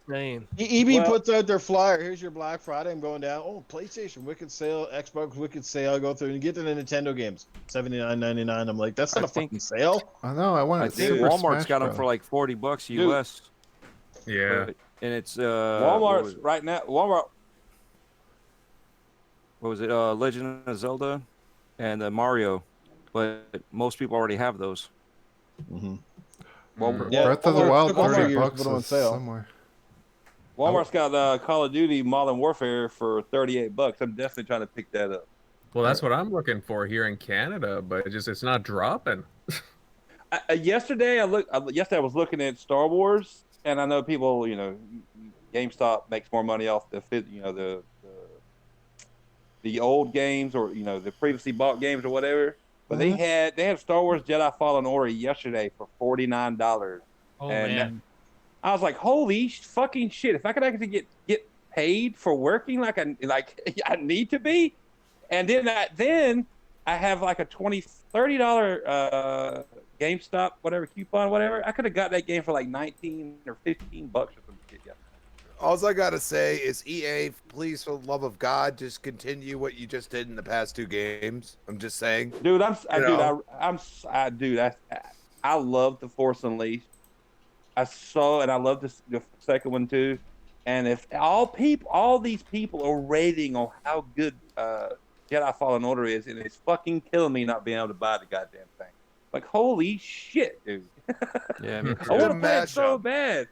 EB puts out their flyer. Here's your Black Friday. I'm going down. Oh, PlayStation Wicked Sale, Xbox Wicked Sale. I go through and get to the Nintendo games. $79.99. I'm like, that's not a fucking sale. I know. I want I it. think Super Walmart's Smash got them Bros. for like $40 Dude. US. Yeah. And it's Walmart's right now. Walmart. What was it? Legend of Zelda and Mario, but most people already have those. Mm-hmm. Well, Yeah, Breath of the Walmart Wild, took over 30 years, bucks put 'em on is sale. somewhere. Walmart's got Call of Duty Modern Warfare for $38. I'm definitely trying to pick that up. Well, that's what I'm looking for here in Canada, but it's not dropping. Yesterday I was looking at Star Wars, and I know people, GameStop makes more money off the old games or the previously bought games or whatever. But they had Star Wars Jedi Fallen Order yesterday for $49. Oh and man. I was like, holy fucking shit! If I could actually get paid for working like I need to be, and then I have like a $30 GameStop whatever coupon whatever. I could have got that game for like $19 or $15 or some shit. Yeah. All I gotta say is, EA, please, for the love of God, just continue what you just did in the past 2 games. I'm just saying, Dude, I love the Force Unleashed. I love the second one too. And if all these people are rating on how good Jedi Fallen Order is, and it's fucking killing me not being able to buy the goddamn thing. Like, holy shit, dude. Yeah, I want to play it so bad.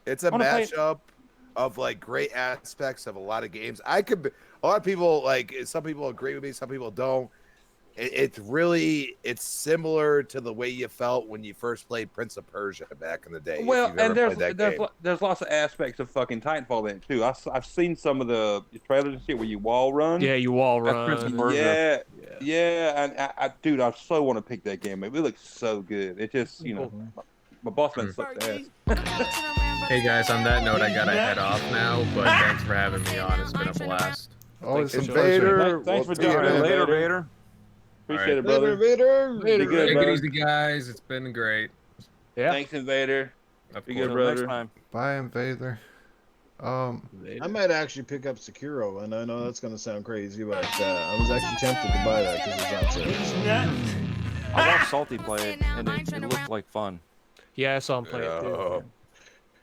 it's a mashup of like great aspects of a lot of games. A lot of people some people agree with me, some people don't. It's similar to the way you felt when you first played Prince of Persia back in the day. Well, and game. there's lots of aspects of fucking Titanfall in it too. I've seen some of the trailers and shit where you wall run. Yeah, you wall run. Yeah, and dude, I so want to pick that game up. It looks so good. It just, my boss man sucks ass. Hey guys, on that note, I gotta head off now, but thanks for having me on. It's been a blast. Always a Vader. Thanks for We'll see you joining later, Vader. Appreciate it, All right. brother. Vader. Be good, Take brother. it easy, guys. It's been great. Yeah. Thanks, Invader. Of Be course. good, Till next brother. time. Bye, Invader. I might actually pick up Sekiro, and I know that's going to sound crazy, but I was actually tempted to buy that because it's on sale. I watched Salty play it, and it looked like fun. Yeah, I saw him play it too.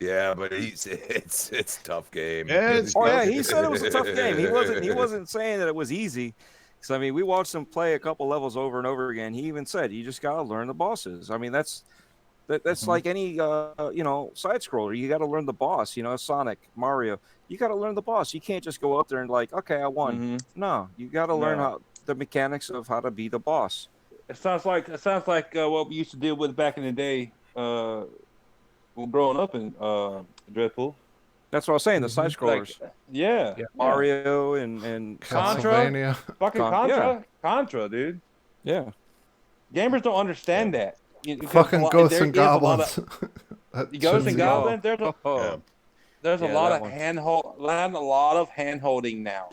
Yeah, but it's a tough game. Yeah, He said it was a tough game. He wasn't saying that it was easy. Because I mean, we watched him play a couple levels over and over again. He even said, "You just got to learn the bosses." I mean, that's like any side scroller. You got to learn the boss. Sonic, Mario. You got to learn the boss. You can't just go up there and like, okay, I won. No, you got to learn how the mechanics of how to be the boss. It sounds like what we used to deal with back in the day. Growing up in Dreadpool. That's what I was saying. The side scrollers, Yeah. Mario and Castlevania. Fucking Contra, dude. Yeah. Gamers don't understand that. Fucking Ghosts and Goblins. Ghosts and Goblins. There's a Yeah, lot that of one. a lot of hand holding now.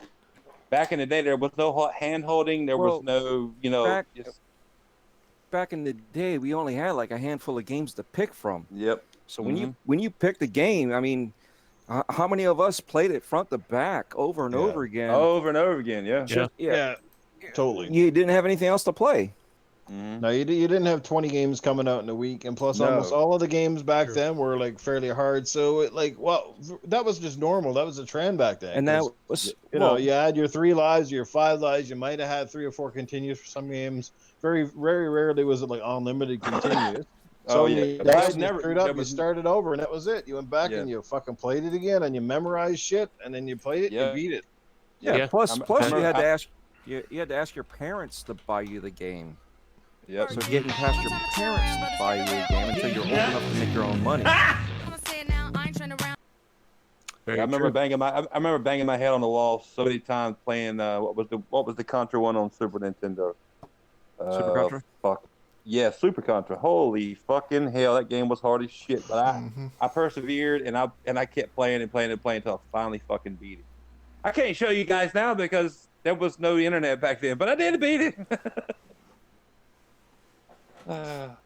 Back in the day, there was no hand holding. There was no, back in the day, we only had like a handful of games to pick from. Yep. So when you pick the game, I mean, how many of us played it front to back over and over again? Over and over again, Yeah, totally. You didn't have anything else to play. No, you didn't have 20 games coming out in a week, and plus almost all of the games back then were like fairly hard. So that was just normal. That was a trend back then. And that was you had your 3 lives, your 5 lives. You might have had 3 or 4 continues for some games. Very, very rarely was it like unlimited continues. So you started over, and that was it. You went back and you fucking played it again, and you memorized shit, and then you played it, you beat it. Yeah. Plus, you had to ask you had to ask your parents to buy you the game. Yep. So getting past your parents to buy you a game until you're old enough to make your own money. Yeah, Very I remember true. I remember banging my head on the wall so many times playing what was the Contra one on Super Nintendo? Super Contra? Fuck. Yeah, Super Contra. Holy fucking hell, that game was hard as shit. But Mm-hmm. I persevered and I kept playing and playing and playing until I finally fucking beat it. I can't show you guys now because there was no internet back then, but I did beat it. God.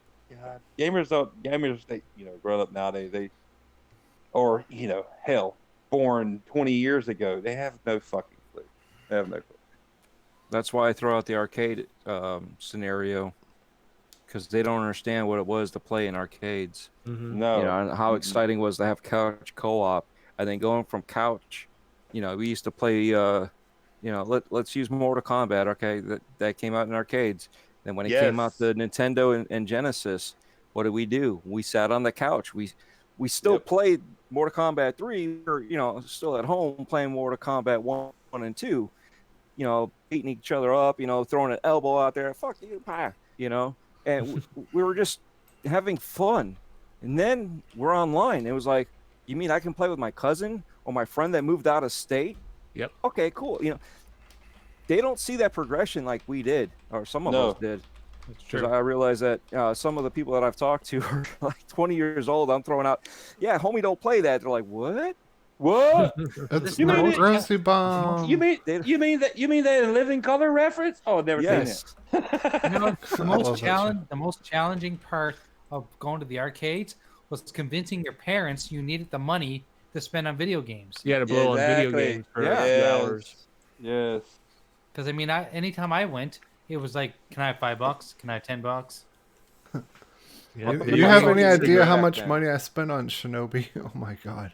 Gamers, they, grown up nowadays, hell, born 20 years ago, they have no fucking clue. They have no clue. That's why I throw out the arcade scenario, because they don't understand what it was to play in arcades. Mm-hmm. No. And how exciting it was to have couch co-op, and then going from couch, we used to play, let's use Mortal Kombat. Okay, that came out in arcades. Then when it came out Yes. to Nintendo and Genesis, what did we do? We sat on the couch. We still played Mortal Kombat 3, or still at home playing Mortal Kombat 1 and 2. Beating each other up, throwing an elbow out there, fuck you, pie, and we were just having fun. And then we're online. It was like, you mean I can play with my cousin or my friend that moved out of state? Yep. Okay, cool. They don't see that progression like we did, or some of us did. That's Because true. I realize that some of the people that I've talked to are like 20 years old. I'm throwing out, yeah, homie, don't play that. They're like, what? What? It's You no mean it- Rosie Bomb. You mean that in Living Color reference? Oh, I've never seen it. The most challenging part of going to the arcades was convincing your parents you needed the money to spend on video games. You had to blow on video games for a few hours. Yes. Because anytime I went, it was like, can I have $5? Can I have $10? You have any idea how much money I spent on Shinobi? Oh my god.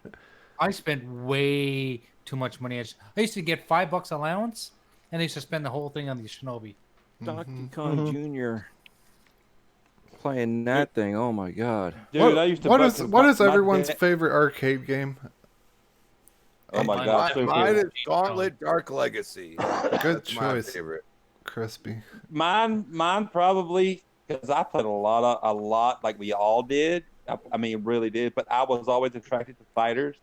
I spent way too much money. I used to get $5 allowance, and I used to spend the whole thing on the Shinobi. Donkey Kong Jr. playing that thing. Oh my god. Dude, I used to. What is everyone's favorite arcade game? Oh my god. Mine is Gauntlet Dark Legacy. Good That's my choice. favorite. Crispy. Mine probably, because I played a lot like we all did. I mean, really did. But I was always attracted to fighters,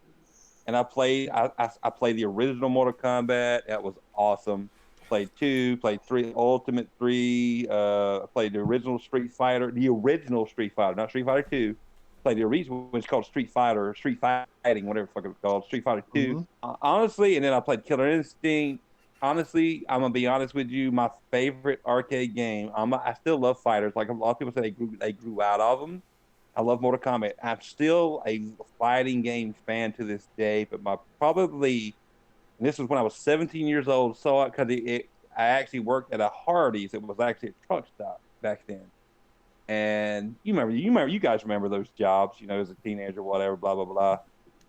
and I played the original Mortal Kombat. That was awesome. Played 2, played 3, Ultimate 3. Played the original Street Fighter, not Street Fighter 2. Played the original, which is called Street Fighter, or Street Fighting, whatever the fuck it's called, Street Fighter 2. Honestly, and then I played Killer Instinct. Honestly, I'm gonna be honest with you. My favorite arcade game. I still love fighters. Like a lot of people say, they grew out of them. I love Mortal Kombat. I'm still a fighting game fan to this day. But and this was when I was 17 years old. Saw it because I actually worked at a Hardee's. It was actually a truck stop back then. And you guys remember those jobs, as a teenager, whatever, blah blah blah.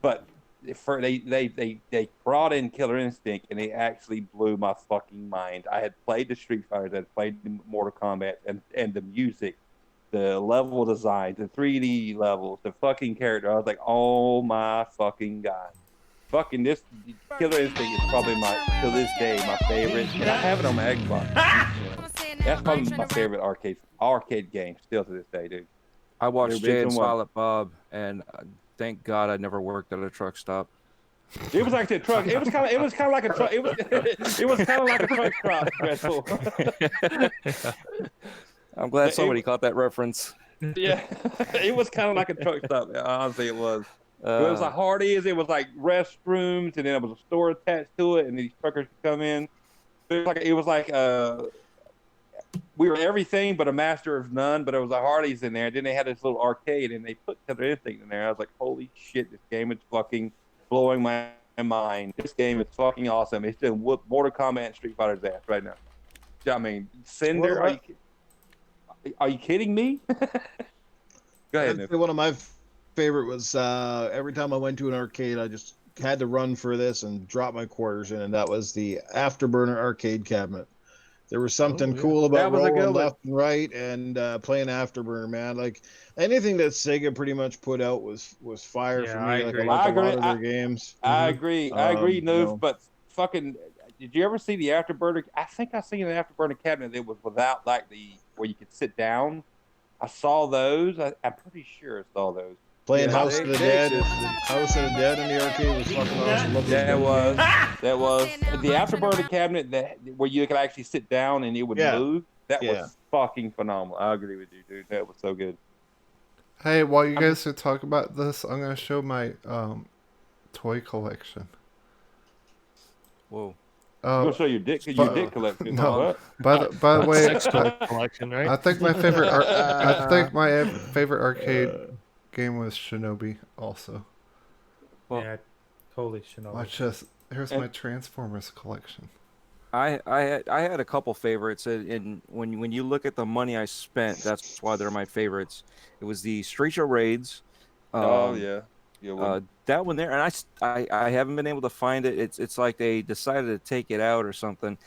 But they brought in Killer Instinct, and they actually blew my fucking mind. I had played the Street Fighters, I had played the Mortal Kombat, and the music, the level design, the 3D levels, the fucking character. I was like, oh my fucking god. Fucking this Killer Instinct is probably to this day, my favorite. And I have it on my Xbox. That's probably my favorite arcade game still to this day, dude. I watched The Jay and original one. Silent Bob, and thank God I never worked at a truck stop. It was like a truck. It was kind of like a truck. It was kind of like a truck stop. Dreadful. I'm glad somebody caught that reference. Yeah, it was kind of like a truck stop. Honestly, it was. It was like Hardee's. It was like restrooms, and then there was a store attached to it, and these truckers could come in. It was like we were everything but a master of none. But it was a Hardee's in there. Then they had this little arcade, and they put everything in there. I was like, holy shit, this game is fucking blowing my mind. This game is fucking awesome. It's just whoop Mortal Kombat and Street Fighter's ass right now. I mean, Cinder, are you kidding me? Go ahead. I'd say one of my favorite was every time I went to an arcade, I just had to run for this and drop my quarters in, and that was the Afterburner arcade cabinet. There was something cool about rolling left and right and playing Afterburner, man. Like anything that Sega pretty much put out was fire for me. I Like agree. I like a lot of their games. I agree. Noob, know. but fucking, did you ever see the Afterburner? I think I seen an Afterburner cabinet that was without like where you could sit down. I saw those. I'm pretty sure I saw those. Playing Yeah, House of the they Dead, existed. House of the Dead in the arcade was fucking awesome. Love those That video was games. that was the afterburner cabinet that where you could actually sit down and it would Yeah. move. That Yeah. was fucking phenomenal. I agree with you, dude. That was so good. Hey, while you guys are talking about this, I'm gonna show my toy collection. Whoa. You're gonna show your dick collection. No. What? By the way, Sex toy collection, right? I think my favorite I think my favorite arcade game was Shinobi. Also, Yeah, totally Shinobi. watch this. Here's my Transformers collection. I had a couple favorites, and when you look at the money I spent, that's why they're my favorites. It was the Street Show Raids. Oh yeah. Yeah. That one there, and I haven't been able to find it. It's like they decided to take it out or something.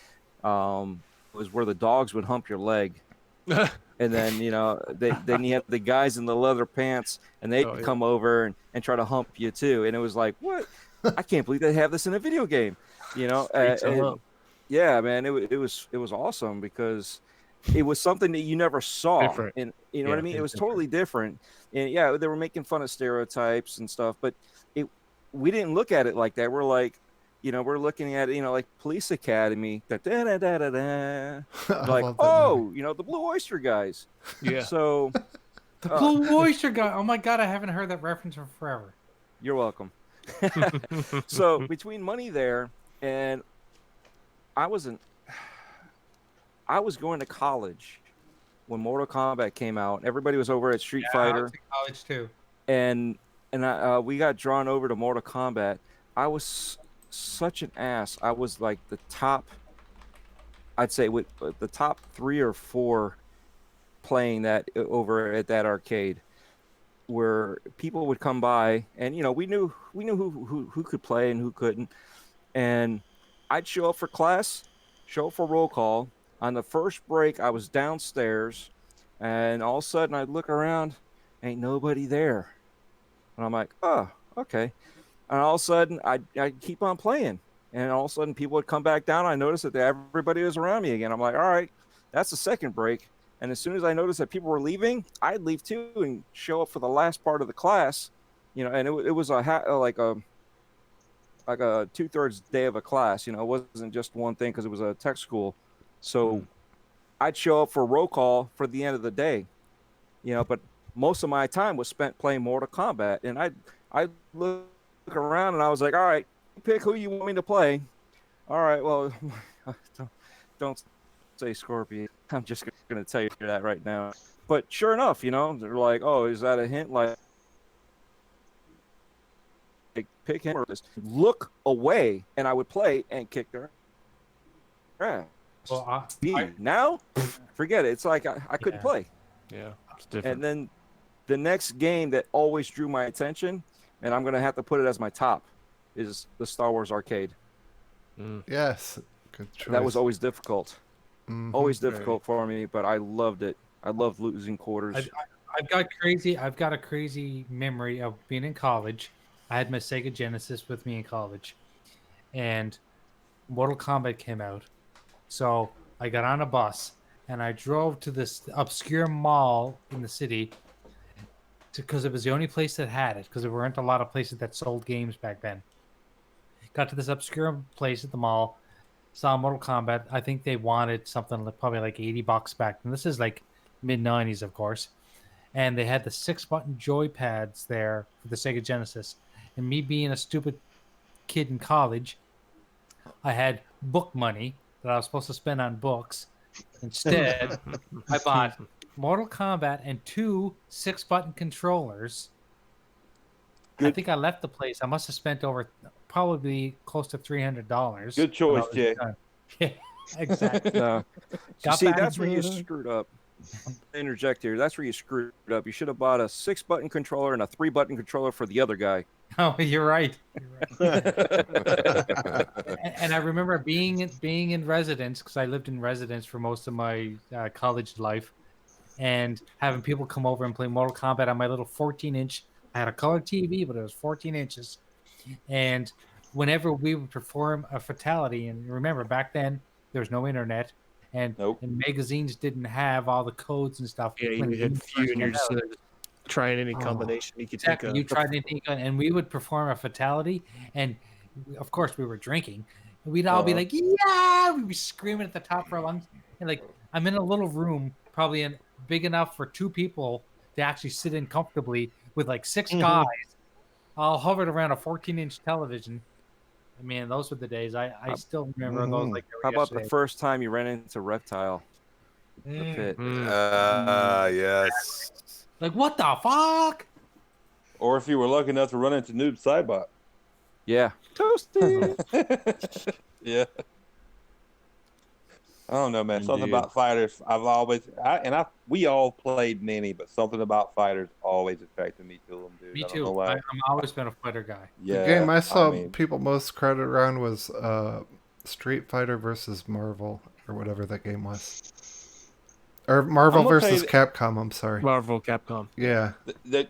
It was where the dogs would hump your leg, and then then you have the guys in the leather pants, and they come over and try to hump you too. And it was like, what? I can't believe they have this in a video game. Yeah, man, it was awesome because it was something that you never saw. Different. And you know what I mean? It was totally different. And yeah, they were making fun of stereotypes and stuff, but we didn't look at it like that. We're like, we're looking at it, like Police Academy, like, oh, the Blue Oyster guys. Yeah. So The Blue Oyster guy. Oh my god, I haven't heard that reference in forever. You're welcome. So between money there and I was going to college when Mortal Kombat came out. Everybody was over at Street Fighter. I was in college too. And we got drawn over to Mortal Kombat. I was such an ass. I was like the top, I'd say with the top 3 or 4 playing that over at that arcade, where people would come by and we knew who could play and who couldn't, and I'd show up for class, show up for roll call. On the first break, I was downstairs, and all of a sudden I'd look around, ain't nobody there. And I'm like, oh, okay. And all of a sudden I'd keep on playing. And all of a sudden people would come back down. I noticed that everybody was around me again. I'm like, all right, that's the second break. And as soon as I noticed that people were leaving, I'd leave too and show up for the last part of the class. And it was like a 2/3 day of a class. It wasn't just one thing because it was a tech school. So I'd show up for roll call for the end of the day, but most of my time was spent playing Mortal Kombat. And I'd look around and I was like, all right, pick who you want me to play. All right, well, don't say Scorpion. I'm just going to tell you that right now. But sure enough, they're like, oh, is that a hint? Like pick him or just look away, and I would play and kick their ass. Well, now, forget it. It's like I couldn't play. Yeah, it's different. And then the next game that always drew my attention, and I'm going to have to put it as my top, is the Star Wars arcade. Yes, good choice. That was always difficult. Mhm. Always difficult for me, but I loved it. I loved losing quarters. I've got a crazy memory of being in college. I had my Sega Genesis with me in college, and Mortal Kombat came out. So I got on a bus and I drove to this obscure mall in the city because it was the only place that had it, because there weren't a lot of places that sold games back then. Got to this obscure place at the mall, saw Mortal Kombat. I think they wanted something probably like $80 back then. This is like mid-90s, of course. And they had the 6-button joypads there for the Sega Genesis. And me being a stupid kid in college, I had book money that I was supposed to spend on books. Instead, I bought Mortal Kombat and 2 6-button controllers. I think I left the place. I must have spent over probably close to $300. Good choice, Jay. Yeah, exactly. No. Got See, back that's where you into- screwed up. Interject here. That's where you screwed up. You should have bought a 6-button controller and a 3-button controller for the other guy. Oh, you're right. And I remember being in residence, because I lived in residence for most of my college life, and having people come over and play Mortal Kombat on my little 14-inch. I had a color TV, but it was 14 inches. And whenever we would perform a fatality, and remember back then there was no internet, and magazines didn't have all the codes and stuff. Yeah, when you had games few first in your came out. trying any combination you could think Exactly. of. You tried anything, and we would perform a fatality, and of course we were drinking. And we'd all be like, "Yeah!" We'd be screaming at the top of our lungs. And like, I'm in a little room, probably big enough for 2 people to actually sit in comfortably, with like 6 guys, all hovered around a 14-inch television. I mean, those were the days. I still remember those like they How were about the yesterday. first time you ran into Reptile? The pit. Yes. Like, what the fuck? Or if you were lucky enough to run into Noob Saibot. Yeah. Toasty. Yeah. I don't know, man. Something Indeed. about fighters. We all played many, but something about fighters always attracted me to them, dude. Me I don't too. know why. I'm always been a fighter guy. Yeah. The game I saw mean, people most credit around was Street Fighter versus Marvel, or whatever that game was. Or Marvel I'm gonna tell versus you Capcom, I'm sorry. Marvel, Capcom. Yeah. I'm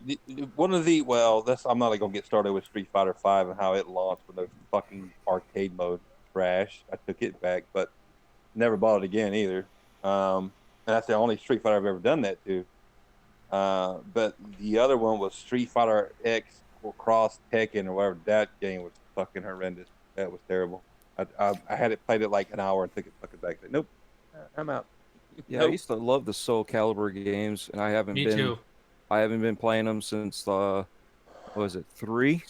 not gonna get started with Street Fighter V and how it launched with no fucking arcade mode trash. I took it back, but never bought it again either. And that's the only Street Fighter I've ever done that to. But the other one was Street Fighter X or Cross Tekken or whatever. That game was fucking horrendous. That was terrible. I had it played it like an hour and took it fucking back. Said, nope, I'm out. Yeah, I Nope. used to love the Soul Calibur games, and I haven't Me been. too. I haven't been playing them since what was it, 3?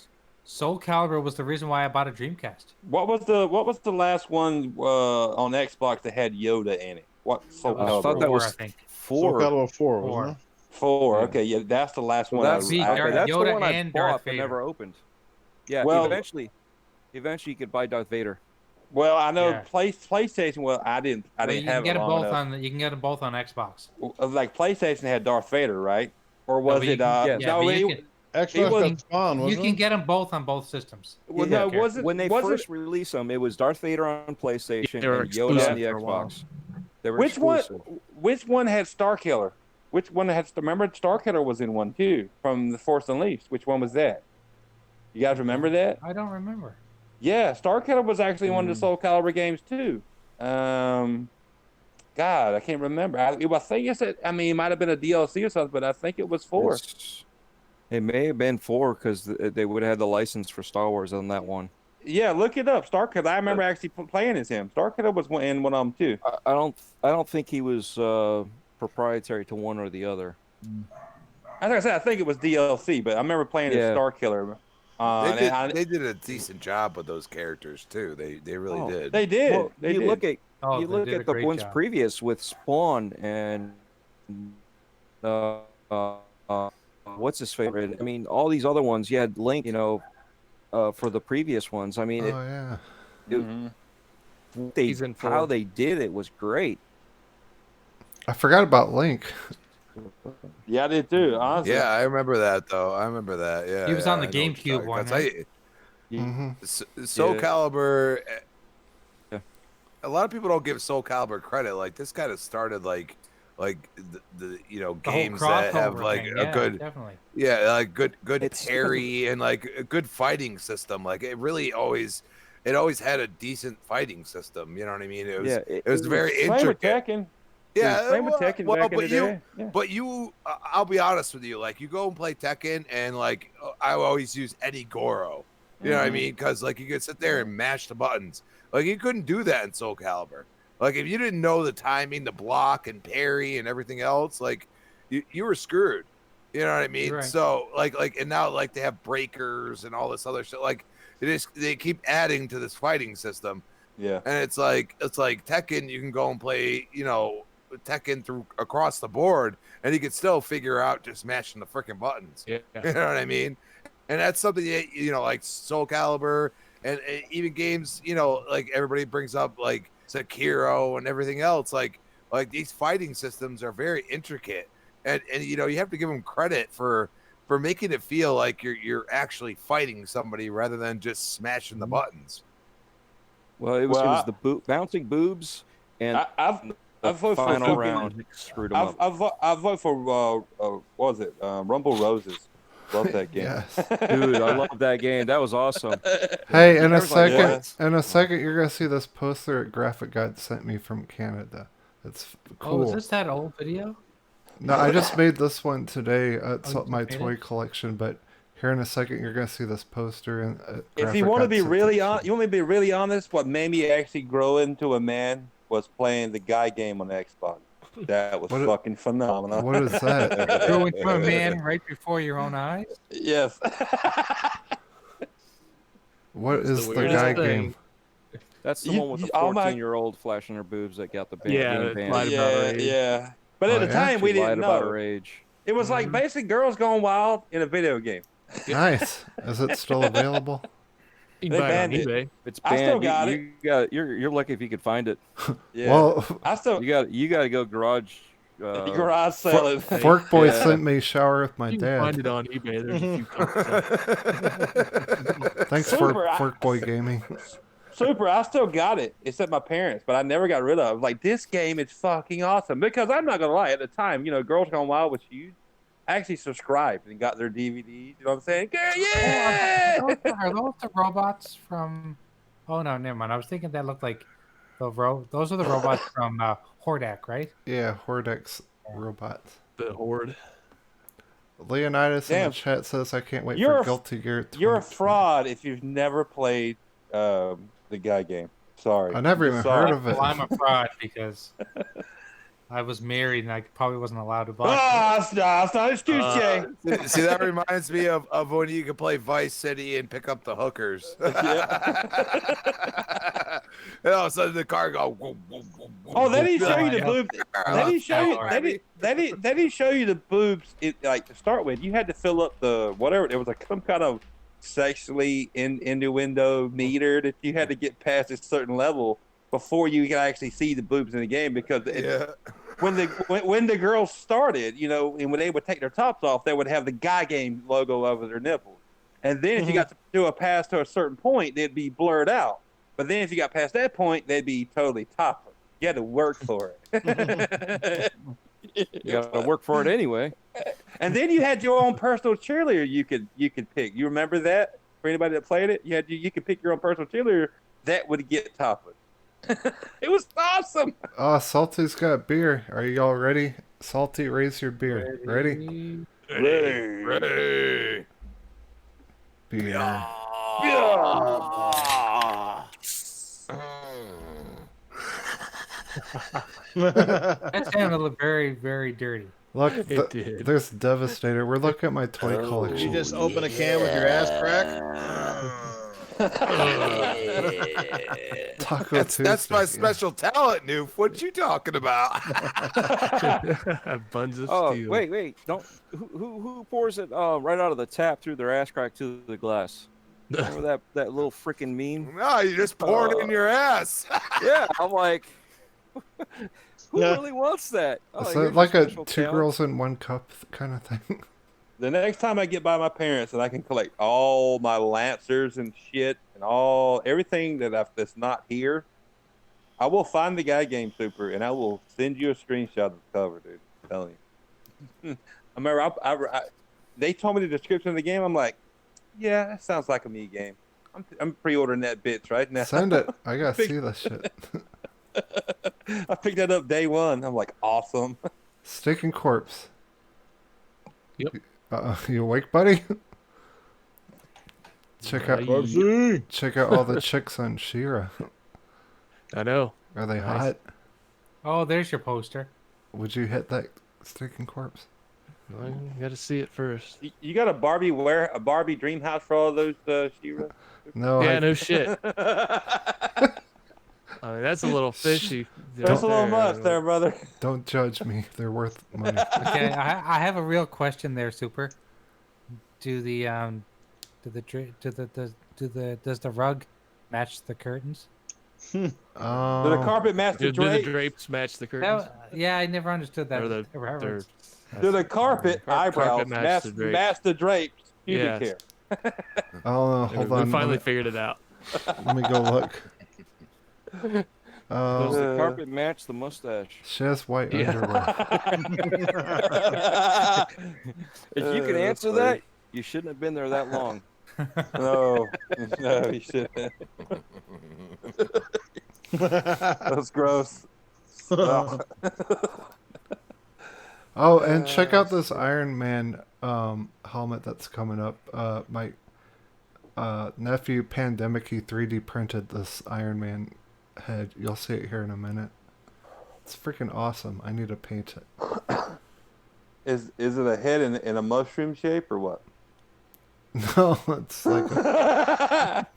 Soul Calibur was the reason why I bought a Dreamcast. What was the last one on Xbox that had Yoda in it? What Soul I Calibur? thought that was I think. 4. Soul Calibur 4, wasn't it? 4. Okay, yeah, that's the last one. That's, See, I that's Yoda the one I and bought Darth but Vader. never opened. Yeah, Well- eventually you could buy Darth Vader. Well, I know Yeah. PlayStation. Well, I didn't Well, you have can it get them long both enough. on. You can get them both on Xbox. Like PlayStation had Darth Vader, right? Or was but you it? can- yes. yeah, no, but you it- can- Xbox was- got Spawn, You wasn't can it? get them both on both systems. well, Yeah. no, was it When they was first it, released them, it was Darth Vader on PlayStation They were and Yoda on exclusive the for a while. Xbox. They were which one? exclusive. Which one had Starkiller? Which one had? Remember, Starkiller was in one too from the Force Unleashed. Which one was that? You guys remember that? I don't remember. Yeah, Starkiller was actually one of Hmm. the Soul Calibur games too. God, I can't remember. I think it's it might have been a DLC or something, but I think it was 4. It may have been 4 because they would have had the license for Star Wars on that one. Yeah, look it up. Starkiller. I remember actually playing as him. Starkiller was in one of them too. I don't think he was proprietary to one or the other. I think it was DLC, but I remember playing Yeah. as Starkiller. They did a decent job with those characters too. They really did. They did. Well, they you did. look at Oh, you they look did a at the great ones job. previous with Spawn and what's his favorite? I mean, all these other ones. You had Link, for the previous ones. I mean, Oh, yeah. Season 4. how they did it was great. I forgot about Link. Yeah, I did too. Honestly. Yeah, I remember that though. I remember that. Yeah, He was on yeah, the I know what you're GameCube talking one, about. right? Soul Yeah. Calibur. Yeah. A lot of people don't give Soul Calibur credit. Like this kind of started like the The whole games that have crossover like thing, a yeah, good definitely. like good It's- parry and like a good fighting system. Like it really always had a decent fighting system. You know what I mean? It was Yeah, it was very Same with intricate. Tekken. Yeah, Same with Tekken back in but the you, day. Yeah. but you, I'll be honest with you. Like you go and play Tekken, and like I always use Eddie Goro. You know what I mean? Because like you could sit there and mash the buttons. Like you couldn't do that in Soul Calibur. Like if you didn't know the timing, the block and parry and everything else, like you were screwed. You know what I mean? Right. So like and now like they have breakers and all this other shit. Like they keep adding to this fighting system. Yeah. And it's like Tekken, you can go and play, Tekken through across the board, and you can still figure out just mashing the freaking buttons. Yeah. You know what I mean? And that's something that, like Soul Calibur and even games, like everybody brings up like Sekiro and everything else. Like these fighting systems are very intricate, and you have to give them credit for making it feel like you're actually fighting somebody rather than just smashing the buttons. Well, it was the bouncing boobs and I vote for final fucking- round screwed them up. I vote for what was it? Rumble Roses. Love that game. Yes. Dude, I love that game. That was awesome. Hey, in a Everyone's like, second, "What?" you're gonna see this poster Graphic Guide sent me from Canada. It's Oh, cool. is this that old video? No, I just made this one today. It's Oh, you my just made toy it? collection, but here in a second you're gonna see this poster and If you want to be really you want me to be really honest, what made me actually grow into a man was playing the guy game on Xbox. That was fucking phenomenal. What is that? Grew into a man right before your own eyes. Yes. What It's is the the weirdest guy thing. game? That's the You- one with the you- oh my- 14-year-old flashing her boobs that got the ban- Yeah, game it's banned. lied about her age. Yeah. But at Oh, the yeah? time, we She lied didn't about know. her age. It was like basically girls going wild in a video game. Nice. Is it still available? You They can buy it on banned it. eBay. It's I banned. still got it. You got. You're lucky if you could find it. Yeah. Well, I still You got to go garage. garage sale it. Fork Boy Yeah. sent me shower with my You can find dad. it on eBay. There's a few copies. Thanks, Super, Fork Boy Gaming. Super, I still got it. It's at my parents, but I never got rid of it. Like, this game is fucking awesome. Because I'm not going to lie, at the time, Girls Gone Wild was huge. I actually subscribed and got their DVDs. You know what I'm saying? Girl, yeah! Are those the robots from? Oh no, never mind. I was thinking that looked like those are the robots from Hordak, right? Yeah, Hordex robots. The Horde. Leonidas in Damn. the chat says, I can't wait You're for a- Guilty Gear. You're a 2020." fraud if you've never played the guy game. Sorry. I never even Sorry. heard of it. Well, I'm a fraud because I was married and I probably wasn't allowed to buy. That's not an excuse, Jay. See, that reminds me of when you could play Vice City and pick up the hookers. And all of a sudden the car go. Whoom, whoom, whoom, whoom, Oh, they didn't show you the Yeah. boobs. They didn't show you. They didn't show you the boobs. Like to start with, you had to fill up the whatever. There was like some kind of sexually innuendo meter that you had to get past a certain level before you could actually see the boobs in the game. Because when the girls started, and when they would take their tops off, they would have the guy game logo over their nipples. And then if you got to do a pass to a certain point, they'd be blurred out. But then if you got past that point, they'd be totally topless. You had to work for it. You got to work for it anyway. And then you had your own personal cheerleader you could pick. You remember that? For anybody that played it, you could pick your own personal cheerleader that would get topless. It was awesome. Oh, Salty's got beer. Are you all ready? Salty, raise your beer. Ready? Ready. Beer. That sounded very, very dirty. Look, It did. there's Devastator. We're looking at my toy You collection. just open a can with your ass crack. Taco That's my Tuesday, special talent, Noof. What you talking about? Buns of Oh, steel. wait! Don't. Who pours it right out of the tap through their ass crack to the glass? Remember that little freaking meme? No, you just pour it in your ass. Yeah, I'm like, who really wants that? Oh, Is here's it like a special two talent. girls in one cup kind of thing? The next time I get by my parents and I can collect all my Lancers and shit and everything that's not here, I will find the guy game, Super, and I will send you a screenshot of the cover, dude. I'm telling you. I remember they told me the description of the game. I'm like, yeah, that sounds like a me game. I'm pre-ordering that bitch right now. Send it. I gotta see this shit. I picked that up day one. I'm like, awesome. Steak and Corpse. Yep. You awake, buddy? Check out all the chicks on She-Ra. I know. Are they Nice. hot? Oh, there's your poster. Would you hit that Steak and Corpse? Well, you got to see it first. You got a Barbie dream house for all those She-Ra? No. Yeah, no shit. I mean, that's a little fishy. That's a little much there, brother. Don't judge me. They're worth money. Okay, I have a real question there, Super. Does the rug match the curtains? Do the carpet match the Do the drapes? drapes match the curtains? Yeah, I never understood that. Or the- reference. Do the carpet eyebrows match the drapes? Pubic Yes. hair. Oh, We hold on. finally figured it out. Let me go look. Does the carpet match the mustache? She has white Yeah. underwear. If you can answer that, you shouldn't have been there that long. No, you shouldn't. That's gross. Oh. Oh, and check out this Iron Man helmet that's coming up. My nephew Pandemicy 3D printed this Iron Man head. You'll see it here in a minute. It's freaking awesome. I need to paint it. Is it a head in a mushroom shape or what? No, it's like a...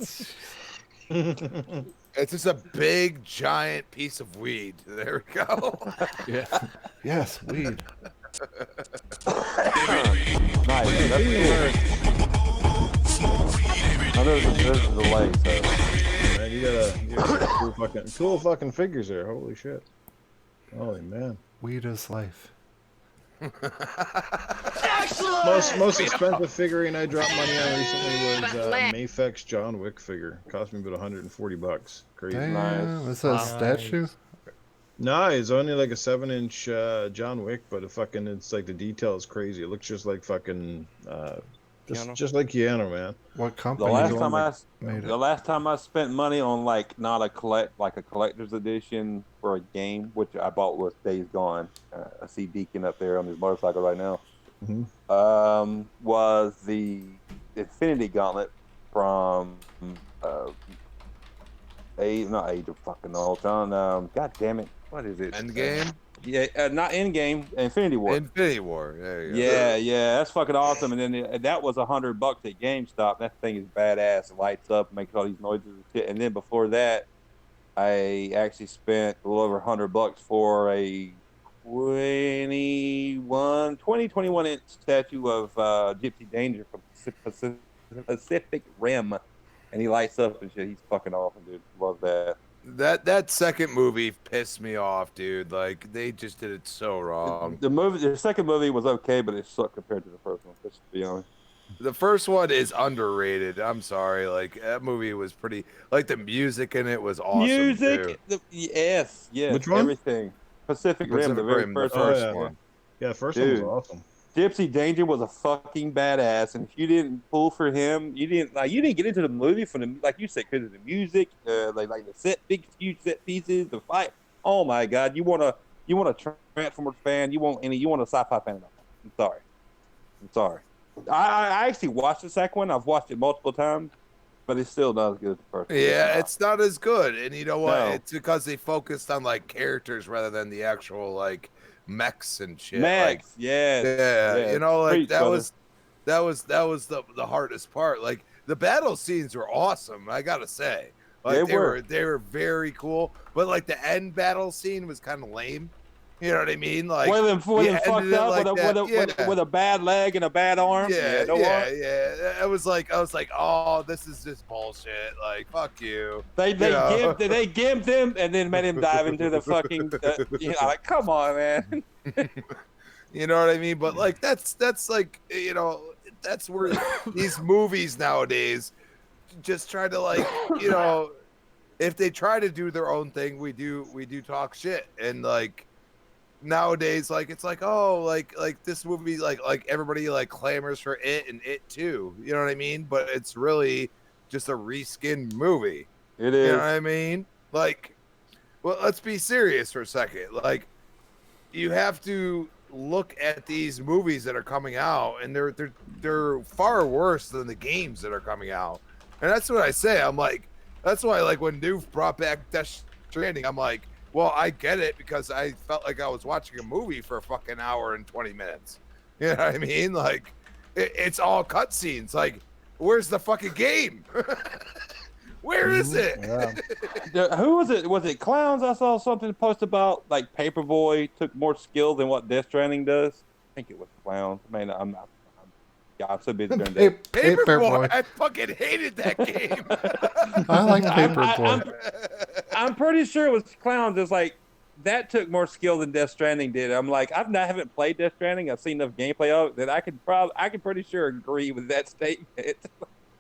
It's just a big, giant piece of weed. There we go. Yeah. Yes, weed. Nice. That's cool. Oh, there's a delay, so. Man, you got cool fucking figures there. Holy shit. Holy man. Weed is life. Most expensive figuring I dropped money on recently was Mayfex John Wick figure. Cost me about $140. Crazy. Damn, is that a statue? No, it's only like a 7-inch John Wick, but it's like the detail is crazy. It looks just like fucking just like Keanu, man. What company? The last time I spent money on like not a collector's edition for a game, which I bought was Days Gone. I see Deacon up there on his motorcycle right now. Mm-hmm. Was the Infinity Gauntlet from not Age of fucking Ultron. God damn it, what is it? Endgame? Yeah, not Endgame. Infinity War. Infinity War. There you go. Yeah, that's fucking awesome. And then that was $100 at GameStop. That thing is badass. It lights up, makes all these noises and shit. And then before that, I actually spent a little over $100 for a 2021 inch statue of Gypsy Danger from Pacific Rim, and he lights up and shit. He's fucking awesome, dude. Love that. That second movie pissed me off, dude. Like they just did it so wrong. The second movie was okay, but it sucked compared to the first one. Let's be honest. The first one is underrated. I'm sorry. Like that movie was pretty. Like the music in it was awesome. Too. Yes. Which one? Everything. Pacific Rim, the very first one. Yeah, the first one was awesome. Gypsy Danger was a fucking badass, and if you didn't pull for him, you didn't get into the movie for the, like you said, because of the music, like the huge set pieces, the fight. Oh my God, you want a Transformers fan, you want a sci-fi fan. I'm sorry. I actually watched the second one. I've watched it multiple times, but it's still not as good as the first one. Yeah, it's not as good, and you know what? No. It's because they focused on like characters rather than the actual like mechs and shit. Mechs, like, yeah. You know, like Preach, that brother. was the hardest part. Like the battle scenes were awesome. I gotta say, like they were very cool. But like the end battle scene was kind of lame. You know what I mean? Like with him fucked up with a bad leg and a bad arm. Yeah. I was like, oh, this is just bullshit. Like, fuck you. They gimped him and then made him dive into the fucking. Like, come on, man. You know what I mean? But like, that's like, you know, that's where these movies nowadays just try to like, you know, if they try to do their own thing, we do talk shit and like. Nowadays, like it's like, oh, like this movie, like everybody like clamors for it and it too. You know what I mean? But it's really just a reskinned movie. It is. You know what I mean? Like, well, let's be serious for a second. Like, you have to look at these movies that are coming out, and they're far worse than the games that are coming out. And that's what I say. I'm like, that's why like when Noof brought back Death Stranding, I'm like. Well, I get it because I felt like I was watching a movie for a fucking hour and 20 minutes. You know what I mean? Like, it's all cutscenes. Like, where's the fucking game? Where is it? Yeah. Who was it? Was it Clowns? I saw something post about like Paperboy took more skill than what Death Stranding does. I think it was Clowns. I mean, I'm so busy during that. Paperboy. I fucking hated that game. I like Paperboy. I'm pretty sure it was Clowns. It's like that took more skill than Death Stranding did. I'm like, haven't played Death Stranding. I've seen enough gameplay of it that I could pretty sure agree with that statement.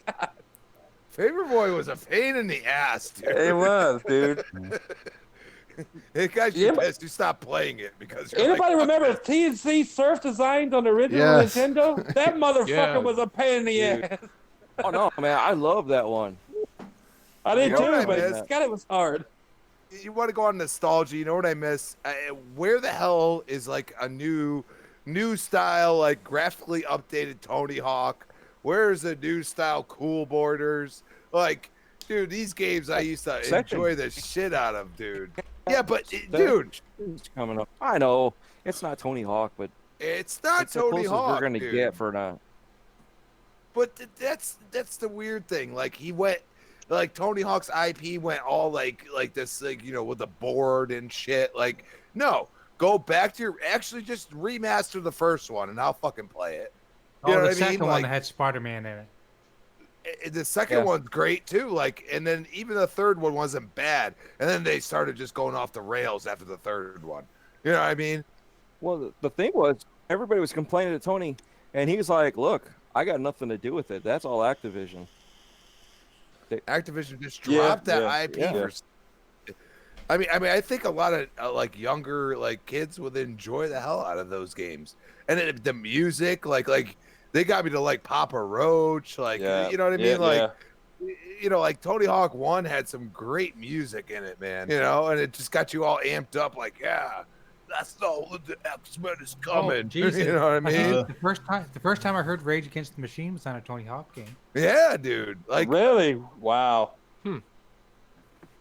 God. Paperboy was a pain in the ass, dude. It was, dude. It got you pissed. You stopped playing it because you're anybody like, remember TNC Surf Designs on the original Nintendo? That motherfucker was a pain in the ass. Oh no, man, I love that one. I did You know what too, I but miss? God, it was hard. You want to go on nostalgia? You know what I miss? Where the hell is like a new new style, like graphically updated Tony Hawk? Where's the new style Cool Borders? Like, dude, these games I used to enjoy the shit out of, dude. Yeah, but dude, it's coming up. I know it's not Tony Hawk, but it's not it's the Tony closest Hawk. we're gonna dude. get for now. But that's the weird thing. Like he went, like Tony Hawk's IP went all like this, like with the board and shit. Like, no, go back to actually just remaster the first one and I'll fucking play it. You know the what I mean? second one Like, that had Spider-Man in it. the second one's great too. Like, and then even the third one wasn't bad. And then they started just going off the rails after the third one. You know what I mean? Well, the thing was, everybody was complaining to Tony, and he was like, "Look, I got nothing to do with it. That's all Activision." Activision just dropped that IP. For, I think a lot of like younger like kids would enjoy the hell out of those games, and the music, like they got me to like Papa Roach, like you know what I mean, like like Tony Hawk 1 had some great music in it, man. And it just got you all amped up, like that's all the X-Men is coming. Jesus. You know what I mean? The first time I heard Rage Against the Machine was on a Tony Hawk game. Yeah, dude. Like really? Wow.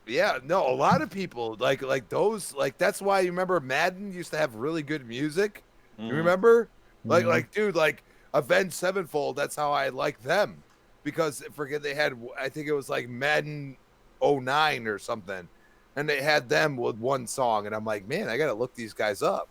Yeah, no, a lot of people like those, like that's why you remember Madden used to have really good music. You remember? Like dude, like Avenged Sevenfold, that's how I like them. Because they had, I think it was like Madden 09 or something. And they had them with one song, and I'm like, man, I gotta look these guys up.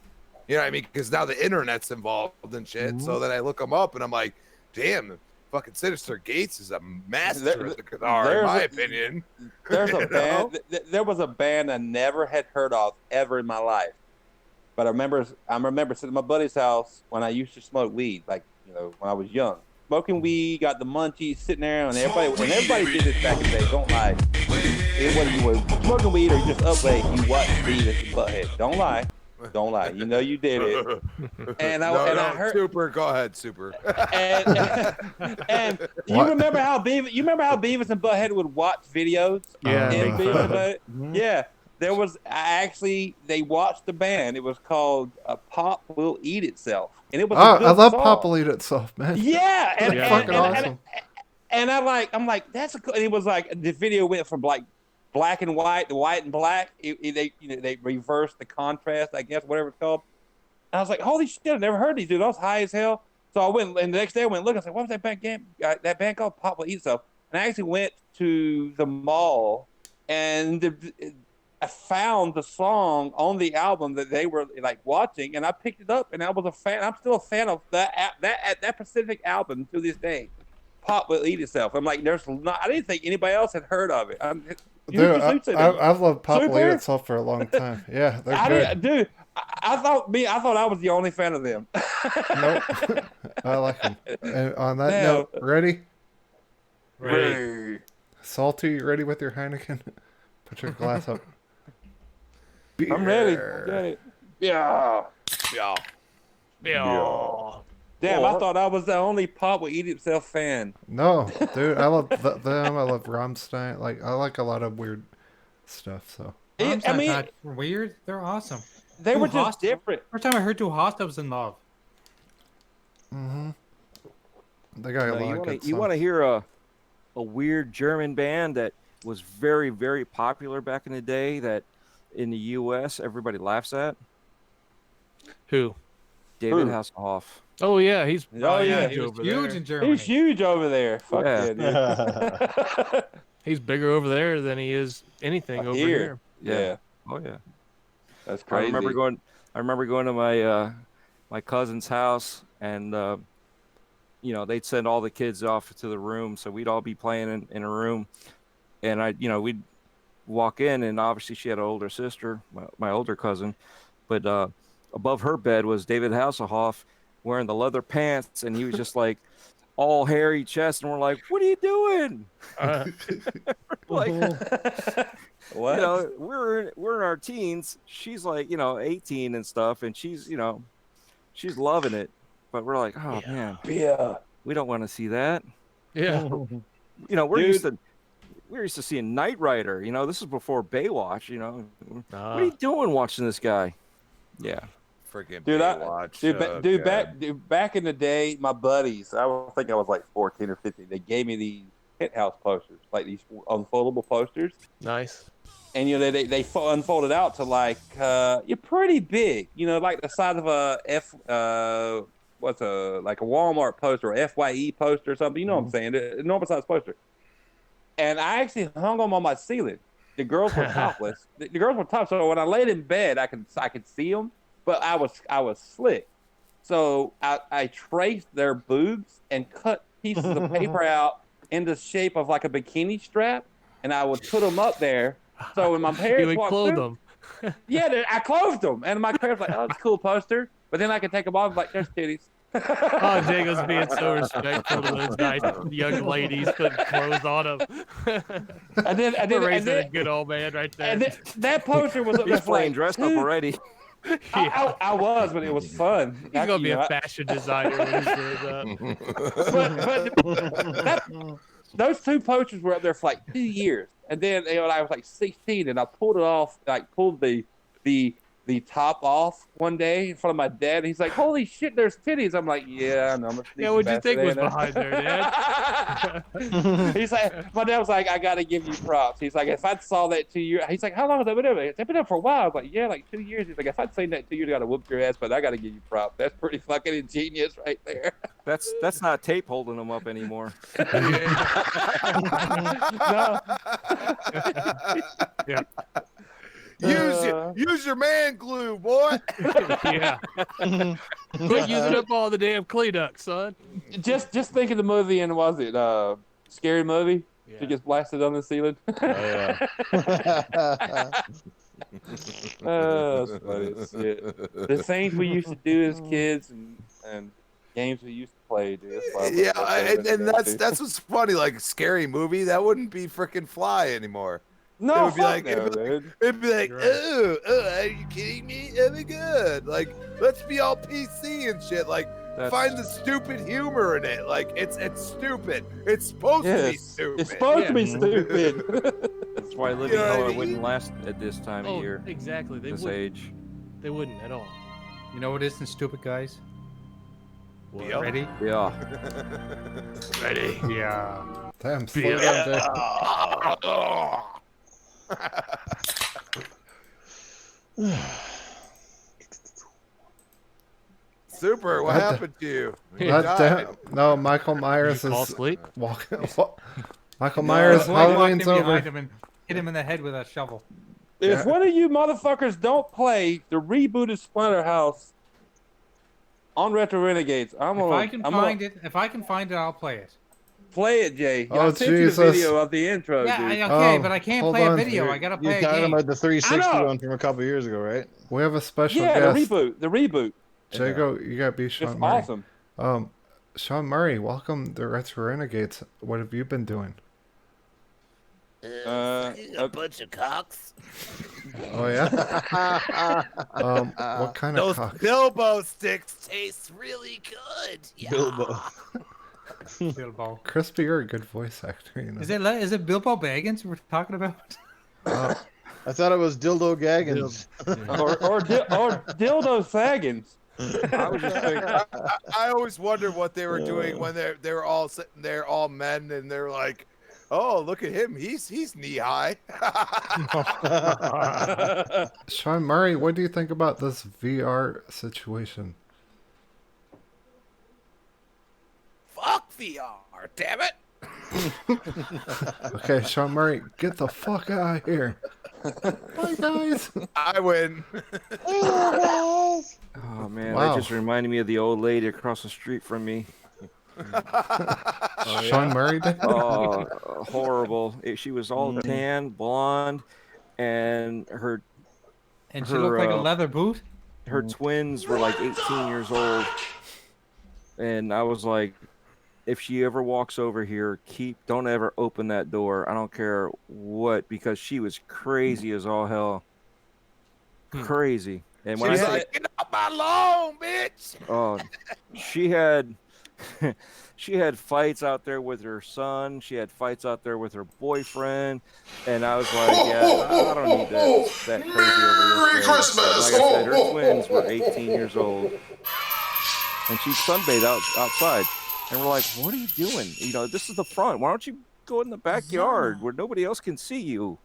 You know what I mean? Because now the internet's involved and shit. So then I look them up, and I'm like, damn, fucking Sinister Gates is a master of the guitar, in my opinion. There's a band. There was a band I never had heard of ever in my life, but I remember sitting at my buddy's house when I used to smoke weed, like when I was young, smoking weed, got the munchies, sitting there, and everybody did this back in the day. Don't lie. Whether you were smoking weed or just up late, you watched Beavis and Butthead. Don't lie. Don't lie. You know you did it. And I heard Super. Go ahead, Super. And you remember how Beavis and Butthead would watch videos? Yeah. In Beavis and Butthead? Yeah. There was they watched the band. It was called Pop Will Eat Itself, and it was. I love song. Pop Will Eat Itself, man. Yeah, and fucking awesome. And I'm like, that's a cool. And it was like the video went from like black and white to white and black. They reversed the contrast, I guess, whatever it's called. And I was like, holy shit, I never heard these dudes. I was high as hell. So I went, and the next day I went look. I said, what was that band called? Pop Will Eat Itself. And I actually went to the mall, and I found the song on the album that they were like watching, and I picked it up, and I was a fan. I'm still a fan of that specific album to this day. Pop Will Eat Itself. I'm like, I didn't think anybody else had heard of it. Dude, I've loved Pop Will Eat Itself for a long time. Yeah, they're good. I thought I was the only fan of them. Nope. I like them. And on that note, ready? Ready. Salty, you ready with your Heineken? Put your glass up. Beer. I'm ready. Yeah. Damn, I thought I was the only Pop Will Eat Itself fan. No, dude, I love them. I love Rammstein. Like, I like a lot of weird stuff. So Rammstein's not weird. They're awesome. They were just different. First time I heard Du Hast, I was in love. They got a lot of good songs. You want to hear a weird German band that was very, very popular back in the day that in the U.S. everybody laughs at? Who? David Hasselhoff. Oh yeah, he's he was huge in Germany. He's huge over there. Fuck yeah, dude. He's bigger over there than he is anything over here. Yeah. Oh yeah. That's crazy. I remember going to my cousin's house, and they'd send all the kids off to the room, so we'd all be playing in a room, and we'd walk in, and obviously she had an older sister, my older cousin, but above her bed was David Hasselhoff wearing the leather pants, and he was just like all hairy chest, and we're like, what are you doing? Like, what? We're in our teens. She's like, 18 and stuff, and she's she's loving it, but we're like, oh man, we don't want to see that. Yeah. We're used to seeing Knight Rider. This is before Baywatch. What are you doing watching this guy? Yeah. freaking Dude, Baywatch. back in the day, my buddies, I think I was like 14 or 15. They gave me these penthouse posters, like these unfoldable posters. Nice. And they unfolded out to like you're pretty big, like the size of a like a Walmart poster or FYE poster or something. You know what I'm saying? A normal size poster. And I actually hung them on my ceiling. The girls were topless. The girls were topless. So when I laid in bed, I could see them, but I was slick. So I traced their boobs and cut pieces of paper out in the shape of like a bikini strap, and I would put them up there. So when my parents You would walked clothe through, them. yeah, I clothed them, and my parents were like, "Oh, it's a cool poster," but then I could take them off like there's titties. Oh, Jago's being so respectful to those nice young ladies putting clothes on them. And then raising a good old man right there. And that poster was up there He's for like playing dressed up already. I was, but it was fun. He's gonna be a fashion designer when he grows up. But those two posters were up there for like 2 years, and then I was like 16, and I pulled it off, like pulled the top off one day in front of my dad. And he's like, "Holy shit, there's titties!" I'm like, "Yeah, I know." Yeah, what'd you think was behind there, Dad? He's like, my dad was like, "I gotta give you props." He's like, "If I saw that 2 years," he's like, "How long has that been up? It's been up for a while." I was like, "Yeah, like 2 years." He's like, "If I'd seen that 2 years, I gotta whoop your ass, but I gotta give you props. That's pretty fucking ingenious right there." That's not tape holding them up anymore. No. Yeah. Use your man glue, boy. Yeah. Quit using up all the damn Kleenex, son. Just think of the movie, and was it Scary Movie? Yeah. She gets blasted on the ceiling. Oh, that's funny as shit. The things we used to do as kids and games we used to play, dude. That's why And that's what's funny. Like Scary Movie, that wouldn't be freaking fly anymore. No, it would be like, no, it'd be like, oh, are you kidding me? It'd be good. Like, let's be all PC and shit. Like, find the stupid humor in it. Like, it's stupid. It's supposed to be stupid. It's supposed to be stupid. That's why Living Color wouldn't last at this time of year. Exactly. They this wouldn't. age. They wouldn't at all. You know what isn't stupid, guys? Yep. Ready? Yeah. Ready? Yeah. Damn, slow down, Jay. Super, what happened to you? No, Michael Myers is asleep? walking. Michael Myers, Halloween's over. Hit him in the head with a shovel. If one of you motherfuckers don't play the rebooted Splatterhouse on Retro Renegades, If I can find it, I'll play it. Play it, Jay. Oh, I sent you the Jesus. video of the intro, Yeah, dude. okay, but I can't play a video. I gotta play You're a talking game. about the 360 I know. one from a couple years ago, right? We have a special Yeah, guest. the reboot. Jago, you got to be Sean It's Murray. awesome. Sean Murray, welcome to Retro Renegades. What have you been doing? A bunch of cocks. Oh yeah. What kind of Those cock? Bilbo sticks Tastes really good. Yeah. Bilbo. Bilbo. Crispy, you're a good voice actor. You know. Is it Bilbo Baggins we're talking about? I thought it was Dildo Gaggins. or Dildo Saggins. I was just thinking, I always wondered what they were doing when they were all sitting there, all men, and they're like, "Oh, look at him! He's knee high." Sean Murray, what do you think about this VR situation? Fuck VR, damn it. Okay, Sean Murray, get the fuck out of here. Bye, guys. I win. oh man, Wow. that just reminded me of the old lady across the street from me. Sean Murray did? Oh, horrible! She was all tan, blonde, and she looked like a leather boot. Her twins were like 18 years old, and I was like, if she ever walks over here, don't ever open that door. I don't care what, because she was crazy as all hell. Crazy. And when She's I say, like, "Get off my lawn, bitch!" oh, she had she had fights out there with her son. She had fights out there with her boyfriend, and I was like, yeah, I don't need that crazy over this. Christmas. Like I said, her twins were 18 years old, and she sunbathed outside, and we're like, what are you doing? You know, this is the front. Why don't you go in the backyard where nobody else can see you?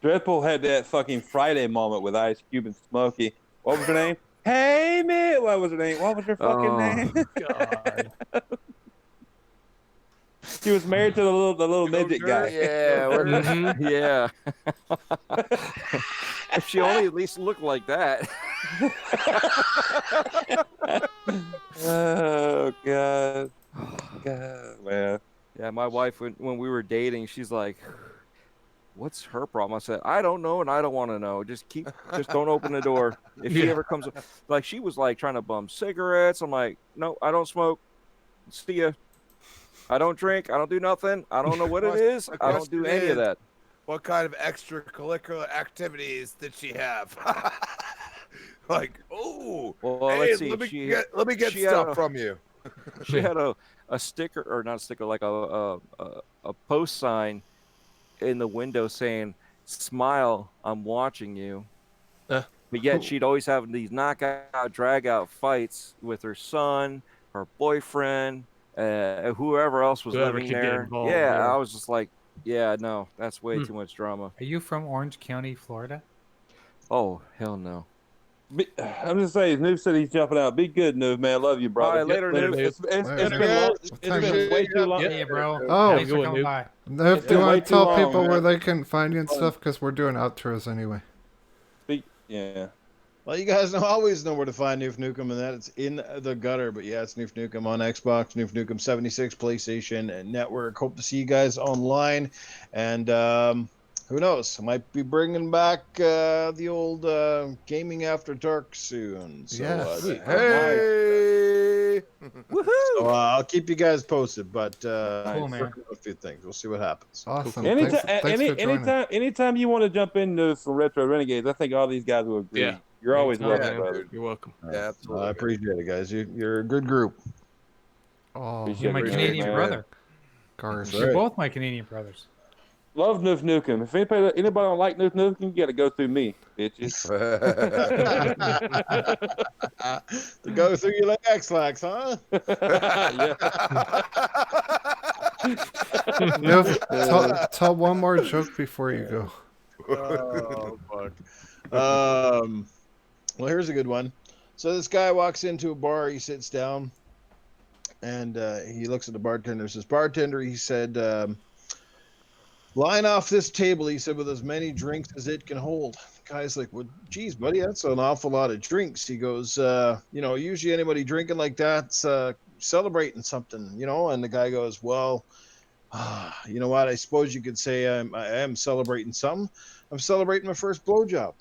Dreadpool had that fucking Friday moment with Ice Cube and Smokey. What was her name? Hey, man. What was her name? What was her fucking name? God. She was married to the little midget guy. Yeah, yeah. If she only at least looked like that. Oh God, man. Yeah, my wife when we were dating, she's like, "What's her problem?" I said, "I don't know, and I don't want to know. Just don't open the door. If she ever comes, like she was like trying to bum cigarettes. I'm like, no, I don't smoke. See ya. I don't drink. I don't do nothing. I don't know what it is. I don't do any of that." What kind of extracurricular activities did she have? Like, oh, well, hey, let's see. Let me get stuff from you. She had a sticker, or not a sticker, like a post sign in the window saying, "Smile, I'm watching you." But yet she'd always have these knockout, drag out fights with her son, her boyfriend, whoever else was living could get there. involved, Yeah, yeah. I was just like, yeah, no, that's way too much drama. Are you from Orange County, Florida? Oh, hell no. I'm just saying, Noob said he's jumping out. Be good, Noob, man. Love you, brother. All right, later, Noob. It's been way too long. Yeah, bro. Oh, Thanks for coming by. If you want way to too tell long, people man. where they can find you and stuff, because we're doing outros anyway. Yeah. Well, you guys always know where to find Noof Nukem, and that it's in the gutter. But yeah, it's Noof Nukem on Xbox, Noof Nukem 76, PlayStation, and Network. Hope to see you guys online. And who knows? I might be bringing back the old Gaming After Dark soon. So, Yes. Hey! Woohoo! So I'll keep you guys posted. But Cool, man. working on a few things. We'll see what happens. Awesome. Anytime, Thanks for joining. anytime you want to jump into some Retro Renegades, I think all these guys will agree. Yeah. You're always Anytime, welcome, man. brother. You're welcome. Yeah, absolutely. I appreciate it, guys. You're a good group. Oh, You're my Canadian brother. Garth. You're both my Canadian brothers. Love Noof Nukem. If anybody don't like Noof Nukem, you got to go through me, bitches. To go through you like X-Lax, huh? Tell one more joke before you go. Oh, fuck. Well, here's a good one. So this guy walks into a bar. He sits down, and he looks at the bartender. Says, "Bartender," he said, "line off this table," he said, "with as many drinks as it can hold." The guy's like, "Well, geez, buddy, that's an awful lot of drinks." He goes, usually anybody drinking like that's celebrating something, And the guy goes, "Well, you know what? I suppose you could say I am celebrating something. I'm celebrating my first blowjob."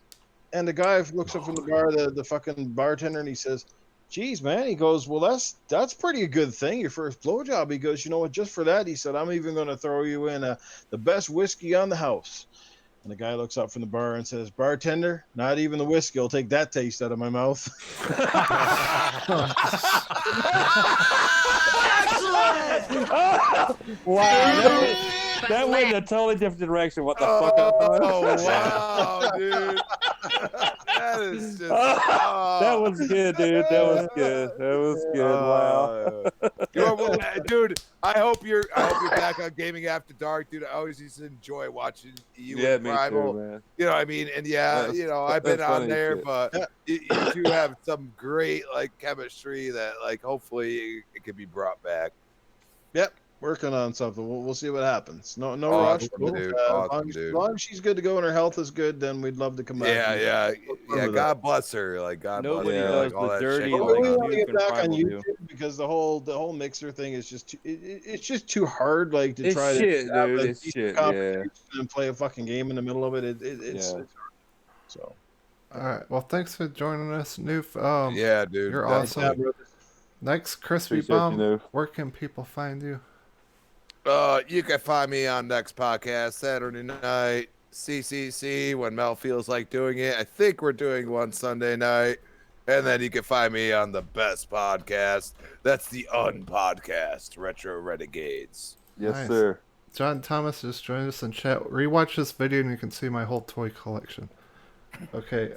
And the guy looks up from the bar, the fucking bartender, and he says, "Geez, man," he goes, "well, that's pretty good thing, your first blowjob." He goes, "You know what, just for that," he said, "I'm even going to throw you in the best whiskey on the house." And the guy looks up from the bar and says, "Bartender, not even the whiskey will take that taste out of my mouth." Wow. That went in a totally different direction. What the fuck? Oh, wow, dude. That is just. That was good, dude. That was good. That was good. Wow. Dude, I hope you're back on Gaming After Dark, dude. I always used to enjoy watching you Yeah, and me Primal. too, man. You know what I mean? And I've been that's on funny there, shit. but you do have some great chemistry that hopefully it could be brought back. Yep, working on something. We'll see what happens. No Awesome, rush. dude. As Awesome, long as- dude. as long as she's good to go and her health is good, then we'd love to come back. Yeah. with God bless her. God Nobody bless her. does all the that dirty shit like going We on. want to you get and back on Primal do. YouTube because the whole mixer thing is just it's just too hard. To It's try shit, to have dude. a It's decent shit, conversation and play a fucking game in the middle of it. It's hard. So. All right. Well, thanks for joining us, Noof. Yeah, dude. You're definitely. awesome. Next, Crispy Appreciate you, Bomb. Noof. Where can people find you? You can find me on next podcast Saturday night, CCC, when Mel feels like doing it. I think we're doing one Sunday night. And then you can find me on the best podcast. That's the Unpodcast, Retro Renegades. Yes, Nice. sir. John Thomas just joined us in chat. Rewatch this video and you can see my whole toy collection. Okay,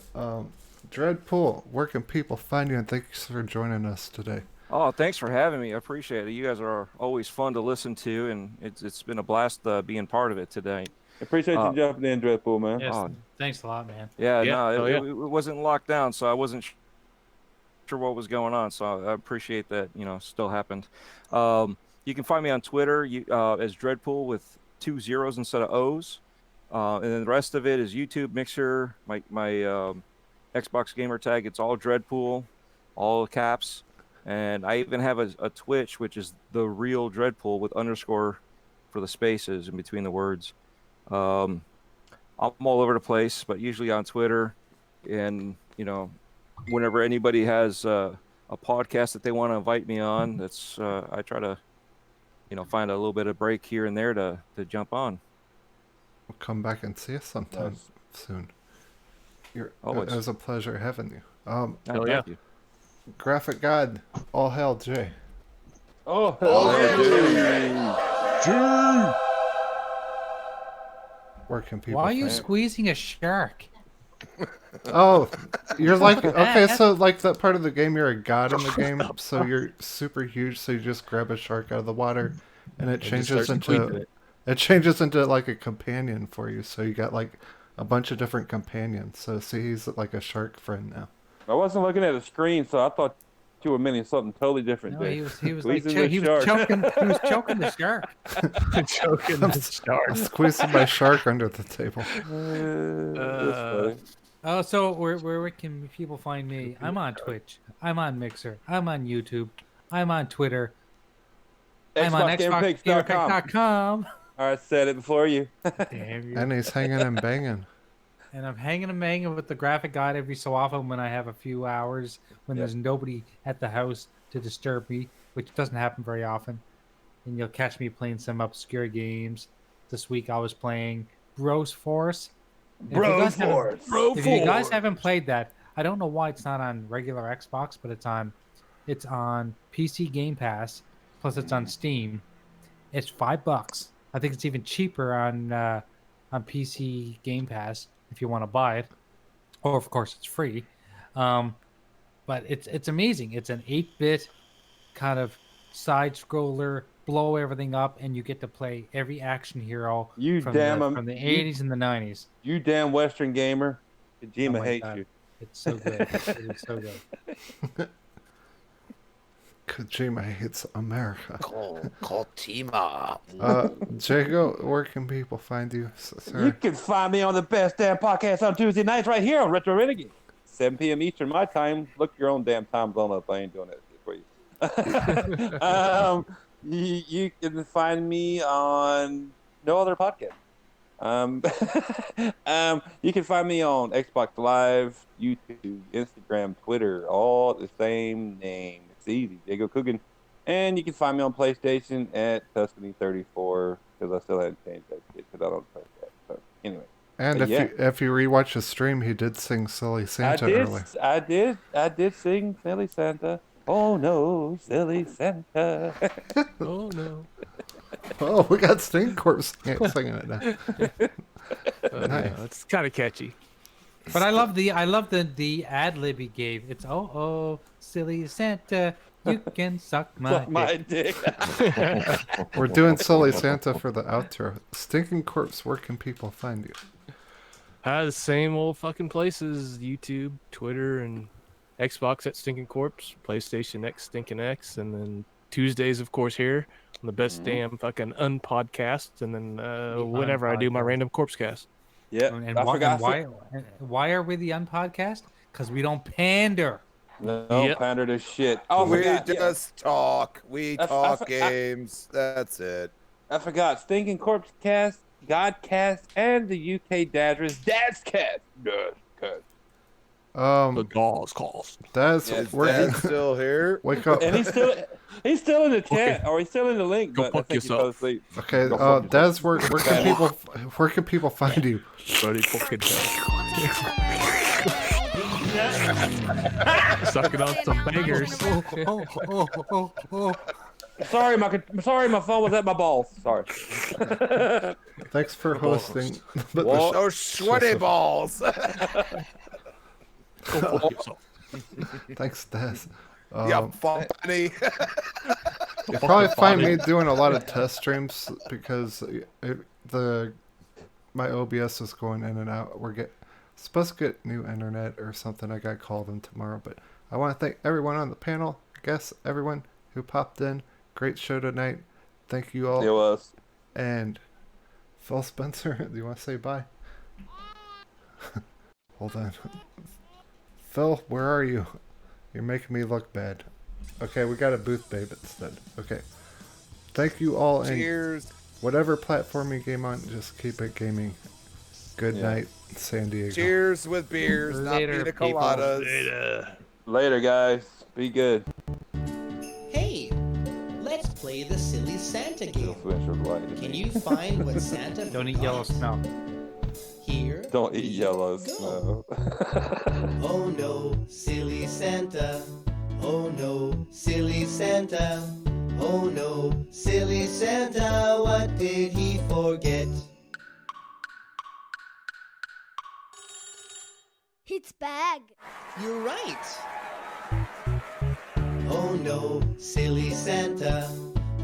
Dreadpool, where can people find you? And thanks for joining us today. Oh, thanks for having me. I appreciate it. You guys are always fun to listen to, and it's been a blast being part of it today. Appreciate you jumping in, Dreadpool, man. Yes, Oh. thanks a lot, man. Yeah, Yeah. no, Oh, yeah. it wasn't locked down, so I wasn't sure what was going on. So I appreciate that, still happened. You can find me on Twitter as Dreadpool with 2 zeros instead of O's. And then the rest of it is YouTube, Mixer, my Xbox gamer tag. It's all Dreadpool, all caps. And I even have a Twitch, which is the real Dreadpool with underscore for the spaces in between the words. I'm all over the place, but usually on Twitter. And, whenever anybody has a podcast that they want to invite me on, that's I try to, find a little bit of break here and there to jump on. We'll come back and see us sometime soon. Always. It was a pleasure having you. Thank you. Graphic God, all hail Jay. Oh, Where can people Why are you find squeezing a shark? Oh, you're like, okay, so like that part of the game, you're a god in the game, so you're super huge, so you just grab a shark out of the water, and it changes into like a companion for you, so you got like a bunch of different companions, so see, he's like a shark friend now. I wasn't looking at the screen, so I thought you were meaning something totally different. No, Jay. he was like Squeezing he the was shark. choking the shark. Choking the shark. I'm squeezing my shark under the table. That's funny. Oh, so where can people find me? I'm on Twitch. I'm on Mixer. I'm on YouTube. I'm on Twitter. I'm on XboxGamerPicks.com. All right, said it before you. Damn you. And he's hanging and banging. And I'm hanging and banging with the graphic guide every so often when I have a few hours when there's nobody at the house to disturb me, which doesn't happen very often. And you'll catch me playing some obscure games. This week I was playing Bros Force. If you guys haven't played that, I don't know why it's not on regular Xbox, but it's on PC Game Pass, plus it's on Steam. It's $5. I think it's even cheaper on PC Game Pass if you want to buy it, or of course it's free. But it's amazing. It's an 8-bit kind of side scroller, blow everything up, and you get to play every action hero from the 80s and the 90s. You damn Western gamer. Kojima Oh my hates God. you. It's so good. It is so good. Kojima hates America. Kojima. Jago, where can people find you, sir? You can find me on the best damn podcast on Tuesday nights right here on Retro Renegade. 7 p.m. Eastern, my time. Look your own damn time blown up. I ain't doing that shit for you. You can find me on no other podcast. You can find me on Xbox Live, YouTube, Instagram, Twitter, all the same name. It's easy, Jago Coogan. And you can find me on PlayStation at Tuscany34 because I still haven't changed that shit because I don't play that. So anyway. And if you rewatch the stream, he did sing Silly Santa earlier. I did sing Silly Santa. Oh no, Silly Santa. Oh no. Oh, we got Sting Corp singing it now. Nice. It's kind of catchy. But I love the ad lib he gave. It's silly Santa, you can suck my dick. We're doing Silly Santa for the outro. Stinking Corpse, where can people find you? The same old fucking places: YouTube, Twitter, and Xbox at Stinking Corpse, PlayStation X Stinking X, and then Tuesdays, of course, here on the best damn fucking unpodcast, and then whenever I do my random corpse cast. Yeah, And why are we the unpodcast? Because we don't pander. No, pander to shit. Oh, we just talk. We talk games. That's it. I forgot. Stinking Corpse Cast, Godcast, and the UK Dadras Dad's Cast. Dad's The Dawes calls. Dad's still here. Wake up. And he's still in the chat, or he's still in the link. Go but fuck I think yourself. he fell asleep. Okay, Daz, where can people find you? Buddy, fucking hell. Sucking on some bangers. Sorry, my phone was at my balls. Sorry. Thanks for hosting. Those sweaty balls. Thanks, Des. Yeah, funny. You'll probably find me doing a lot of test streams because my OBS is going in and out. We're supposed to get new internet or something. I got called in tomorrow, but I want to thank everyone on the panel. Guests, everyone who popped in. Great show tonight. Thank you all. It was. And Phil Spencer, do you want to say bye? Hold on. Phil, where are you? You're making me look bad. Okay, we got a booth babe instead. Okay. Thank you all. Cheers. And whatever platform you game on, just keep it gaming. Good night, San Diego. Cheers with beers, Later, not pina coladas. Later, guys. Be good. Hey, let's play the silly Santa game. Can you find what Santa Don't eat yellow snow. Here? Don't eat yellow snow. Oh no, silly Santa. Oh no, silly Santa. Oh no, silly Santa. What did he forget? His bag. You're right. Oh no, silly Santa.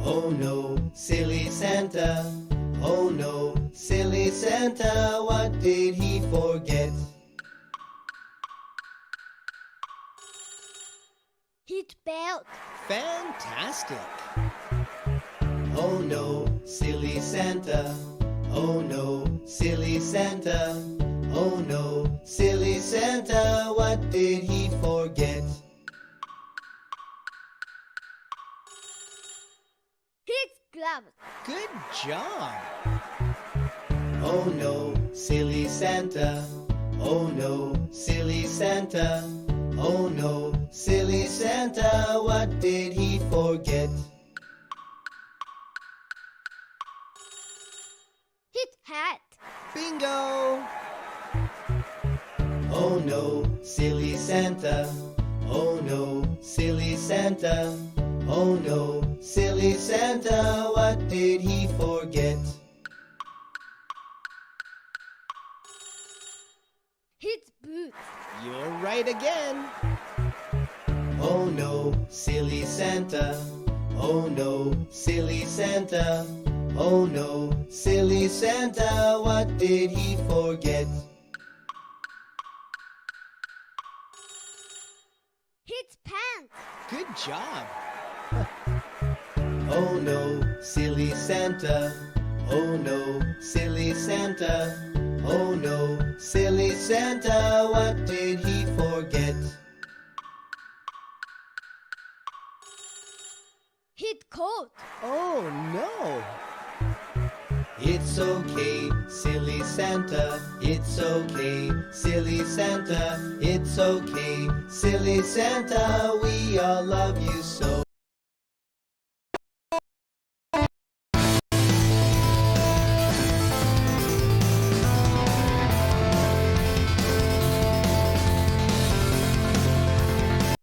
Oh no, silly Santa. Oh no, silly Santa. What did he forget? His belt. Fantastic. Oh no, silly Santa. Oh no, silly Santa. Oh no, silly Santa. What did he forget? His gloves. Good job. Oh no, silly Santa. Oh no, silly Santa. Oh no, silly Santa. What did he forget? His hat. Bingo. Oh no, silly Santa. Oh no, silly Santa. Oh no, silly Santa. What did he forget? His boots. You're right again. Oh no, silly Santa. Oh no, silly Santa. Oh no, silly Santa. What did he forget? His pants. Good job. Oh no, silly Santa. Oh no, silly Santa. Oh no, silly Santa. What did he forget? His coat. Oh no. It's okay, silly Santa. It's okay, silly Santa. It's okay, silly Santa. We all love you so.